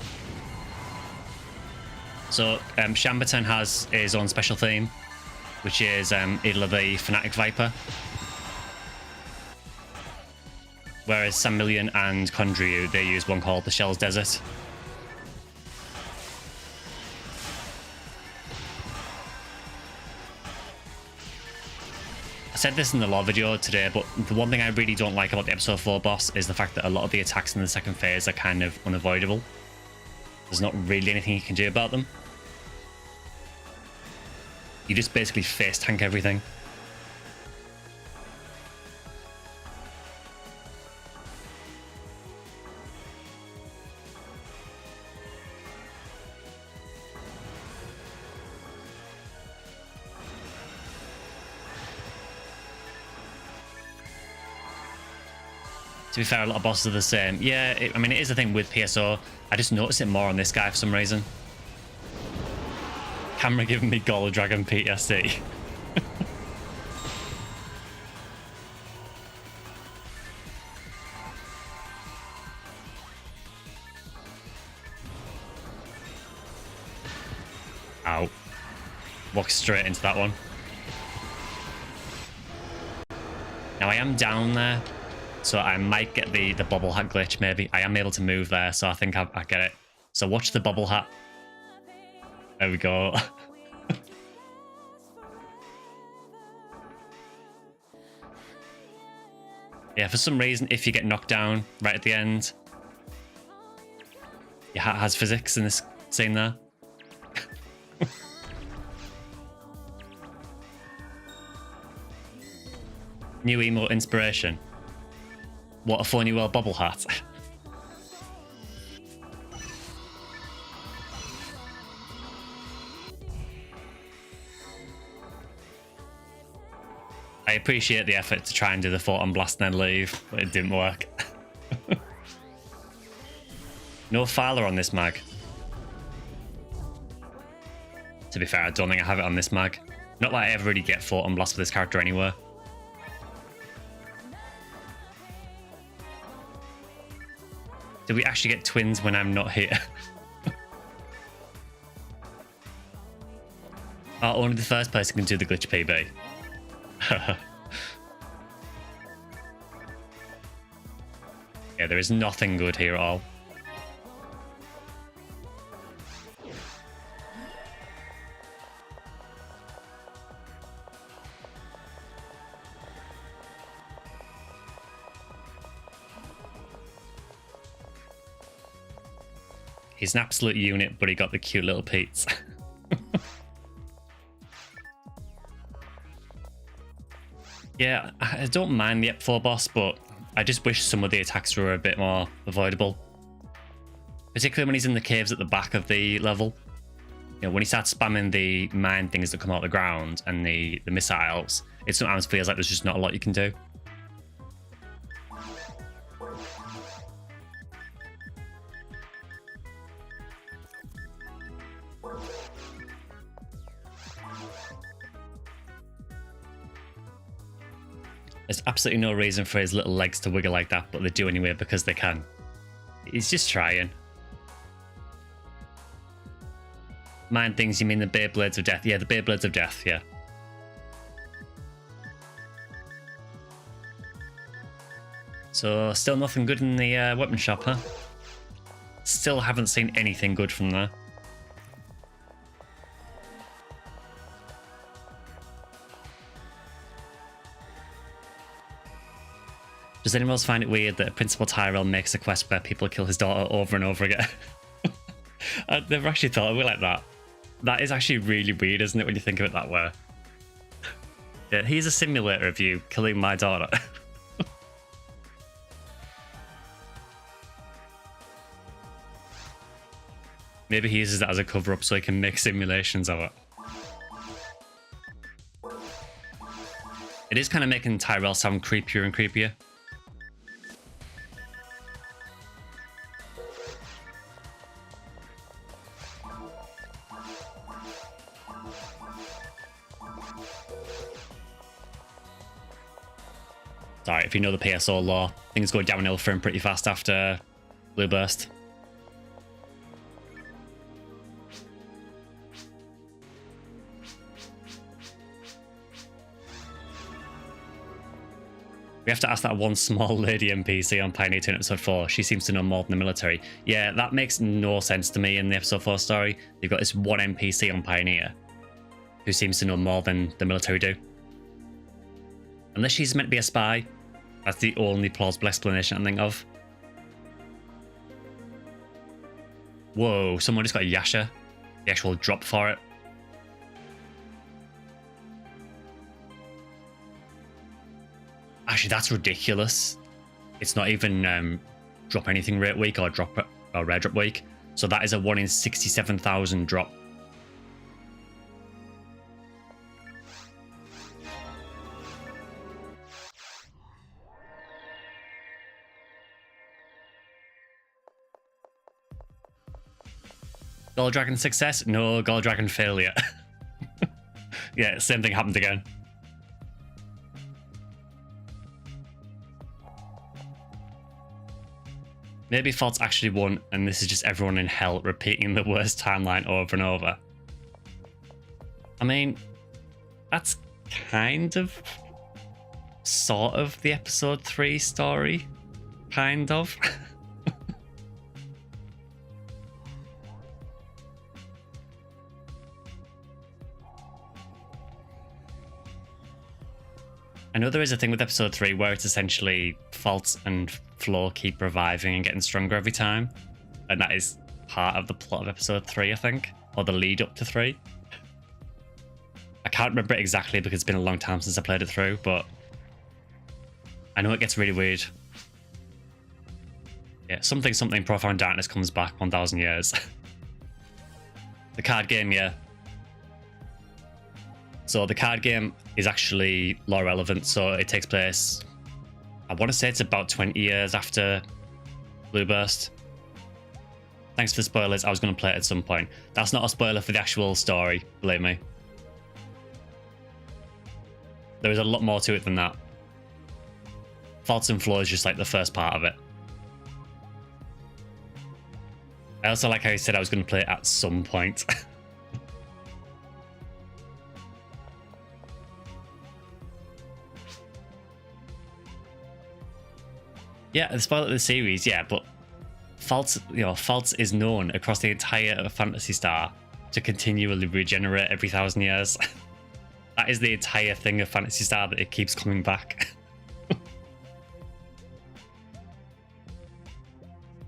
So, Shamberton has his own special theme, which is Idla the Fanatic Viper. Whereas Samillion and Condrieu, they use one called the Shell's Desert. I said this in the law video today, but the one thing I really don't like about the episode 4 boss is the fact that a lot of the attacks in the second phase are kind of unavoidable. There's not really anything you can do about them. You just basically face tank everything. To be fair, a lot of bosses are the same. Yeah, I mean, it is a thing with PSO. I just noticed it more on this guy for some reason. Camera giving me Gold Dragon PTSD. Ow. Walk straight into that one. Now I am down there, so I might get the bobble hat glitch maybe. I am able to move there, so I think I get it. So watch the bobble hat. There we go. Yeah, for some reason, if you get knocked down right at the end, your hat has physics in this scene there. New emote inspiration. What a funny world bobble hat. I appreciate the effort to try and do the photon blast and then leave, but it didn't work. No filer on this mag. To be fair, I don't think I have it on this mag. Not that I ever really get photon blast with this character anywhere. Do we actually get twins when I'm not here? Oh, only the first person can do the glitch PB. Yeah, there is nothing good here at all. He's an absolute unit, but he got the cute little Pete's. Yeah, I don't mind the Ep4 boss, but I just wish some of the attacks were a bit more avoidable. Particularly when he's in the caves at the back of the level. You know, when he starts spamming the mine things that come out of the ground and the missiles, it sometimes feels like there's just not a lot you can do. There's absolutely no reason for his little legs to wiggle like that, but they do anyway because they can. He's just trying. Mind things, you mean the Beyblades of Death? Yeah, the Beyblades of Death, yeah. So, still nothing good in the weapon shop, huh? Still haven't seen anything good from there. Does anyone else find it weird that Principal Tyrell makes a quest where people kill his daughter over and over again? I've never actually thought of it like that. That is actually really weird, isn't it, when you think of it that way? Yeah, here's a simulator of you killing my daughter. Maybe he uses that as a cover-up so he can make simulations of it. It is kind of making Tyrell sound creepier and creepier. Sorry, if you know the PSO law, things go downhill for him pretty fast after Blue Burst. We have to ask that one small lady NPC on Pioneer 2 in episode 4. She seems to know more than the military. Yeah, that makes no sense to me in the episode 4 story. You've got this one NPC on Pioneer who seems to know more than the military do. Unless she's meant to be a spy. That's the only plausible explanation I think of. Whoa, someone just got a Yasha. The actual drop for it. Actually, that's ridiculous. It's not even drop anything rate week or rare drop week. So that is a 1 in 67,000 drop. Gold Dragon success? No, Gold Dragon failure. Yeah, same thing happened again. Maybe Faults actually won, and this is just everyone in hell repeating the worst timeline over and over. I mean, that's kind of, sort of the episode 3 story. Kind of. I know there is a thing with episode 3 where it's essentially Faults and Flo keep reviving and getting stronger every time. And that is part of the plot of episode 3, I think. Or the lead up to 3. I can't remember it exactly because it's been a long time since I played it through, but I know it gets really weird. Yeah, something Profound Darkness comes back 1,000 years. The card game, yeah. So the card game is actually lore relevant, so it takes place, I want to say it's about 20 years after Blue Burst. Thanks for the spoilers, I was going to play it at some point. That's not a spoiler for the actual story, believe me. There is a lot more to it than that. Faults and Flow is just like the first part of it. I also like how he said I was going to play it at some point. Yeah, the spoiler of the series, yeah, but Faults, Faults is known across the entire Phantasy Star to continually regenerate every 1,000 years. That is the entire thing of Phantasy Star, that it keeps coming back.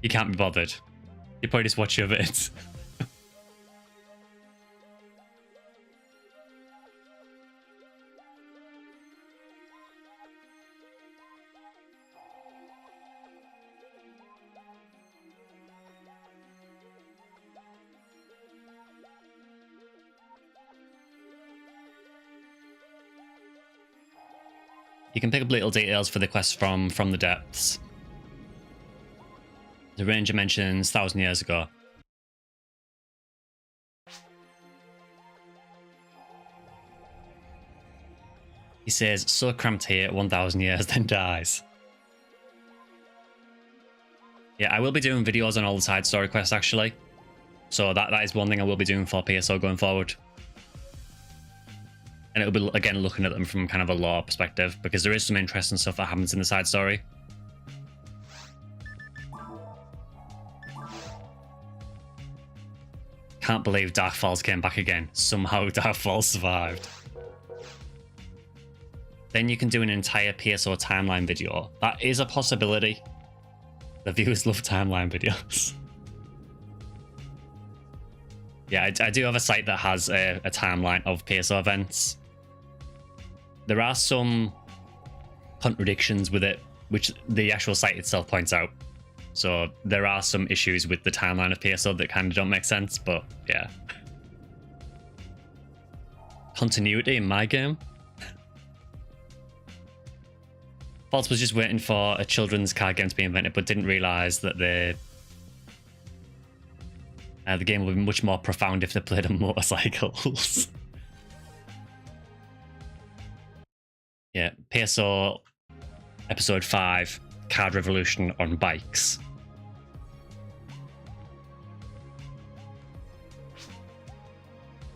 You can't be bothered. You probably just watch your vids. You can pick up little details for the quest from the depths. The ranger mentions 1,000 years ago. He says, so cramped here, 1,000 years, then dies. Yeah, I will be doing videos on all the side story quests, actually. So that is one thing I will be doing for PSO going forward. And it'll be, again, looking at them from kind of a lore perspective, because there is some interesting stuff that happens in the side story. Can't believe Dark Falls came back again. Somehow Dark Falls survived. Then you can do an entire PSO timeline video. That is a possibility. The viewers love timeline videos. Yeah, I do have a site that has a timeline of PSO events. There are some contradictions with it, which the actual site itself points out. So there are some issues with the timeline of PSO that kind of don't make sense, but yeah. Continuity in my game? Faults was just waiting for a children's card game to be invented, but didn't realise that the game would be much more profound if they played on motorcycles. Yeah, PSO episode 5, Card Revolution on bikes.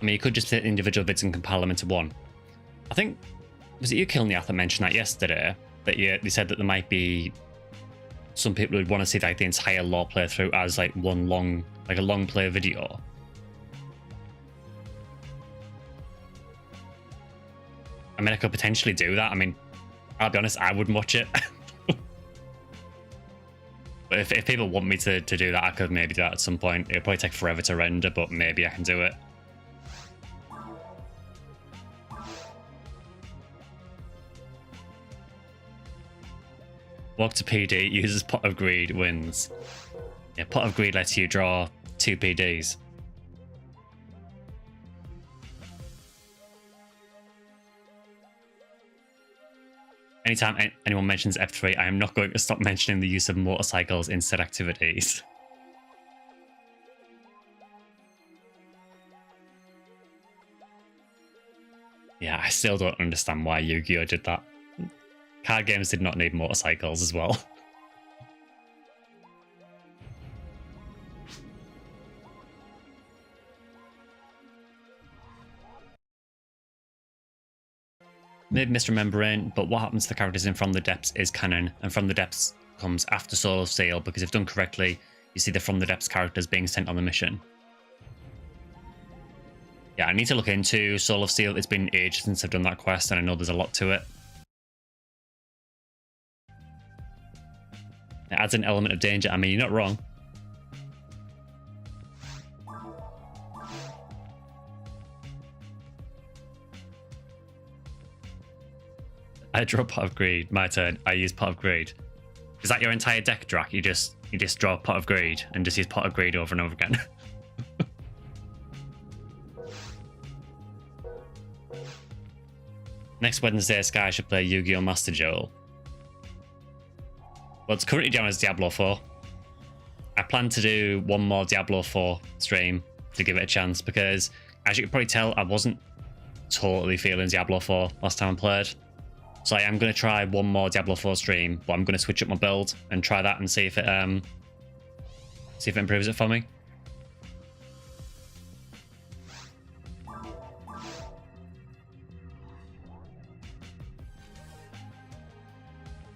I mean, you could just hit individual vids and compile them into one. I think, was it you, Kilniath, that mentioned that yesterday? That you said that there might be some people who would want to see like the entire lore playthrough as like one long, like a long play video. I mean, I could potentially do that. I mean, I'll be honest, I wouldn't watch it. But if people want me to do that, I could maybe do that at some point. It'll probably take forever to render, but maybe I can do it. Walk to PD, uses Pot of Greed, wins. Yeah, Pot of Greed lets you draw 2 PDs. Anytime anyone mentions F3, I am not going to stop mentioning the use of motorcycles in said activities. Yeah, I still don't understand why Yu-Gi-Oh! Did that. Card games did not need motorcycles as well. Maybe misremembering, but what happens to the characters in From the Depths is canon, and From the Depths comes after Soul of Steel, because if done correctly, you see the From the Depths characters being sent on the mission. Yeah, I need to look into Soul of Steel. It's been ages since I've done that quest, and I know there's a lot to it. It adds an element of danger. I mean, you're not wrong. I draw Pot of Greed. My turn. I use Pot of Greed. Is that your entire deck, Drac? You just draw Pot of Greed and just use Pot of Greed over and over again. Next Wednesday, Sky should play Yu-Gi-Oh! Master Duel. Well, it's currently down as Diablo 4. I plan to do one more Diablo 4 stream to give it a chance, because as you can probably tell, I wasn't totally feeling Diablo 4 last time I played. So I am going to try one more Diablo 4 stream, but I'm going to switch up my build and try that and see if it improves it for me.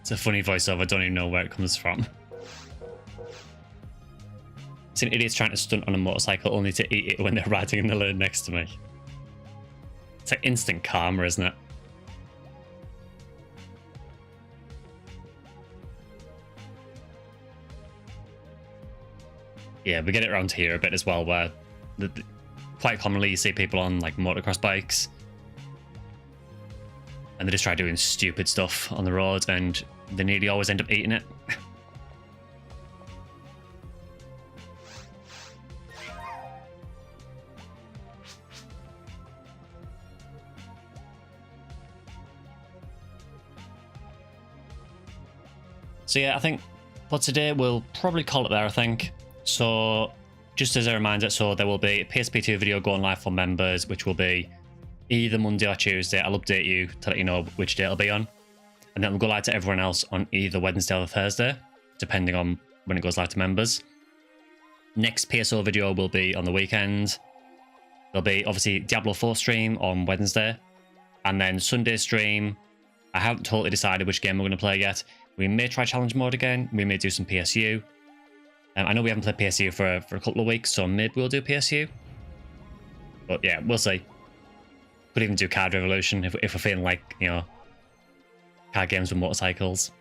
It's a funny voiceover, I don't even know where it comes from. It's an idiot trying to stunt on a motorcycle only to eat it when they're riding in the lane next to me. It's like instant karma, isn't it? Yeah, we get it around here a bit as well, where quite commonly you see people on like motocross bikes and they just try doing stupid stuff on the road and they nearly always end up eating it. So yeah, I think for today we'll probably call it there, I think. So just as a reminder, so there will be a PSP2 video going live for members, which will be either Monday or Tuesday. I'll update you to let you know which day it'll be on. And then we'll go live to everyone else on either Wednesday or Thursday, depending on when it goes live to members. Next PSO video will be on the weekend. There'll be obviously Diablo 4 stream on Wednesday. And then Sunday stream, I haven't totally decided which game we're going to play yet. We may try challenge mode again. We may do some PSU. I know we haven't played PSU for a couple of weeks, so maybe we'll do PSU. But yeah, we'll see. Could even do Card Revolution if we're feeling like, you know, card games with motorcycles.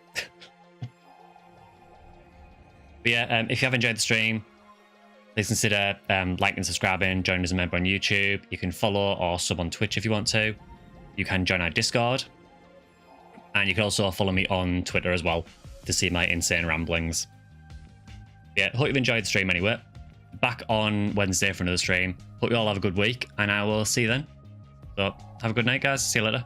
But yeah, if you have enjoyed the stream, please consider liking and subscribing, joining as a member on YouTube. You can follow or sub on Twitch if you want to. You can join our Discord. And you can also follow me on Twitter as well to see my insane ramblings. Yeah, hope you've enjoyed the stream anyway. Back on Wednesday for another stream. Hope you all have a good week, and I will see you then. So, have a good night, guys. See you later.